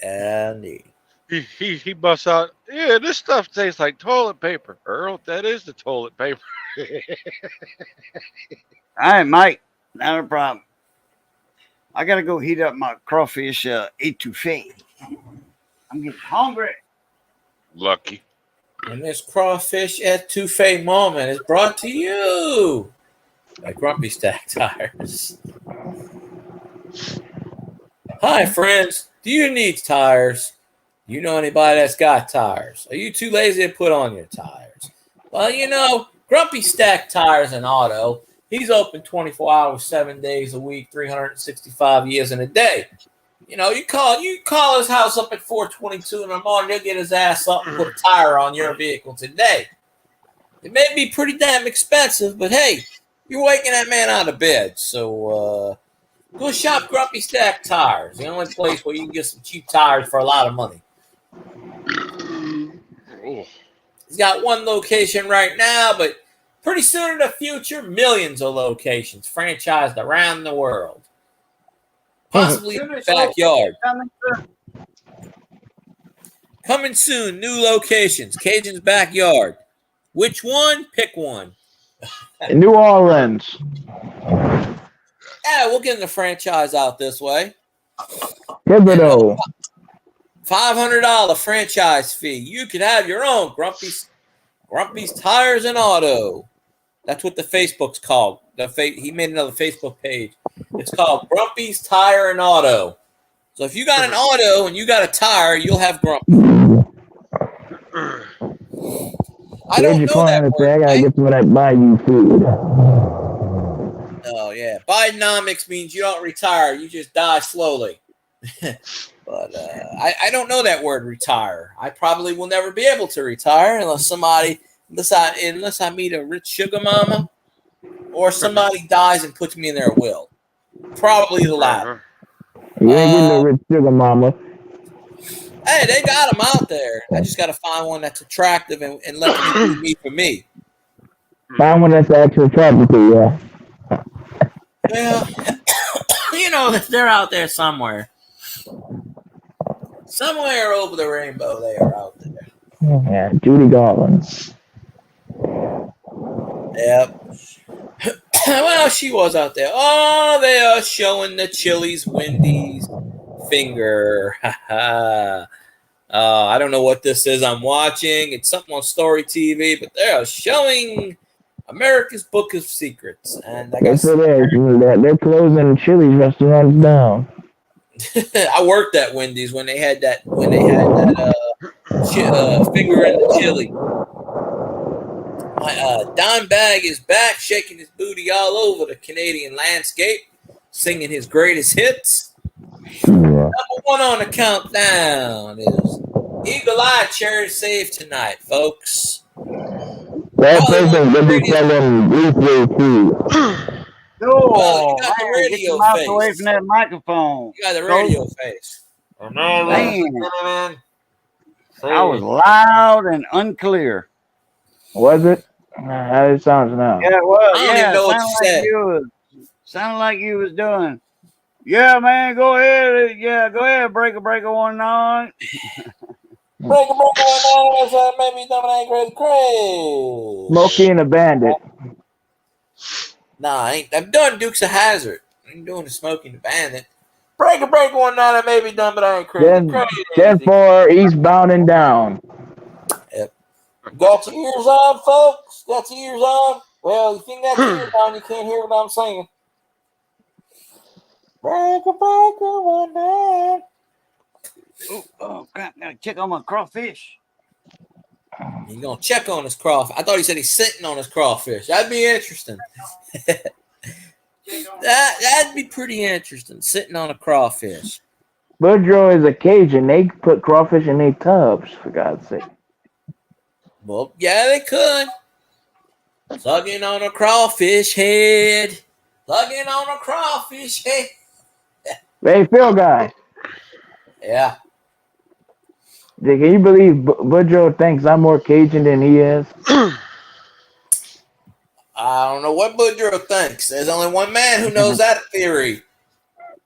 And he busts out, yeah, this stuff tastes like toilet paper. Earl, that is the toilet paper. All right, Mike. Not a problem. I gotta go heat up my crawfish etouffee. I'm getting hungry. Lucky. And this crawfish etouffee moment is brought to you by Grumpy Stack Tires. Hi, friends. Do you need tires? Do you know anybody that's got tires? Are you too lazy to put on your tires? Well, you know, Grumpy Stack Tires and Auto, he's open 24 hours, 7 days a week, 365 years in a day. You know, you call his house up at 4:22 in the morning, he'll get his ass up and put a tire on your vehicle today. It may be pretty damn expensive, but hey, you're waking that man out of bed. So go shop Grumpy Stack Tires, the only place where you can get some cheap tires for a lot of money. Oh. He's got one location right now, but pretty soon in the future, millions of locations franchised around the world. Possibly in the backyard. Coming soon, new locations. Cajun's backyard. Which one? Pick one. In New Orleans. Yeah, we'll get the franchise out this way. Thibodeau. $500 franchise fee. You could have your own Grumpy's Tires and Auto. That's what the Facebook's called. He made another Facebook page. It's called Grumpy's Tire and Auto. So if you got an auto and you got a tire, you'll have Grumpy. I don't know that word. I gotta get some of that Bayou food. Oh yeah, Bidenomics means you don't retire; you just die slowly. But I don't know that word, retire. I probably will never be able to retire unless I meet a rich sugar mama or somebody dies and puts me in their will. Probably the latter. You ain't getting a rich sugar mama. Hey, they got them out there. I just got to find one that's attractive and let me do me for me. Find one that's actually attractive to you. Well, you know, they're out there somewhere. Somewhere over the rainbow, they are out there. Yeah, Judy Garland. Yep. Well, she was out there. Oh, they are showing the Chili's Wendy's finger. I don't know what this is I'm watching. It's something on Story TV, but they are showing America's Book of Secrets. And I guess they're closing Chili's restaurants down. I worked at Wendy's when they had that finger in the chili. Don Bag is back, shaking his booty all over the Canadian landscape, singing his greatest hits. Number one on the countdown is Eagle Eye Cherry Save Tonight, folks. That person's going to be selling replay too. No, you got the radio get your mouth face. away from that microphone. You got the radio face. Man, I was loud and unclear. Was it? How it sounds now. Yeah, it was. I don't even know what you said. Sounded like you was doing. Yeah, man, go ahead. Yeah, go ahead. Breaker 19. Breaker 19, maybe ain't crazy. Smokey and the Bandit. Nah, I'm doing Dukes of Hazzard. I'm doing the Smoking the Bandit. Breaker 19, maybe done, but I ain't crazy. 10-4, eastbound and down. Yep. Got your ears on, folks? Got your ears on? Well, if you got your ears on, you can't hear what I'm saying. Breaker 19. Oh, crap. Now check on my crawfish. He's going to check on his crawfish. I thought he said he's sitting on his crawfish. That'd be interesting. That'd be pretty interesting, sitting on a crawfish. Boudreaux is a Cajun. They put crawfish in their tubs, for God's sake. Well, yeah, they could. Sucking on a crawfish head. Sucking on a crawfish head. Hey, Phil guy. Yeah. Can you believe Boudreaux thinks I'm more Cajun than he is? I don't know what Boudreaux thinks. There's only one man who knows that theory.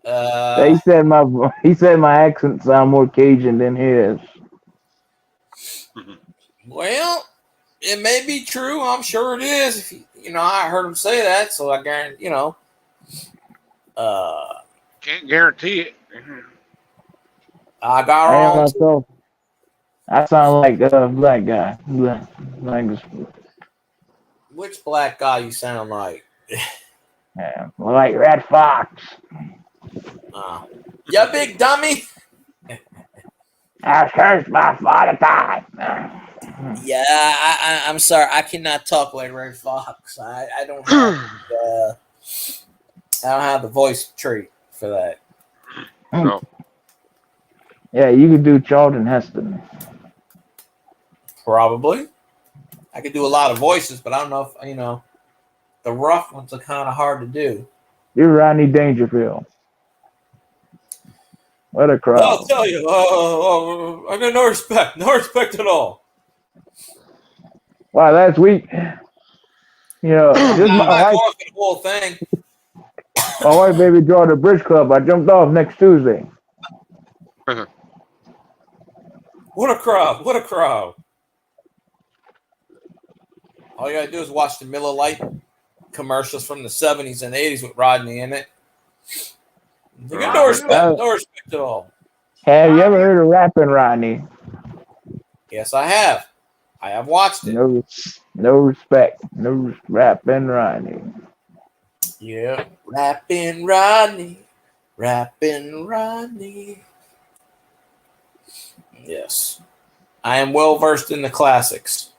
He said my accent sound more Cajun than his. Well, it may be true. I'm sure it is. If I heard him say that, so I guarantee. Can't guarantee it. I got I am wrong. myself. I sound like a black guy. Which black guy you sound like? Yeah, like Red Fox. Ya big dummy. I cursed my father time. Yeah, I'm sorry. I cannot talk like Red Fox. I don't have I don't have the voice trait for that. No. Yeah, you could do Charlton Heston. Probably. I could do a lot of voices, but I don't know if the rough ones are kind of hard to do. You're Rodney Dangerfield. What a crowd. I'll tell you, I got no respect at all. Wow, last week, this I'm my not wife, going for the whole thing. my wife baby joined the bridge club. I jumped off next Tuesday. What a crowd! What a crowd! All you gotta do is watch the Miller Lite commercials from the 70s and 80s with Rodney in it. You got no respect at all. Have you ever heard of Rapping Rodney? Yes, I have. I have watched it. No respect. No Rapping Rodney. Yeah, Rapping Rodney. Rapping Rodney. Yes. I am well versed in the classics.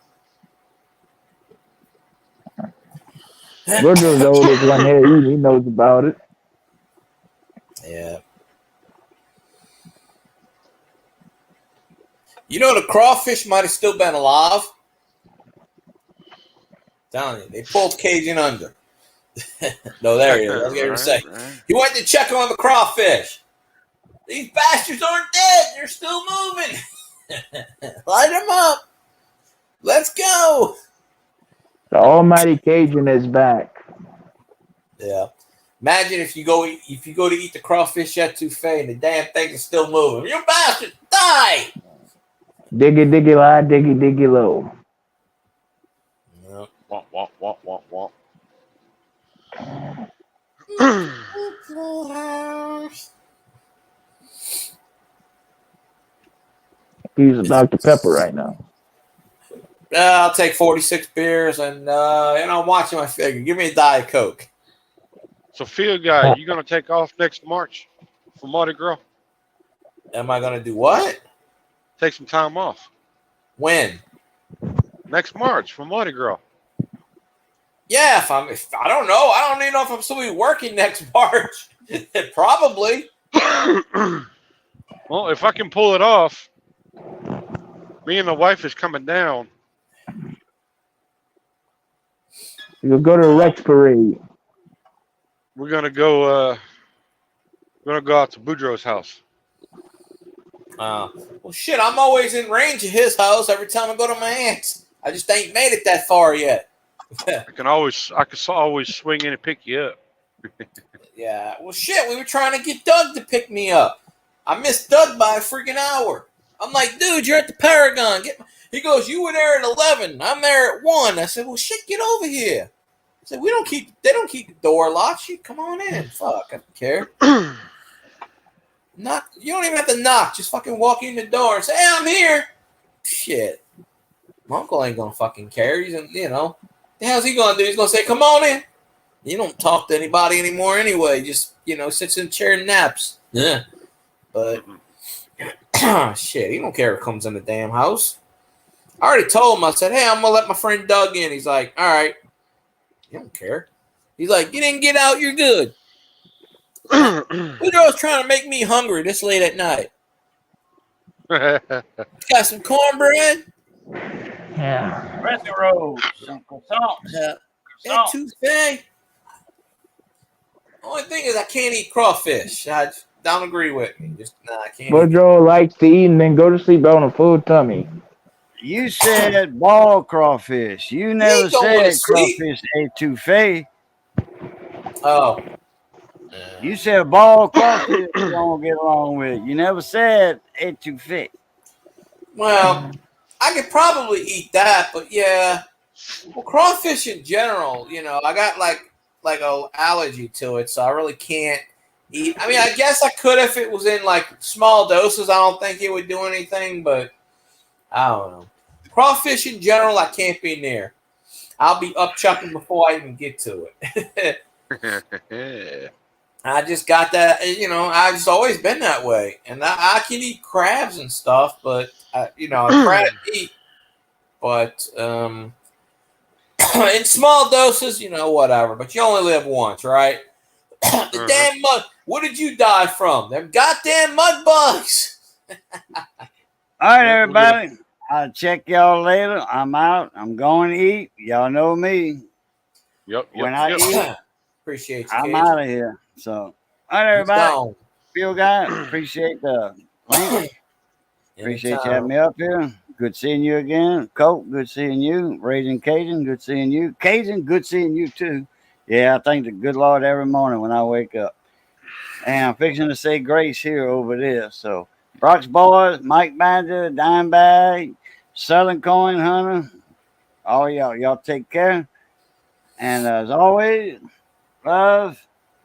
Woodrow's the oldest one here. He knows about it. Yeah. The crawfish might have still been alive. Telling you, they pulled Cajun under. No, there he is. I was going to say. He went to check on the crawfish. These bastards aren't dead. They're still moving. Light them up. Let's go. The almighty Cajun is back. Yeah. Imagine if you go to eat the crawfish etouffee and the damn thing is still moving. You bastard, die! Diggy, diggy, lie, diggy, diggy, low. Yep. Womp, womp, womp, womp, womp. He's a Dr. Pepper right now. I'll take 46 beers and I'm watching my figure. Give me a Diet Coke. So, Field Guy, you going to take off next March for Mardi Gras? Am I going to do what? Take some time off. When? Next March for Mardi Gras. Yeah, if I don't know. I don't even know if I'm still be working next March. Probably. Well, if I can pull it off, me and the wife is coming down. You'll go to the Rex Parade. We're gonna go. Out to Boudreaux's house. Well, shit, I'm always in range of his house every time I go to my aunt's. I just ain't made it that far yet. I can always swing in and pick you up. Yeah. Well, shit, we were trying to get Doug to pick me up. I missed Doug by a freaking hour. I'm like, dude, you're at the Paragon. He goes, you were there at 11. I'm there at 1. I said, well, shit, get over here. I said, they don't keep the door locked. Shit, come on in. Fuck, I don't care. Knock. You don't even have to knock. Just fucking walk in the door and say, hey, I'm here. Shit. My uncle ain't gonna fucking care. He's the hell's he gonna do? He's gonna say, come on in. You don't talk to anybody anymore anyway. Just, sits in a chair and naps. Yeah. But, shit, he don't care who comes in the damn house. I already told him. I said, hey, I'm going to let my friend Doug in. He's like, all right. He don't care. He's like, you didn't get out, you're good. Boudreaux's trying to make me hungry this late at night. Got some cornbread? Yeah. Breathy rolls, some croissants. Etouffee. Only thing is, I can't eat crawfish. I just don't agree with me. Just I can't eat it. Boudreaux likes to eat and then go to sleep on a full tummy. You said ball crawfish. You never ain't going to said sleep. crawfish etouffee. Oh. You said ball crawfish you don't get along with. You never said etouffee. Well, I could probably eat that, but yeah. Well, crawfish in general, I got like a allergy to it, so I really can't eat. I mean, I guess I could if it was in like small doses. I don't think it would do anything, but I don't know. Crawfish in general, I can't be near. I'll be up chucking before I even get to it. I just got that, I've just always been that way. And I can eat crabs and stuff, but, crab eat. But in small doses, whatever. But you only live once, right? The damn mud. What did you die from? Them goddamn mud bugs. All right, everybody. I'll check y'all later. I'm out. I'm going to eat. Y'all know me. Yep. When I eat, Appreciate you. I'm Cage. out of here. So, all right, everybody. Phil guy, appreciate the link. Appreciate you having me up here. Good seeing you again. Colt, good seeing you. Raising Cajun, good seeing you. Cajun, good seeing you too. Yeah, I thank the good Lord every morning when I wake up. And I'm fixing to say grace here over there. So, Brock's Boys, Mike Badger, Dimebag, Southern Coin Hunter, all y'all take care. And as always, love,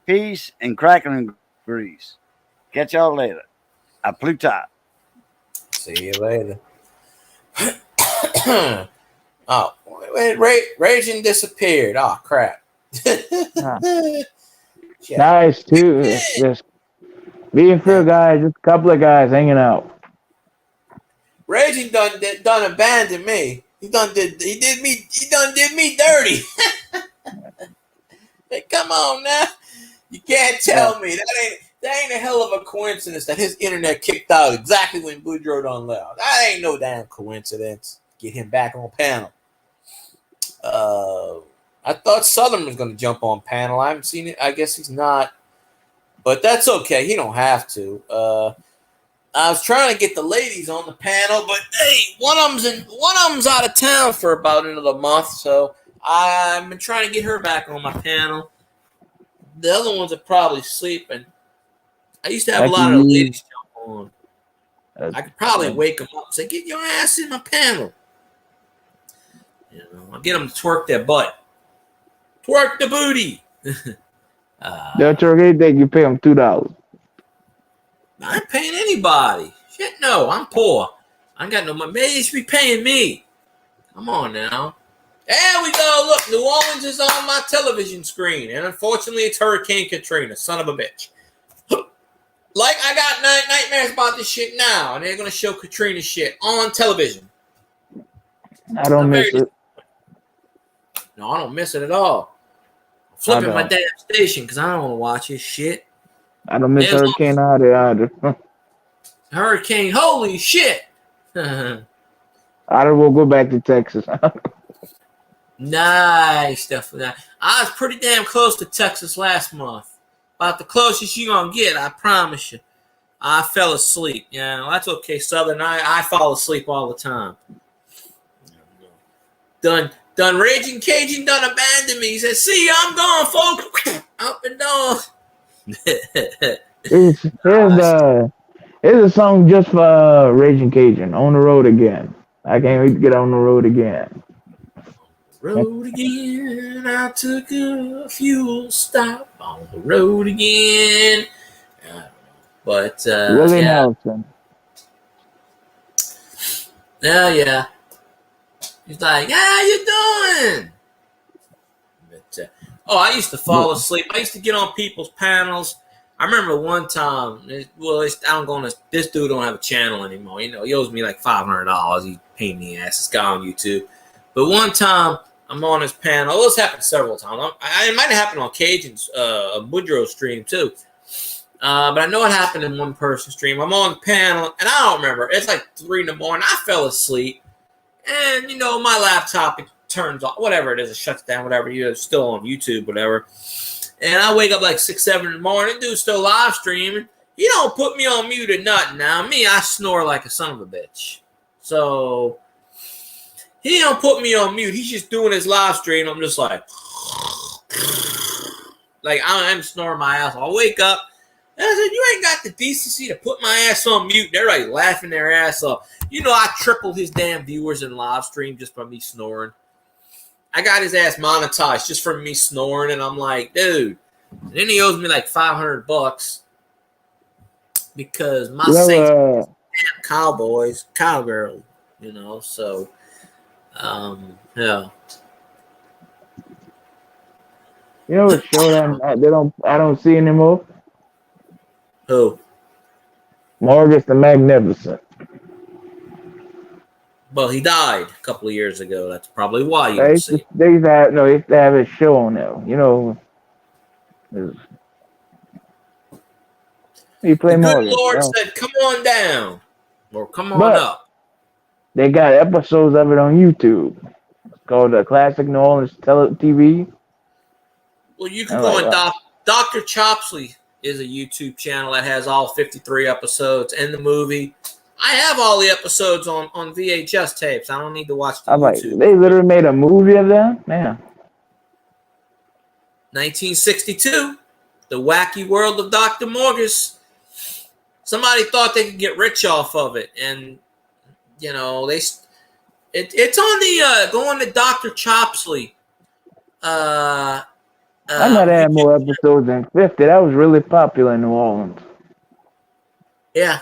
peace, and crackling grease. Catch y'all later. I Plutot. See you later. Oh, wait, Raging disappeared. Oh, crap. Nice too. It's just me and Phil guys, just a couple of guys hanging out. Raging done abandoned me. He done did me dirty. Hey, come on now. You can't tell me that ain't a hell of a coincidence that his internet kicked out exactly when Boudreaux done left. That ain't no damn coincidence. Get him back on panel. I thought Southern was going to jump on panel. I haven't seen it. I guess he's not. But that's okay. He don't have to. I was trying to get the ladies on the panel, but hey, one of them's out of town for about another month, so I've been trying to get her back on my panel. The other ones are probably sleeping. I used to have a lot of ladies jump on. I could probably wake them up and say, "Get your ass in my panel." I'll get them to twerk their butt. Twerk the booty. They'll twerk anything, you pay them $2. I ain't paying anybody. Shit, no, I'm poor. I ain't got no money. Maybe you should be paying me. Come on now. There we go. Look, New Orleans is on my television screen. And unfortunately, it's Hurricane Katrina. Son of a bitch. Like, I got nightmares about this shit now. And they're going to show Katrina shit on television. I don't miss it. No, I don't miss it at all. I'm flipping my damn station because I don't want to watch his shit. I don't miss Hurricane either. Hurricane, holy shit. I will go back to Texas. Nice stuff for that. I was pretty damn close to Texas last month. About the closest you're going to get, I promise you. I fell asleep. Yeah, well, that's okay, Southern. I fall asleep all the time. Done Raging Cajun done abandoned me. He said, "See ya, I'm gone, folks." Up and down. Here's a song just for Raging Cajun. On the road again. I can't wait to get on the road again. Road again. I took a fuel stop on the road again. But Willie Nelson. Yeah. He's like, "How you doing?" But I used to fall asleep. I used to get on people's panels. I remember one time. This dude don't have a channel anymore. He owes me like $500. He paid me ass. This guy on YouTube. But one time I'm on his panel. This happened several times. It might have happened on Cajun's Boudreaux stream too. But I know it happened in one person stream. I'm on the panel and I don't remember. It's like 3 a.m. I fell asleep. and my laptop, it turns off, whatever it is, it shuts down, whatever. You're still on YouTube, whatever. And I wake up like 6, 7 in the morning. Dude's still live streaming. He don't put me on mute or nothing. Now me, I snore like a son of a bitch. So he don't put me on mute. He's just doing his live stream. I'm just like I'm snoring my ass off. I wake up and I said, "You ain't got the decency to put my ass on mute." They're like laughing their ass off. I tripled his damn viewers in live stream just from me snoring. I got his ass monetized just from me snoring, and I'm like, dude. And then he owes me like $500 because my Saints cowgirl, So, yeah. You know what show that I don't see anymore? Who? Morgus the Magnificent. Well, he died a couple of years ago. That's probably why you don't see it. They used to have his show on there. He played The Morgus. good Lord said, "Come on down," or "Come on up." They got episodes of it on YouTube. It's called Classic New Orleans TV. Well, you can go on Dr. Chopsley is a YouTube channel that has all 53 episodes and the movie. I have all the episodes on VHS tapes. I don't need to watch the YouTube. They literally made a movie of that? Man. 1962, The Wacky World of Dr. Morgus. Somebody thought they could get rich off of it, and it's on the go on to Dr. Chopsley. I might have had more episodes than 50. That was really popular in New Orleans. Yeah.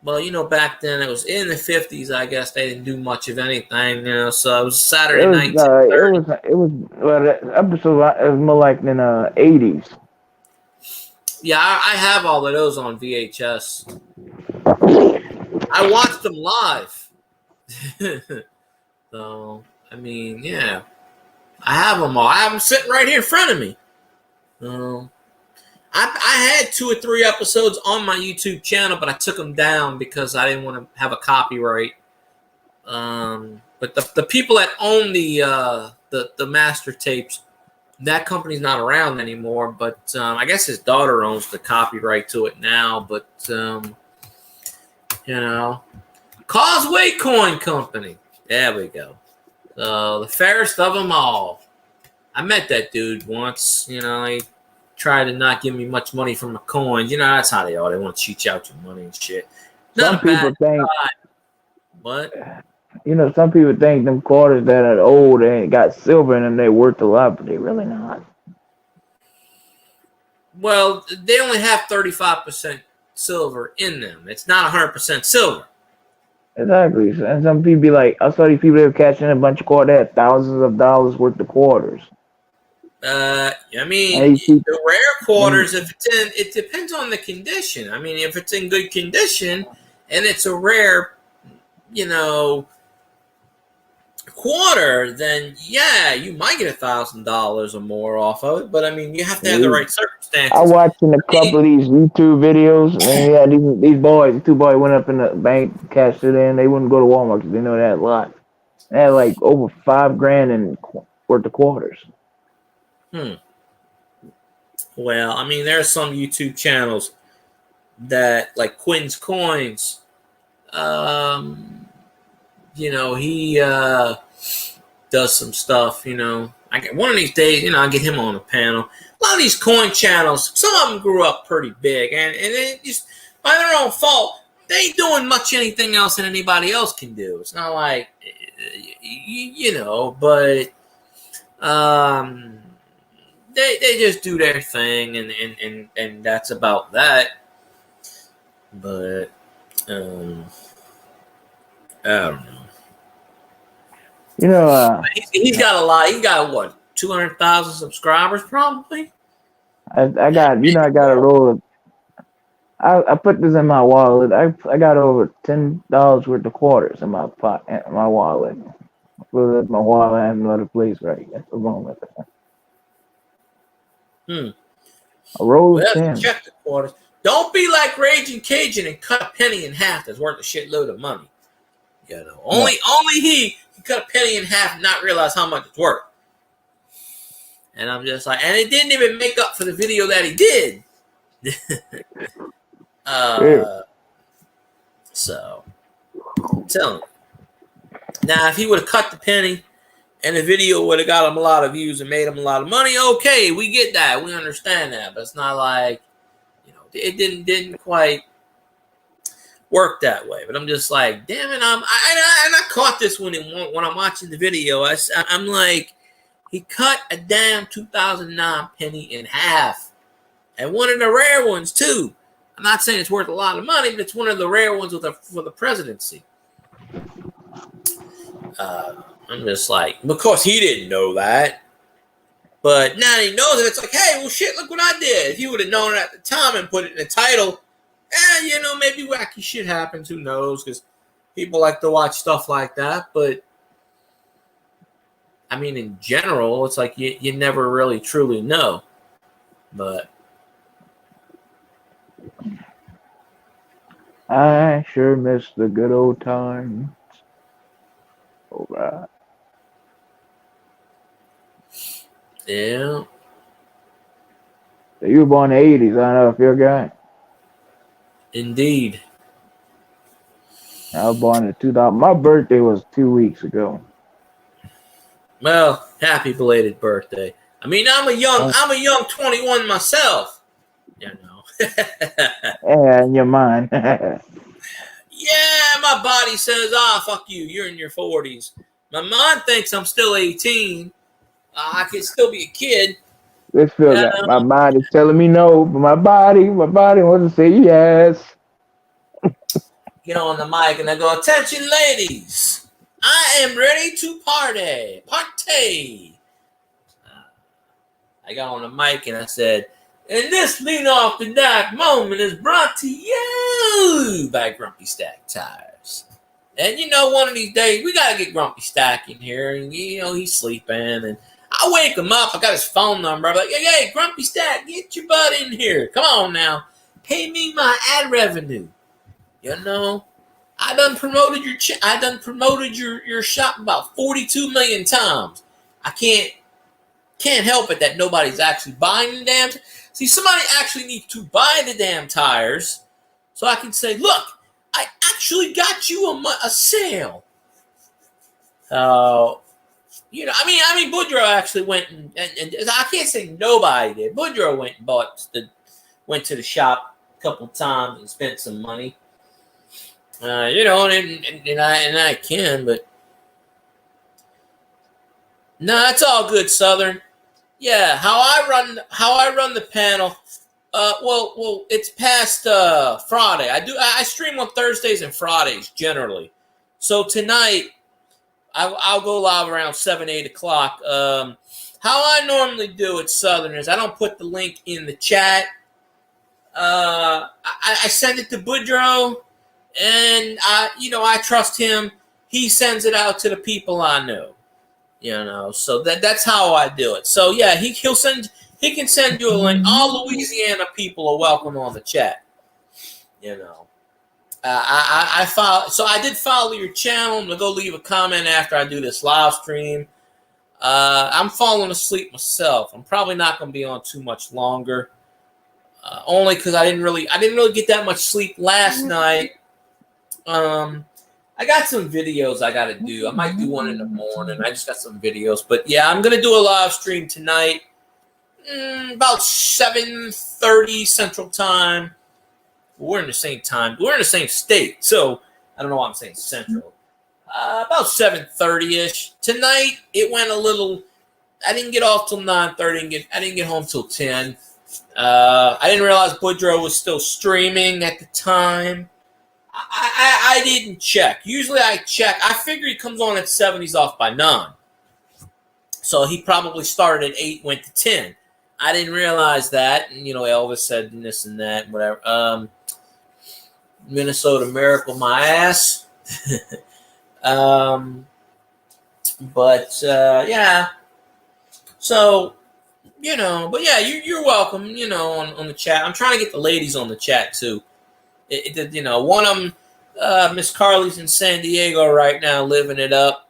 Well, back then it was in the 50s. I guess they didn't do much of anything, So it was Saturday night. It was the episode was more like in the 80s. Yeah, I have all of those on VHS. I watched them live. So I mean, yeah, I have them all. I have them sitting right here in front of me. I had 2 or 3 episodes on my YouTube channel, but I took them down because I didn't want to have a copyright. But the people that own the master tapes, that company's not around anymore. But I guess his daughter owns the copyright to it now. But Causeway Coin Company. There we go. The fairest of them all. I met that dude once. He tried to not give me much money for my coins. That's how they are. They want to cheat you out your money and shit. Some people think. What? Some people think them quarters that are old and got silver in them, they worth a lot, but they really not. Well, they only have 35% silver in them. It's not 100% silver. Exactly. And some people be like, I saw these people that were catching a bunch of quarters. They had thousands of dollars worth of quarters. I mean, the rare quarters, it depends on the condition. I mean, if it's in good condition and it's a rare, quarter, then yeah, you might get $1,000 or more off of it. But I mean, you have to have the right circumstances. I watched a couple of these YouTube videos, and these boys, 2 boys went up in the bank, cashed it in. They wouldn't go to Walmart because they know they had a lot. They had like over $5,000 in worth of quarters. Well, I mean, there are some YouTube channels that, like Quinn's Coins, he does some stuff, one of these days, I get him on a panel. A lot of these coin channels, some of them grew up pretty big, and they just, by their own fault, they ain't doing much anything else that anybody else can do. It's not like, but they just do their thing, and that's about that. But I don't know. He's got a lot. He got what, 200,000 subscribers, probably. I got a roll of. I put this in my wallet. I got over $10 worth of quarters in my wallet. I put it in my wallet. I have no other place right at the moment. A roll of 10. Check the quarters. Don't be like Raging Cajun and cut a penny in half that's worth a shitload of money. You know, only he cut a penny in half and not realize how much it's worth. And I'm just like, and it didn't even make up for the video that he did. So, I'm telling you. Now, if he would have cut the penny and the video would have got him a lot of views and made him a lot of money, okay, we get that. We understand that. But it's not like, you know, it didn't quite work that way. But I'm just like, damn it. I caught this when I'm watching the video. I'm like, he cut a damn 2009 penny in half. And one of the rare ones, too. I'm not saying it's worth a lot of money, but it's one of the rare ones for the presidency. I'm just like, of course, he didn't know that. But now he knows it. It's like, hey, well, shit, look what I did. If he would have known it at the time and put it in the title, you know, maybe wacky shit happens. Who knows? Because people like to watch stuff like that. But, I mean, in general, it's like you never really truly know. But I sure miss the good old times. All right. yeah. So you were born in the 80s. I don't know if you're a guy. Indeed. I was born in 2000. My birthday was 2 weeks ago. Well, happy belated birthday. I mean, I'm a young 21 myself. You know. Yeah, in your mind. Yeah, my body says, fuck you. You're in your 40s. My mind thinks I'm still 18. I could still be a kid. This feels like my mind is telling me no, but my body wants to say yes. Get on the mic and I go, attention, ladies. I am ready to party. Party. I got on the mic and I said, and this lean off the dock moment is brought to you by Grumpy Stack Tires. And you know, one of these days we gotta get Grumpy Stack in here, and you know he's sleeping, and I wake him up. I got his phone number. I'm like, hey, Grumpy Stack, get your butt in here. Come on now, pay me my ad revenue. You know, I done promoted your shop about 42 million times. I can't help it that nobody's actually buying the damn. See, somebody actually needs to buy the damn tires so I can say, look, I actually got you a sale. You know, I mean, Boudreaux actually went and I can't say nobody did. Boudreaux went and went to the shop a couple times and spent some money. You know, and I can, but no, it's all good, Southern. Yeah, how I run the panel. Well, it's past Friday. I stream on Thursdays and Fridays generally. So tonight, I'll go live around 7-8 o'clock. How I normally do it, Southerners, I don't put the link in the chat. I send it to Boudreaux, and I trust him. He sends it out to the people I know. You know, so that's how I do it. So yeah, he can send you a link. All Louisiana people are welcome on the chat. You know, I follow. So I did follow your channel. I'm gonna go leave a comment after I do this live stream. I'm falling asleep myself. I'm probably not gonna be on too much longer. Only because I didn't really get that much sleep last night. I got some videos I got to do. I might do one in the morning. I just got some videos. But, yeah, I'm going to do a live stream tonight about 7:30 Central Time. We're in the same time. We're in the same state. So, I don't know why I'm saying Central. About 7:30-ish. Tonight, it went a little – I didn't get off till 9:30. I didn't get home till 10. I didn't realize Boudreaux was still streaming at the time. I didn't check. Usually I check. I figure he comes on at 7. He's off by 9. So he probably started at 8, went to 10. I didn't realize that. And, Elvis said this and that and whatever. Minnesota Miracle, my ass. Yeah. So, but yeah, you're welcome, on the chat. I'm trying to get the ladies on the chat too. One of them, Miss Carly's in San Diego right now, living it up.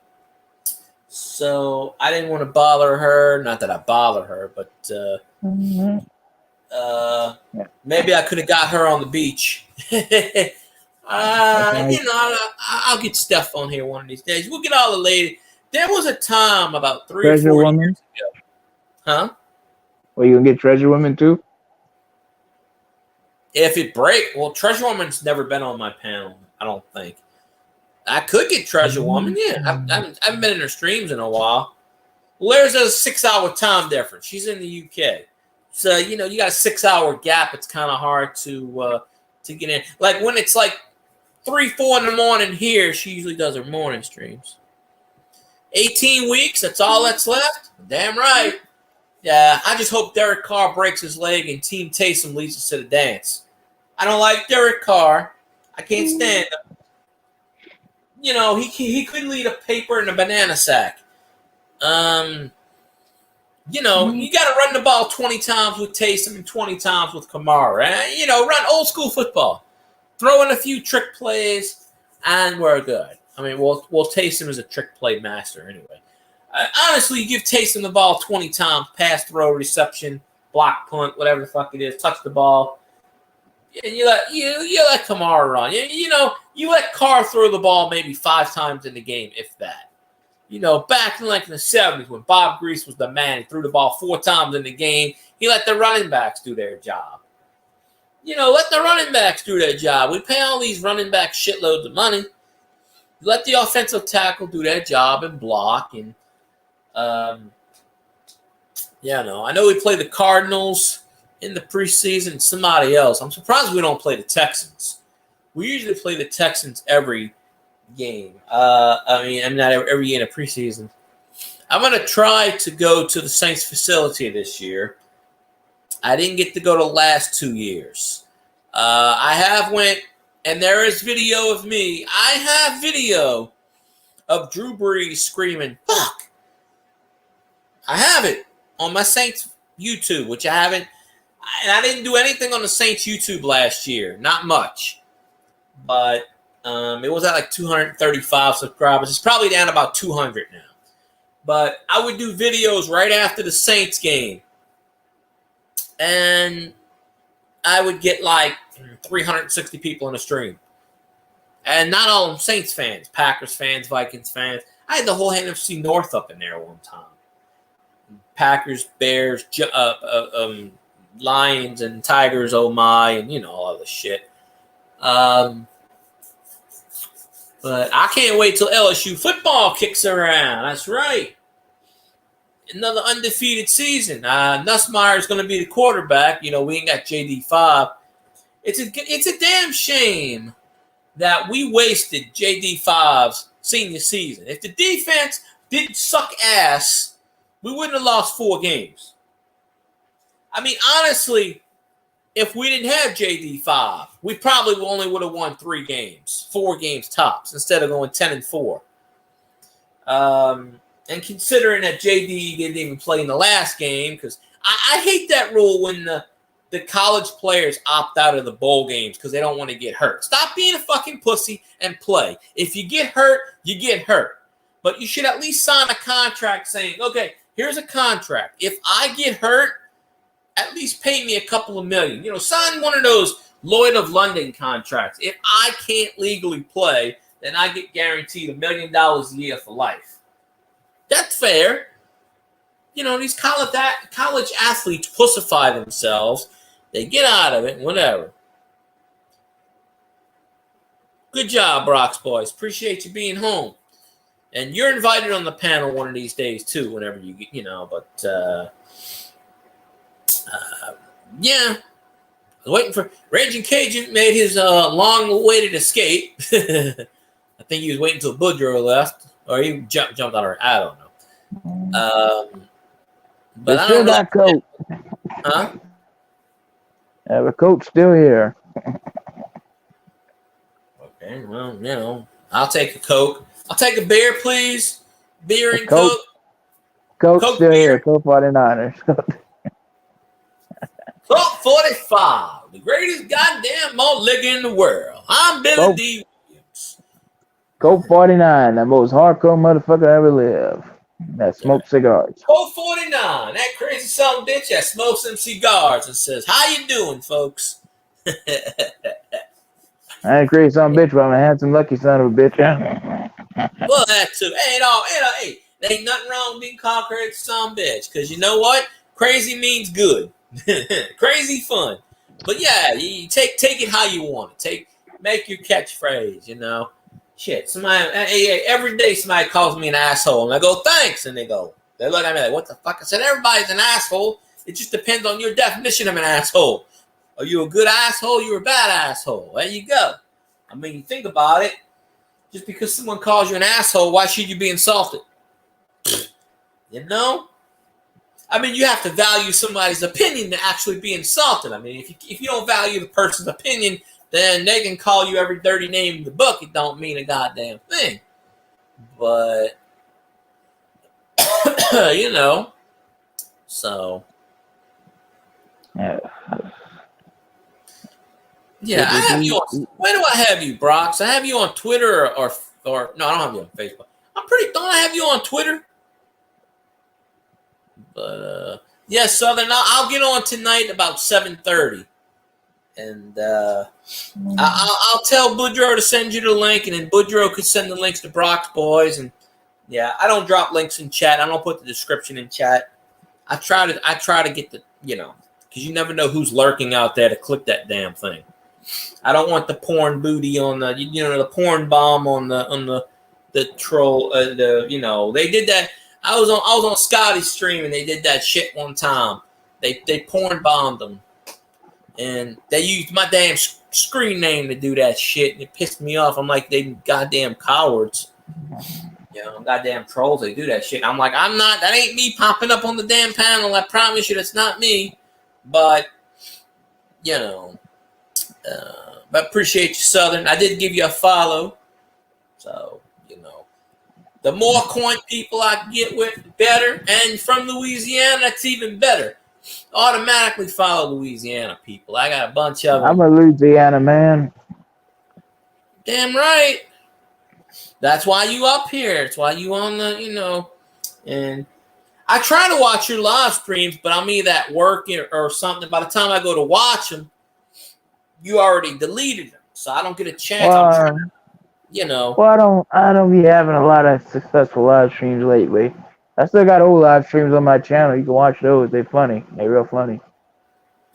So I didn't want to bother her. Not that I bother her, but maybe I could have got her on the beach. I'll get Steph on here one of these days. We'll get all the ladies. There was a time about 3 Treasure or 4 Woman? years ago. Huh? Well, you gonna get Treasure Woman too? If it break, well, Treasure Woman's never been on my panel. I don't think. I could get Treasure Woman. Yeah, I haven't been in her streams in a while. Well, there's a 6-hour time difference. She's in the UK, so you got a 6-hour gap. It's kind of hard to get in. Like when it's like 3, 4 in the morning here, she usually does her morning streams. 18 weeks. That's all that's left. Damn right. Yeah, I just hope Derek Carr breaks his leg and Team Taysom leads us to the dance. I don't like Derek Carr. I can't stand him. He couldn't lead a paper in a banana sack. You got to run the ball 20 times with Taysom and 20 times with Kamara. Run old school football. Throw in a few trick plays, and we're good. I mean, Taysom is a trick play master anyway. Honestly, you give Taysom the ball 20 times, pass, throw, reception, block, punt, whatever the fuck it is, touch the ball, and you let Kamara run. You let Carr throw the ball maybe 5 times in the game, if that. Back in the 70s when Bob Grease was the man, he threw the ball 4 times in the game. He let the running backs do their job. Let the running backs do their job. We pay all these running backs shitloads of money. Let the offensive tackle do their job and block. And I know we play the Cardinals in the preseason and somebody else. I'm surprised we don't play the Texans. We usually play the Texans every game. Not every game in the preseason. I'm going to try to go to the Saints facility this year. I didn't get to go the last 2 years. I have went, and there is video of me. I have video of Drew Brees screaming, "Fuck!" I have it on my Saints YouTube, which I haven't. And I didn't do anything on the Saints YouTube last year. Not much. But it was at like 235 subscribers. It's probably down about 200 now. But I would do videos right after the Saints game. And I would get like 360 people in a stream. And not all of them Saints fans. Packers fans, Vikings fans. I had the whole NFC North up in there one time. Packers, Bears, Lions, and Tigers, oh my, and all the shit. But I can't wait till LSU football kicks around. That's right. Another undefeated season. Nussmeier is going to be the quarterback. We ain't got JD5. It's a damn shame that we wasted JD5's senior season. If the defense didn't suck ass, we wouldn't have lost 4 games. I mean, honestly, if we didn't have JD5, we probably only would have won 3 games, 4 games tops, instead of going 10-4. And considering that JD didn't even play in the last game, because I hate that rule when the college players opt out of the bowl games because they don't want to get hurt. Stop being a fucking pussy and play. If you get hurt, you get hurt. But you should at least sign a contract saying, okay, here's a contract. If I get hurt, at least pay me a couple of million. Sign one of those Lloyd of London contracts. If I can't legally play, then I get guaranteed $1 million a year for life. That's fair. These college athletes pussify themselves. They get out of it, whatever. Good job, Brock's boys. Appreciate you being home. And you're invited on the panel one of these days, too, whenever you get, but, yeah. I was waiting for Raging Cajun made his long-awaited escape. I think he was waiting until Boudreaux left, or he jumped on her. I don't know. But I still got Coach. Huh? The coach still here. Okay, well, I'll take a Coke. I'll take a beer, please. Beer and Coke. Coach still beer. here. Coke 49ers. Coke 45, the greatest goddamn malt liquor in the world. I'm Billy D. Colt 49, the most hardcore motherfucker ever lived. That smoked cigars. Colt 49, that crazy son of a bitch that smokes them cigars and says, "How you doing, folks?" I ain't crazy son of a bitch, but I'm a handsome, lucky son of a bitch. Well, that too. Hey, there ain't nothing wrong with being called crazy son of a bitch, because you know what? Crazy means good. Crazy fun. But yeah, you take it how you want it. Make your catchphrase, you know. Shit, every day somebody calls me an asshole, and I go, "Thanks," and they look at me like, "What the fuck?" I said, "Everybody's an asshole. It just depends on your definition of an asshole. Are you a good asshole? You're a bad asshole. There you go. I mean, you think about it. Just because someone calls you an asshole, why should you be insulted? You know? I mean, you have to value somebody's opinion to actually be insulted. I mean, if you don't value the person's opinion, then they can call you every dirty name in the book. It don't mean a goddamn thing. But, you know, so. Yeah, I have you on. Where do I have you, Brox? I have you on Twitter or no? I don't have you on Facebook. Don't I have you on Twitter? But yeah, Southern. I'll get on tonight about 7:30, and I'll tell Boudreaux to send you the link, and then Boudreaux could send the links to Brox boys. And yeah, I don't drop links in chat. I don't put the description in chat. I try to get the because you never know who's lurking out there to click that damn thing. I don't want the porn booty on the the porn bomb on the troll. They did that. I was on Scotty's stream and they did that shit one time. They porn bombed them, and they used my damn screen name to do that shit, and it pissed me off. I'm like, they goddamn cowards, goddamn trolls. They do that shit. I'm like, I'm not. That ain't me popping up on the damn panel. I promise you, that's not me. But but appreciate you, Southern. I did give you a follow. So, the more coin people I get with, better. And from Louisiana, that's even better. Automatically follow Louisiana people. I got a bunch of them. I'm a Louisiana man. Damn right. That's why you up here. That's why you on the, and I try to watch your live streams, but I'm either at work or something. By the time I go to watch them, you already deleted them, so I don't get a chance. Well, I don't be having a lot of successful live streams lately. I still got old live streams on my channel. You can watch those. They're funny. They're real funny.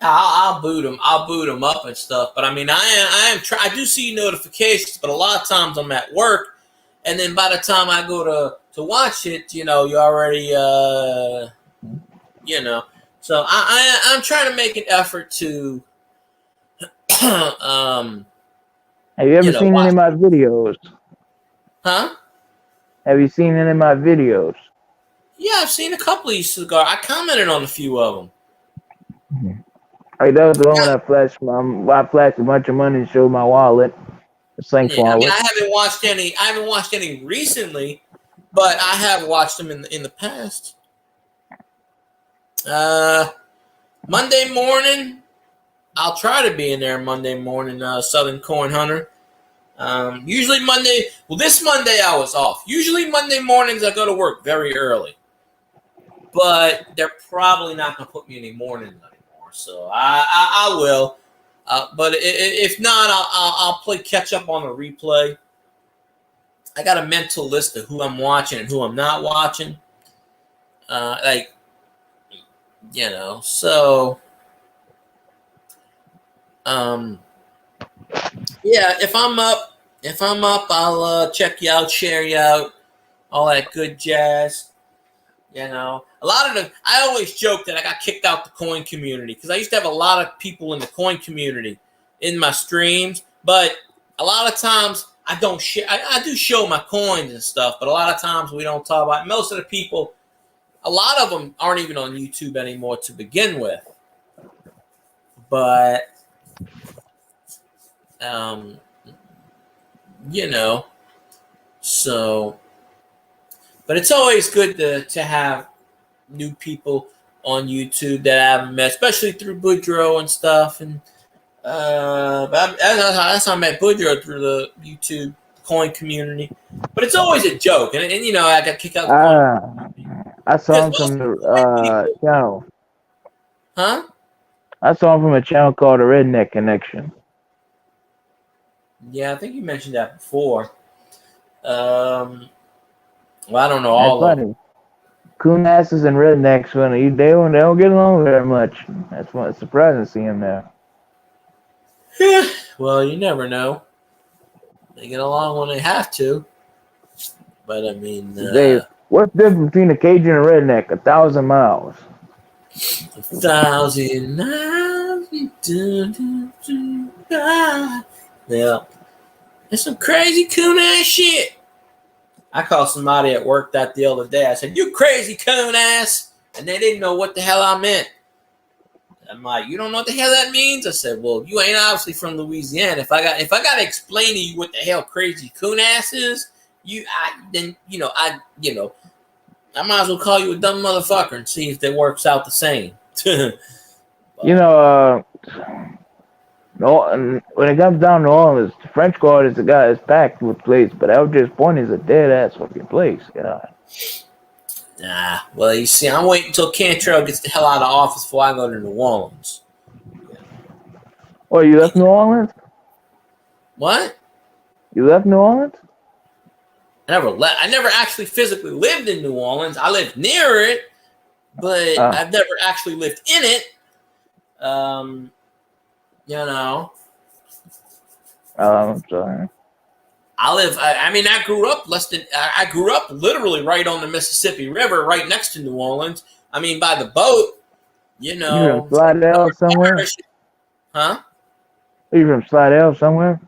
I'll boot them. I'll boot them up and stuff. But I mean, I do see notifications, but a lot of times I'm at work, and then by the time I go to watch it, you already, So I'm trying to make an effort to. Have you ever seen any of my videos? Huh? Have you seen any of my videos? Yeah, I've seen a couple of these cigars. I commented on a few of them. That was the one when I flashed a bunch of money and showed my wallet. Thanks, wallet. I mean, I haven't watched any recently, but I have watched them in the past. Monday morning. I'll try to be in there Monday morning, Southern Coin Hunter. Usually Monday. Well, this Monday I was off. Usually Monday mornings I go to work very early. But they're probably not going to put me any mornings anymore. So I will. But if not, I'll play catch up on the replay. I got a mental list of who I'm watching and who I'm not watching. So... yeah, if I'm up, I'll check you out, share you out, all that good jazz. A lot of I always joke that I got kicked out the coin community because I used to have a lot of people in the coin community in my streams, but a lot of times I don't share. I do show my coins and stuff, but a lot of times we don't talk about it. Most of the people, a lot of them aren't even on YouTube anymore to begin with, but. So, but it's always good to have new people on YouTube that I haven't met, especially through Boudreaux and stuff. And that's how I met Boudreaux, through the YouTube coin community, but it's always a joke. And you know, I got kicked out. I saw him from the channel. Huh? I saw him from a channel called the Redneck Connection. Yeah, I think you mentioned that before. Well, I don't know all That's of them. funny. Coon asses and rednecks, when they don't get along very much. That's what's surprising to see him there. Well, you never know. They get along when they have to. But I mean, What's the difference between a Cajun and a redneck? 1,000 miles. 1,000 miles. Yeah. It's some crazy coon ass shit. I called somebody at work that the other day. I said, "You crazy coon ass," and they didn't know what the hell I meant. I'm like, "You don't know what the hell that means?" I said, "Well, you ain't obviously from Louisiana. If I got to explain to you what the hell crazy coon ass is, I might as well call you a dumb motherfucker and see if it works out the same." You know, when it comes down to New Orleans, the French Quarter is the guy is packed with place, but Algiers Point is a dead ass fucking place. Yeah. Nah, well, you see, I'm waiting until Cantrell gets the hell out of office before I go to New Orleans. Oh, you left New Orleans? What? You left New Orleans? I never actually physically lived in New Orleans. I lived near it, but I've never actually lived in it. You know. I'm sorry. I grew up I grew up literally right on the Mississippi River, right next to New Orleans. I mean, by the boat, you know. You from Slidell somewhere? Huh? You from Slidell somewhere?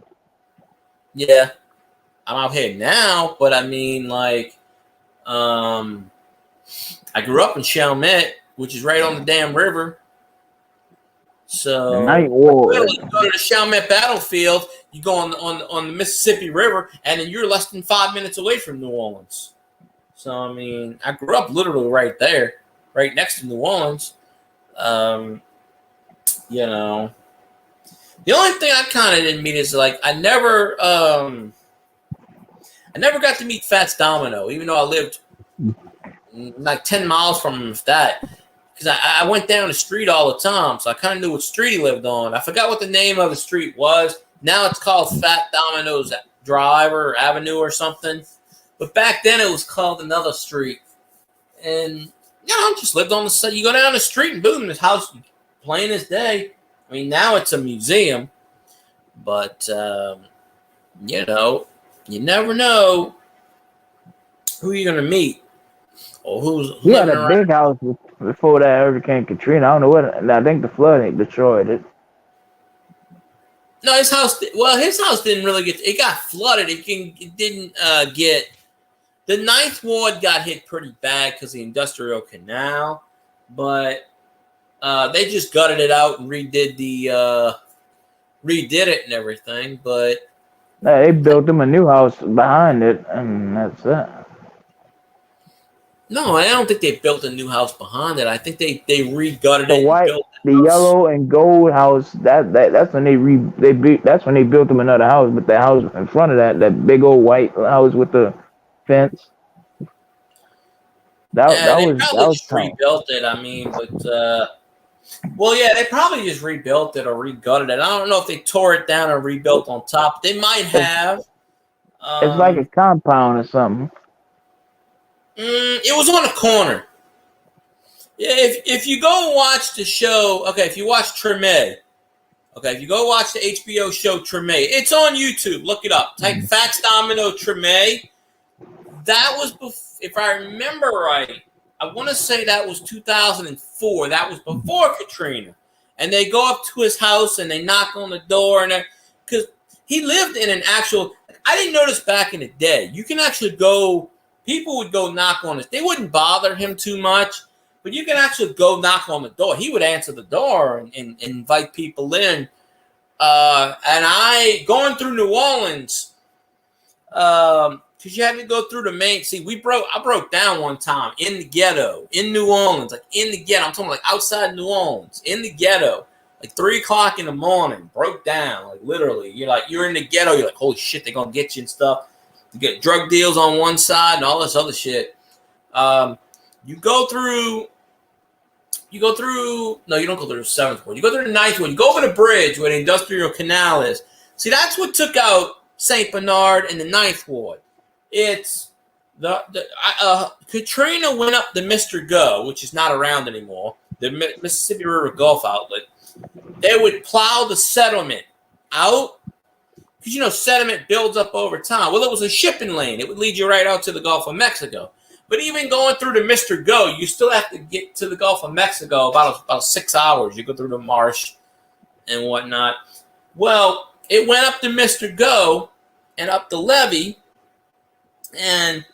Yeah. I'm out here now, but I mean, like, I grew up in Chalmette, which is right on the damn river. So Night Ward. you go to the Chalmette battlefield, you go on the Mississippi River, and then you're less than 5 minutes away from New Orleans. So I mean, I grew up literally right there, right next to New Orleans. You know, the only thing I kind of didn't meet is like I never got to meet Fats Domino, even though I lived like 10 miles from him, if that. Because I went down the street all the time, so I kind of knew what street he lived on. I forgot what the name of the street was. Now it's called Fat Domino's Drive or Avenue or something. But back then it was called another street. And, you know, just lived on the side. You go down the street and boom, this house, plain as day. I mean, now it's a museum. But, you know, you never know who you're going to meet. Or who's He had a big house before that Hurricane Katrina. I don't know what. I think the flooding destroyed it. No, his house didn't really it got flooded. It didn't get. The Ninth Ward got hit pretty bad because of the Industrial Canal, but they just gutted it out and redid it and everything. But They built him a new house behind it, and that's it. no, I don't think they built a new house behind it. I think they re-gutted it. The yellow and gold house. That's when that's when they built him another house. But the house in front of that big old white house with the fence. That was just rebuilt it. I mean, but well, yeah, they probably just rebuilt it or re-gutted it. I don't know if they tore it down or rebuilt on top. They might have. It's like a compound or something. It was on a corner. Yeah, if you go and watch the show, okay, if you watch Treme, okay, if you go watch the HBO show Treme, it's on YouTube. Look it up. Type Fats Domino Treme. That was, if I remember right, I want to say that was 2004. That was before Katrina. And they go up to his house and they knock on the door, and because he lived in an actual. I didn't notice back in the day. You can actually go. People would go knock on it. They wouldn't bother him too much, but you can actually go knock on the door. He would answer the door and invite people in. And I, going through New Orleans, because you had to go through the main. See, I broke down one time in the ghetto, in New Orleans, like in the ghetto. I'm talking like outside New Orleans, in the ghetto. like 3 o'clock in the morning, broke down, like literally. You're in the ghetto. You're like, holy shit, they're gonna get you and stuff. You get drug deals on one side and all this other shit. You go through. No, you don't go through the 7th ward. You go through the 9th ward. You go over the bridge where the industrial canal is. See, that's what took out St. Bernard and the 9th ward. It's Katrina went up the Mr. Go, which is not around anymore, the Mississippi River Gulf outlet. They would plow the sediment out because, sediment builds up over time. Well, it was a shipping lane. It would lead you right out to the Gulf of Mexico. But even going through the Mr. Go, you still have to get to the Gulf of Mexico about 6 hours. You go through the marsh and whatnot. Well, it went up to Mr. Go and up the levee, and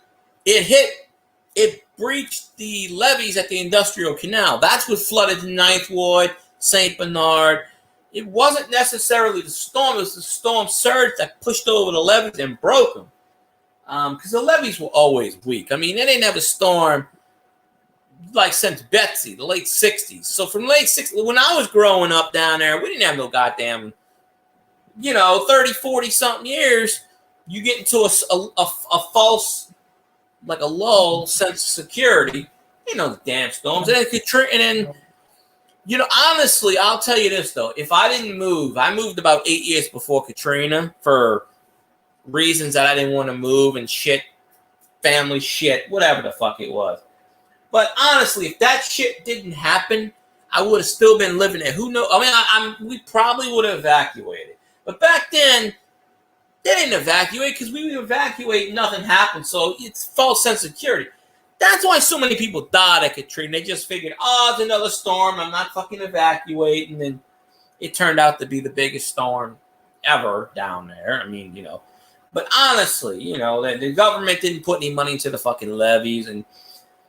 it breached the levees at the industrial canal. That's what flooded the 9th Ward, St. Bernard. It wasn't necessarily the storm. It was the storm surge that pushed over the levees and broke them. Because the levees were always weak. I mean, they didn't have a storm like since Betsy, the late 60s. So from late 60s, when I was growing up down there, we didn't have no goddamn, 30, 40-something years, you get into a false, like a lull sense of security. The damn storms. And then, honestly, I'll tell you this, though. If I didn't move, I moved about 8 years before Katrina for reasons that I didn't want to move and shit, family shit, whatever the fuck it was. But honestly, if that shit didn't happen, I would have still been living there. Who knows? I mean, we probably would have evacuated. But back then, they didn't evacuate because we would evacuate, nothing happened. So it's false sense of security. That's why so many people died at Katrina. They just figured, it's another storm. I'm not fucking evacuating. And it turned out to be the biggest storm ever down there. I mean, But honestly, the government didn't put any money into the fucking levees. And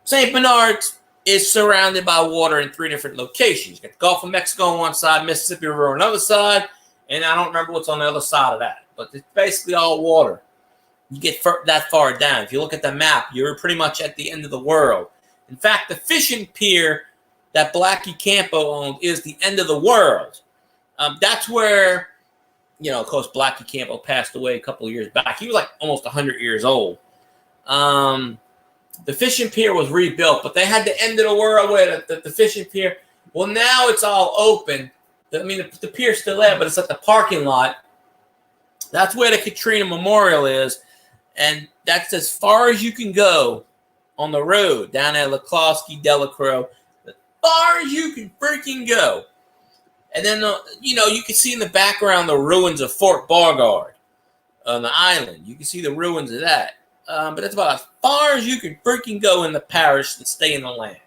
St. Bernard is surrounded by water in 3 different locations. You got the Gulf of Mexico on one side, Mississippi River on another side, and I don't remember what's on the other side of that. But it's basically all water. You get that far down. If you look at the map, you're pretty much at the end of the world. In fact, the fishing pier that Blackie Campo owned is the end of the world. That's where... of course, Blackie Campo passed away a couple of years back. He was like almost 100 years old. The fishing pier was rebuilt, but they had the end of the world where the fishing pier. Well, now it's all open. The pier's still there, but it's at the parking lot. That's where the Katrina Memorial is, and that's as far as you can go on the road down at LaCloskey, Delacroix. As far as you can freaking go. And then, you can see in the background the ruins of Fort Beauregard on the island. You can see the ruins of that. But that's about as far as you can freaking go in the parish and stay in the land.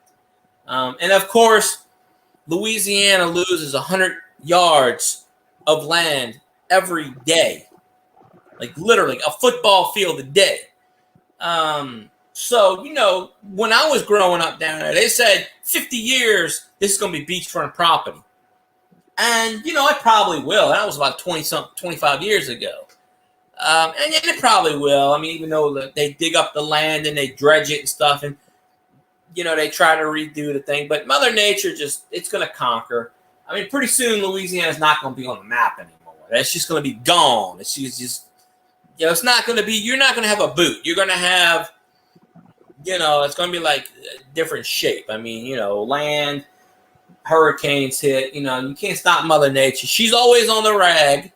And, of course, Louisiana loses 100 yards of land every day. Like, literally, a football field a day. So, when I was growing up down there, they said 50 years, this is going to be beachfront property. And, it probably will. That was about 25 years ago. And it probably will. I mean, even though they dig up the land and they dredge it and stuff, and, they try to redo the thing. But Mother Nature it's going to conquer. I mean, pretty soon Louisiana's not going to be on the map anymore. That's just going to be gone. It's just it's not going to be, you're not going to have a boot. You're going to have, it's going to be like a different shape. I mean, land, hurricanes hit, you can't stop Mother Nature. She's always on the rag.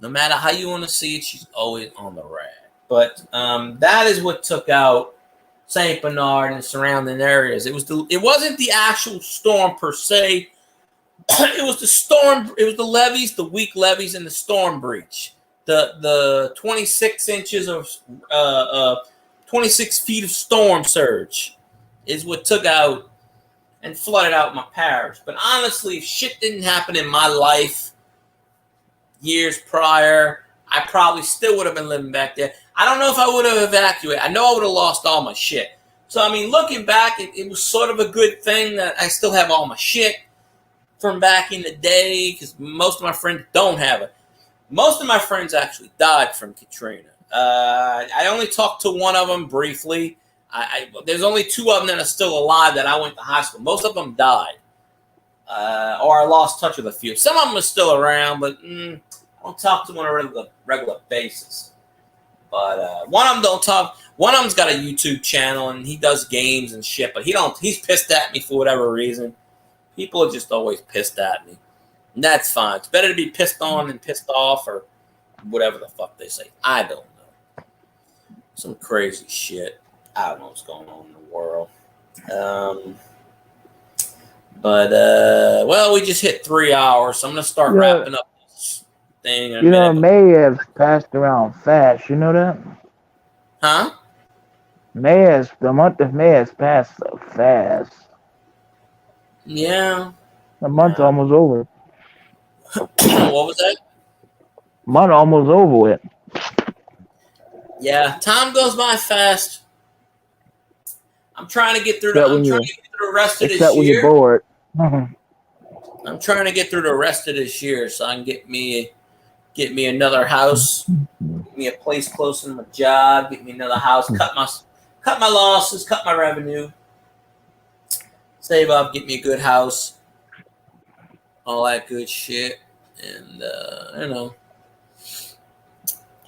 No matter how you want to see it, she's always on the rag. But that is what took out St. Bernard and surrounding areas. It wasn't the actual storm per se. It was the storm. It was the levees, the weak levees, and the storm breach. The 26 inches of 26 feet of storm surge is what took out and flooded out my parish. But honestly, if shit didn't happen in my life years prior, I probably still would have been living back there. I don't know if I would have evacuated. I know I would have lost all my shit. So, I mean, looking back, it was sort of a good thing that I still have all my shit from back in the day, because most of my friends don't have it. Most of my friends actually died from Katrina. I only talked to one of them briefly. There's only 2 of them that are still alive that I went to high school. Most of them died. or I lost touch with a few. Some of them are still around, but I don't talk to them on a regular basis. But one of them don't talk. One of them's got a YouTube channel and he does games and shit. But he's pissed at me for whatever reason. People are just always pissed at me, and that's fine. It's better to be pissed on than pissed off, or whatever the fuck they say. I don't know. Some crazy shit. I don't know what's going on in the world. Well, we just hit 3 hours, so I'm gonna start wrapping up this thing. You know, May has passed around fast. You know that? Huh? The month of May has passed so fast. Yeah. The month's almost over. What was that? Month almost over with. Yeah, time goes by fast. I'm trying to get through the rest of this year. Except when you're bored. I'm trying to get through the rest of this year so I can get me another house, get me a place close to my job, get me another house, cut my losses, cut my revenue, save up, get me a good house, all that good shit, and you know.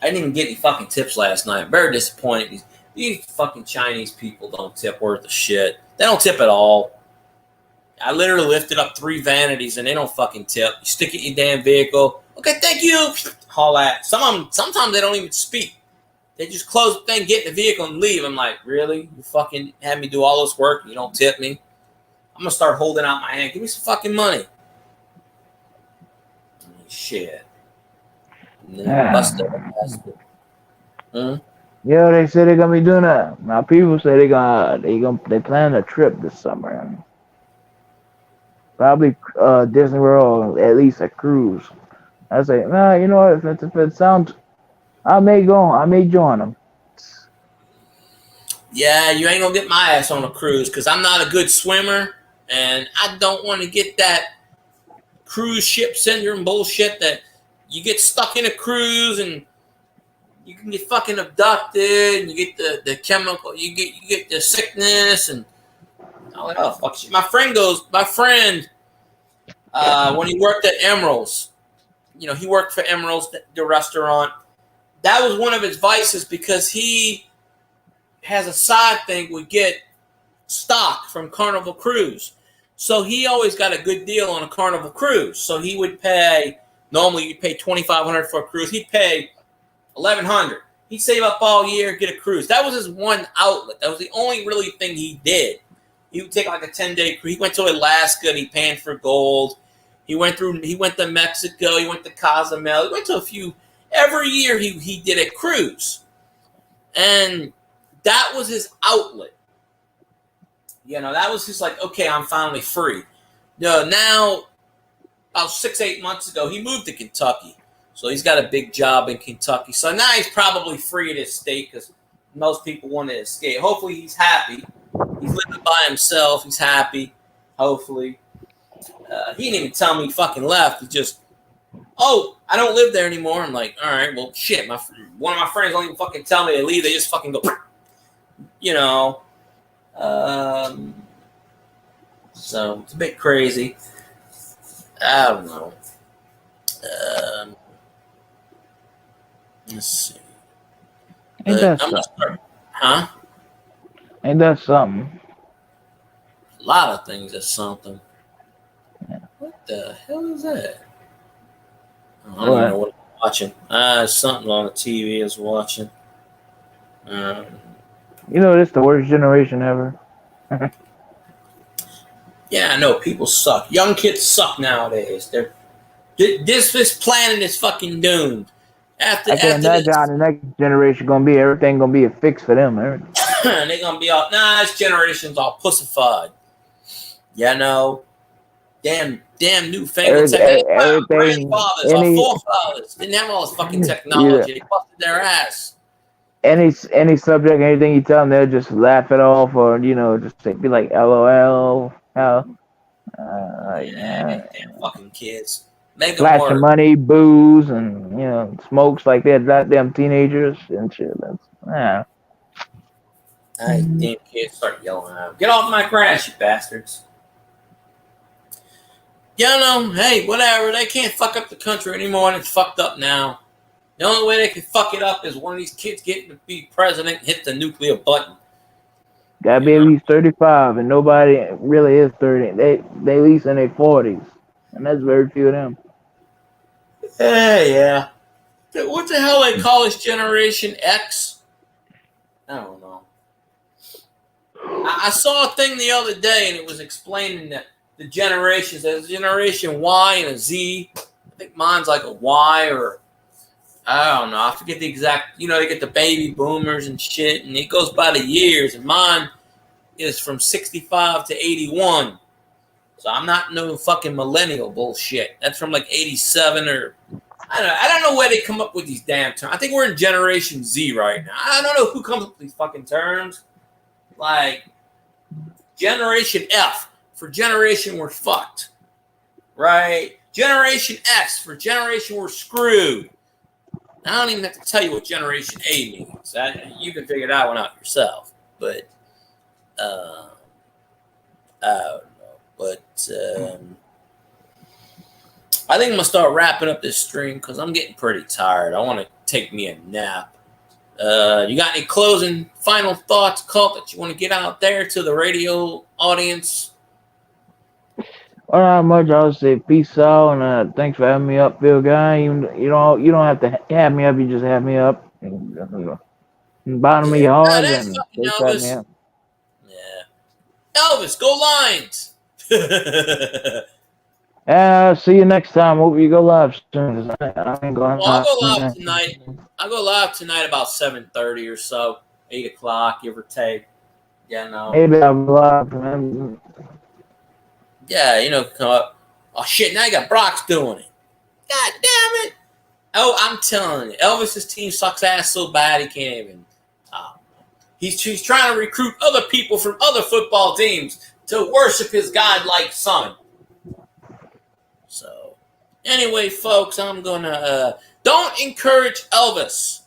I didn't even get any fucking tips last night. I'm very disappointed. These fucking Chinese people don't tip worth a shit. They don't tip at all. I literally lifted up 3 vanities and they don't fucking tip. You stick it in your damn vehicle. Okay, thank you. All that. Sometimes they don't even speak. They just close the thing, get in the vehicle, and leave. I'm like, really? You fucking had me do all this work and you don't tip me? I'm gonna start holding out my hand. Give me some fucking money. Shit. Busted. Yeah, they say they're gonna be doing that. Now people say they plan a trip this summer. Probably Disney World, at least a cruise. I say, nah, you know what? If it sounds, I may join them. Yeah, you ain't gonna get my ass on a cruise because I'm not a good swimmer, and I don't want to get that cruise ship syndrome bullshit that you get stuck in a cruise and you can get fucking abducted and you get the chemical, you get the sickness and I'm like, oh fuck shit. My friend when he worked at Emerald's, you know, he worked for Emerald's, the restaurant. That was one of his vices because he has a side thing we get stock from Carnival Cruise. So he always got a good deal on a Carnival Cruise. So he would pay, normally you'd pay $2,500 for a cruise. He'd pay $1,100. He'd save up all year, get a cruise. That was his one outlet. That was the only really thing he did. He would take like a 10-day cruise. He went to Alaska and he panned for gold. He went to Mexico. He went to Cozumel. He went to a few. Every year he did a cruise. And that was his outlet. You know, that was just like, okay, I'm finally free. You know, now, about 6-8 months ago, he moved to Kentucky. So he's got a big job in Kentucky. So now he's probably free in his state because most people want to escape. Hopefully he's happy. He's living by himself. He's happy. Hopefully. He didn't even tell me he fucking left. He just, oh, I don't live there anymore. I'm like, all right, well, shit. One of my friends don't even fucking tell me they leave. They just fucking go, you know. So it's a bit crazy. I don't know. Let's see. Ain't that something? Huh? Ain't that something? A lot of things are something. Yeah. What the hell is that? I don't know what I'm watching. Something on the TV is watching. You know, it's the worst generation ever. Yeah, I know. People suck. Young kids suck nowadays. This planet is fucking doomed. I can imagine how the next generation gonna be. Everything gonna be a fix for them. They're gonna be all, this generation's all pussified. You know, damn newfangled technology. Our grandfathers, our forefathers didn't have all this fucking technology. They busted their ass. Any subject, anything you tell them, they'll just laugh it off, or just be like, "LOL." Damn fucking kids. Make them flashing money, booze, and smokes like they're goddamn teenagers and shit. Damn kids start yelling at them. Get off my grass, you bastards. Yeah, no, hey, whatever. They can't fuck up the country anymore, and it's fucked up now. The only way they can fuck it up is one of these kids getting to be president and hit the nuclear button. Gotta be at least 35, and nobody really is 30. They at least in their 40s, and that's very few of them. Yeah. What the hell they call this Generation X? I don't know. I saw a thing the other day, and it was explaining that the generations. There's a Generation Y and a Z. I think mine's like a Y, or I don't know. I forget the exact. They get the baby boomers and shit, and it goes by the years. And mine is from 65 to 81. So I'm not no fucking millennial bullshit. That's from like 87 or I don't know where they come up with these damn terms. I think we're in Generation Z right now. I don't know who comes up with these fucking terms. Like Generation F for generation we're fucked. Right? Generation X for generation we're screwed. I don't even have to tell you what Generation A means. You can figure that one out yourself. But I don't know. But I think I'm going to start wrapping up this stream because I'm getting pretty tired. I want to take me a nap. You got any closing final thoughts, Colt, that you want to get out there to the radio audience? Well, not much. I'll say peace out, and thanks for having me up, Phil Guy. You don't have to have me up. You just have me up. Bottom of your heart, and thanks for having me up. Yeah, Elvis, go Lions! See you next time. Hope you go live soon. I ain't going I'll go live tonight. I'll go live tonight about 7:30 or so, 8 o'clock, give or take. Yeah, no. Maybe I'll be live, man. Yeah, come up. Oh shit! Now you got Brock's doing it. God damn it! Oh, I'm telling you, Elvis's team sucks ass so bad he can't even. He's trying to recruit other people from other football teams to worship his godlike son. So, anyway, folks, I'm gonna don't encourage Elvis,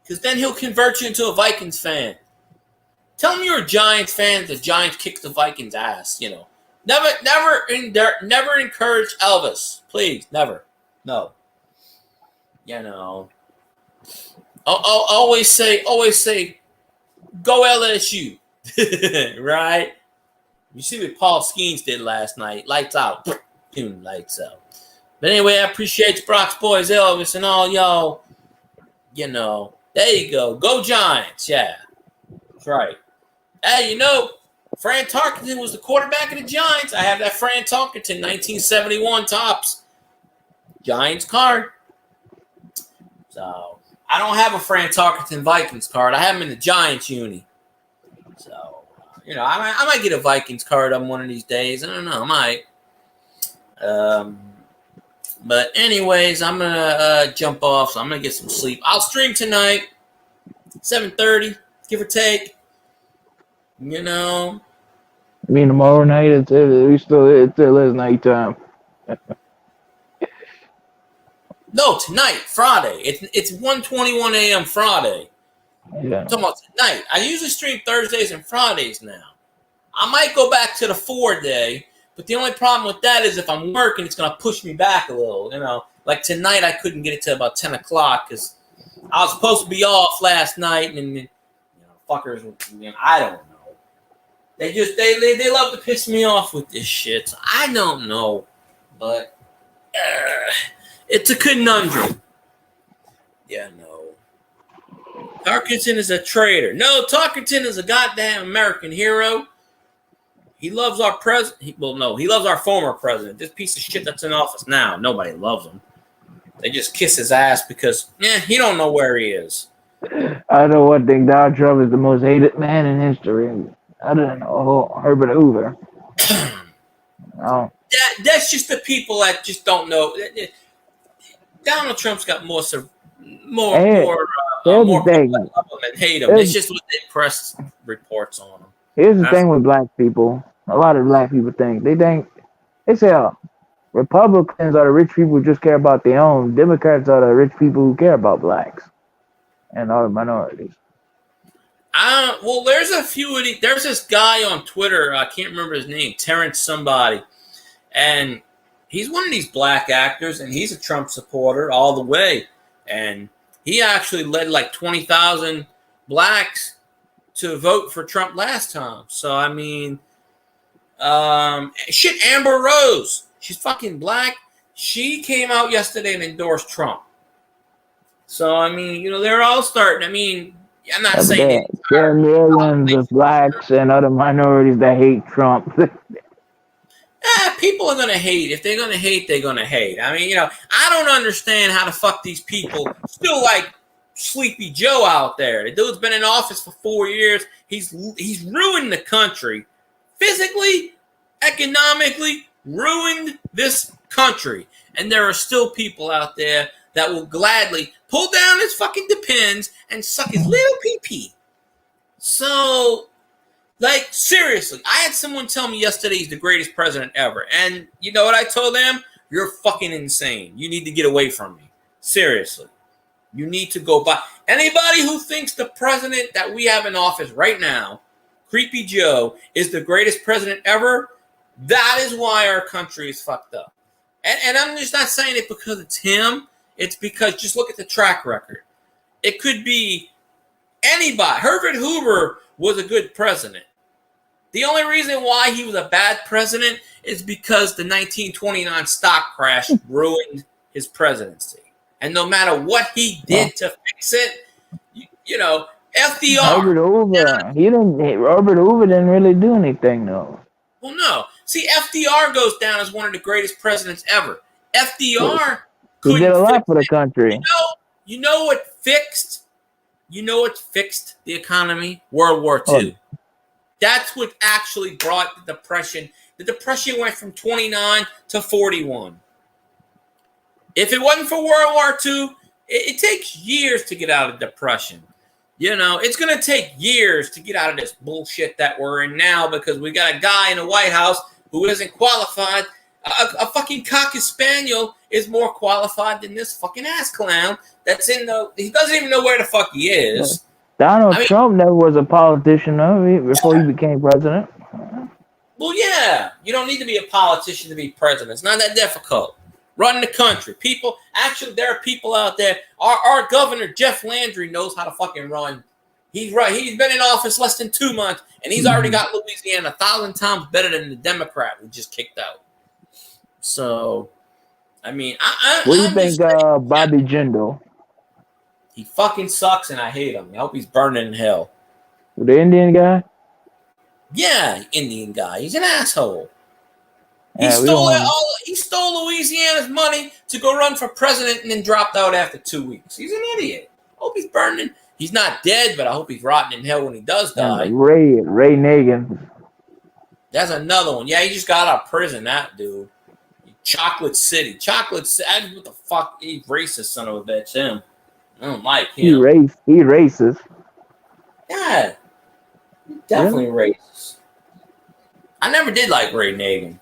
because then he'll convert you into a Vikings fan. Tell him you're a Giants fan. The Giants kick the Vikings' ass. Never encourage Elvis, please, never. No. I'll always say, go LSU, right? You see what Paul Skeens did last night? Lights out, boom, lights out. But anyway, I appreciate you, Brock's boys, Elvis, and all y'all. There you go. Go Giants, yeah. That's right. Hey, Fran Tarkenton was the quarterback of the Giants. I have that Fran Tarkenton 1971 Topps Giants card. So I don't have a Fran Tarkenton Vikings card. I have him in the Giants uni. So I might get a Vikings card on one of these days. I don't know. I might. But anyways, I'm gonna jump off. So I'm gonna get some sleep. I'll stream tonight, 7:30, give or take. I mean, tomorrow night it still is nighttime. No, tonight, Friday. It's 1:21 a.m. Friday. Yeah. I'm talking about tonight. I usually stream Thursdays and Fridays now. I might go back to the 4-day, but the only problem with that is if I'm working, it's gonna push me back a little. Like tonight, I couldn't get it to about 10 o'clock because I was supposed to be off last night, and fuckers. I don't know. They love to piss me off with this shit. So I don't know, but it's a conundrum. Yeah, no. Tarkenton is a traitor. No, Tarkenton is a goddamn American hero. He loves our president. He loves our former president. This piece of shit that's in office now. Nobody loves him. They just kiss his ass because, he don't know where he is. I know one thing. Donald Trump is the most hated man in history. Other than Herbert Hoover. Oh. That's just the people that just don't know. Donald Trump's got more people that hate him. It's just what the press reports on him. Here's the thing with black people. A lot of black people they say Republicans are the rich people who just care about their own. Democrats are the rich people who care about blacks and other minorities. There's a few of these. There's this guy on Twitter. I can't remember his name. Terrence somebody. And he's one of these black actors, and he's a Trump supporter all the way. And he actually led like 20,000 blacks to vote for Trump last time. So, I mean, Amber Rose, she's fucking black. She came out yesterday and endorsed Trump. So, I mean, they're all starting. I mean, I'm not saying there are millions of blacks and other minorities that hate Trump. People are going to hate. If they're going to hate, they're going to hate. I mean, I don't understand how the fuck these people still like Sleepy Joe out there. The dude's been in office for 4 years. He's ruined the country. Physically, economically, ruined this country. And there are still people out there that will gladly pull down his fucking Depends and suck his little pee-pee. So, like, seriously, I had someone tell me yesterday he's the greatest president ever. And you know what I told them? You're fucking insane. You need to get away from me. Seriously. You need to go by. Anybody who thinks the president that we have in office right now, Creepy Joe, is the greatest president ever, that is why our country is fucked up. And I'm just not saying it because it's him. It's because just look at the track record. It could be anybody. Herbert Hoover was a good president. The only reason why he was a bad president is because the 1929 stock crash ruined his presidency. And no matter what he did to fix it, FDR. Robert Hoover didn't really do anything, though. Well, no. See, FDR goes down as one of the greatest presidents ever. FDR he did a lot for the country. You know what fixed? You know what fixed the economy? World War II. Oh. That's what actually brought the Depression. The Depression went from 29 to 41. If it wasn't for World War II, it takes years to get out of depression. It's going to take years to get out of this bullshit that we're in now because we got a guy in the White House who isn't qualified. A fucking Cocker Spaniel is more qualified than this fucking ass clown that's he doesn't even know where the fuck he is. Donald Trump never was a politician, though, before he became president. Well, yeah. You don't need to be a politician to be president. It's not that difficult. Run the country. There are people out there. Our governor, Jeff Landry, knows how to fucking run. He's right. He's been in office less than 2 months, and he's already got Louisiana 1,000 times better than the Democrat who just kicked out. So, I mean, what do you think, Bobby Jindal? He fucking sucks, and I hate him. I hope he's burning in hell. The Indian guy? Yeah, Indian guy. He's an asshole. Yeah, He stole Louisiana's money to go run for president and then dropped out after 2 weeks. He's an idiot. I hope he's burning. He's not dead, but I hope he's rotting in hell when he does die. Ray Nagin. That's another one. Yeah, he just got out of prison, that dude. Chocolate City. What the fuck? He racist son of a bitch, him. I don't like him. He racist. Yeah. Definitely racist. I never did like Ray Nagin.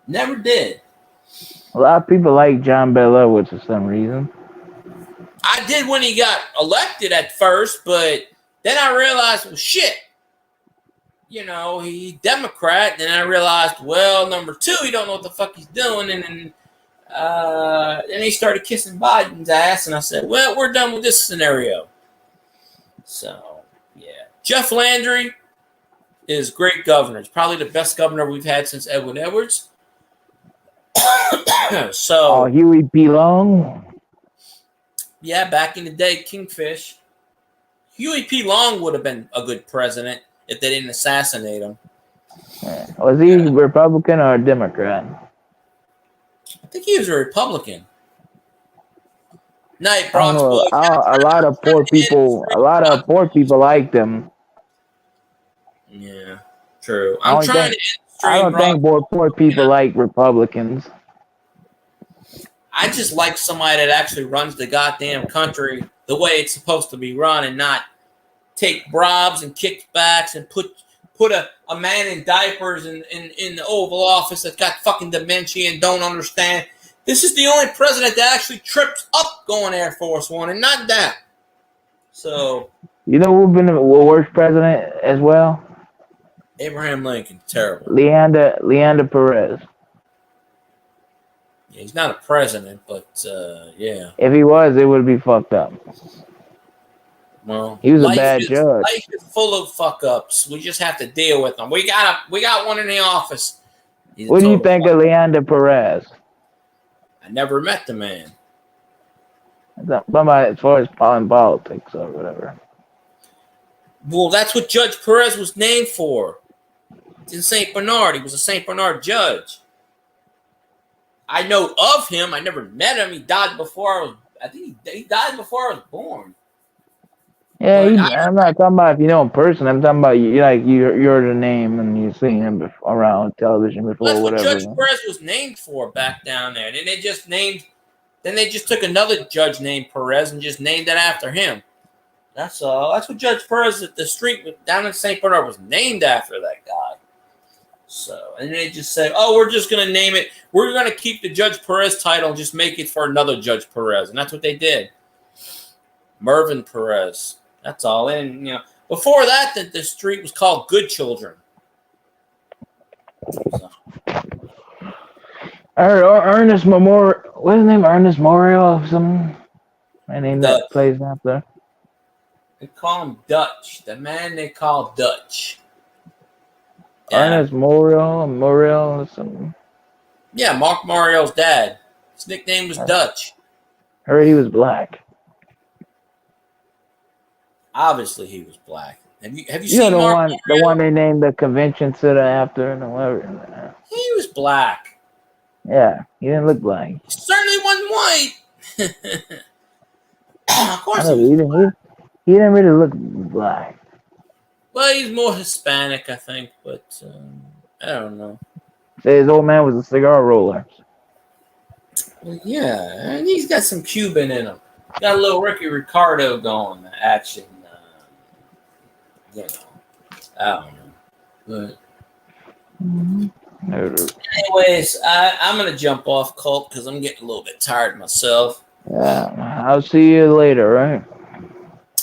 Never did. A lot of people like John Bel Edwards for some reason. I did when he got elected at first, but then I realized, well, shit. He's Democrat. Then I realized, well, number two, he don't know what the fuck he's doing. And then he started kissing Biden's ass, and I said, well, we're done with this scenario. So, yeah. Jeff Landry is great governor. He's probably the best governor we've had since Edwin Edwards. Huey P. Long? Yeah, back in the day, Kingfish. Huey P. Long would have been a good president if they didn't assassinate him. Was he Republican or a Democrat? I think he was a Republican. Night, Bronx. A lot of poor people liked him. Yeah, true. I don't think poor people like Republicans. I just like somebody that actually runs the goddamn country the way it's supposed to be run and not take bribes and kickbacks and put a man in diapers in the Oval Office that's got fucking dementia and don't understand. This is the only president that actually trips up going Air Force One and not that. So. You know who's been the worst president as well? Abraham Lincoln, terrible. Leander Perez. Yeah, he's not a president, but yeah. If he was, it would be fucked up. Well, He was a bad judge. Life is full of fuck ups. We just have to deal with them. We got one in the office. What do you think of Leander Perez? I never met the man. As far as politics or whatever. Well, that's what Judge Perez was named for. It's in St. Bernard. He was a St. Bernard judge. I know of him. I never met him. He died before I think he died before I was born. Yeah, I'm not talking about if you know him personally. I'm talking about you heard the name and you've seen him around television before, That's whatever. What Judge Perez was named for back down there. Then they just took another judge named Perez and just named it after him. That's all. That's what Judge Perez at the street down in St. Bernard was named after, that guy. So, and they just say, oh, we're just going to name it. We're going to keep the Judge Perez title and just make it for another Judge Perez. And that's what they did. Mervyn Perez. That's all. And, before that, the street was called Good Children. So. I heard Ernest Memorial. What's his name? Ernest Memorial or something? I named that place after. They call him Dutch. The man they call Dutch. Yeah. Ernest Memorial or something. Yeah, Mark Morial's dad. His nickname was Dutch. I heard he was black. Obviously, he was black. Have you seen the Mark one? The one they named the convention center after, and whatever. He was black. Yeah, he didn't look black. He certainly wasn't white. Of course, he didn't really look black. Well, he's more Hispanic, I think, but I don't know. Say his old man was a cigar roller. Well, yeah, and he's got some Cuban in him. Got a little Ricky Ricardo going action. I don't know. But anyways, I'm going to jump off, Colt, because I'm getting a little bit tired myself. Yeah, I'll see you later, right?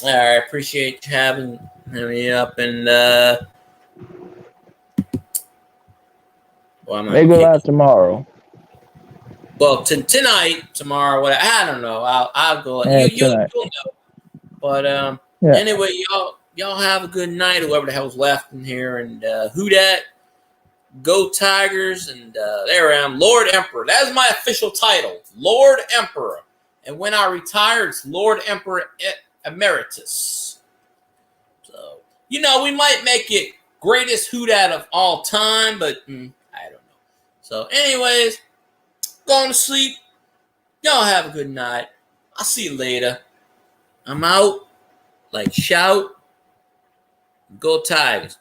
All right, I appreciate you having me up, and maybe out tomorrow. Well, tonight, tomorrow, whatever. I don't know. I'll go. Yeah, you'll know. But anyway, y'all have a good night. Whoever the hell's left in here, and who dat? Go Tigers, and there I am, Lord Emperor. That is my official title, Lord Emperor. And when I retire, it's Lord Emperor Emeritus. So we might make it greatest who dat of all time, but I don't know. So, anyways. Going to sleep. Y'all have a good night. I'll see you later. I'm out. Like shout. Go Tigers.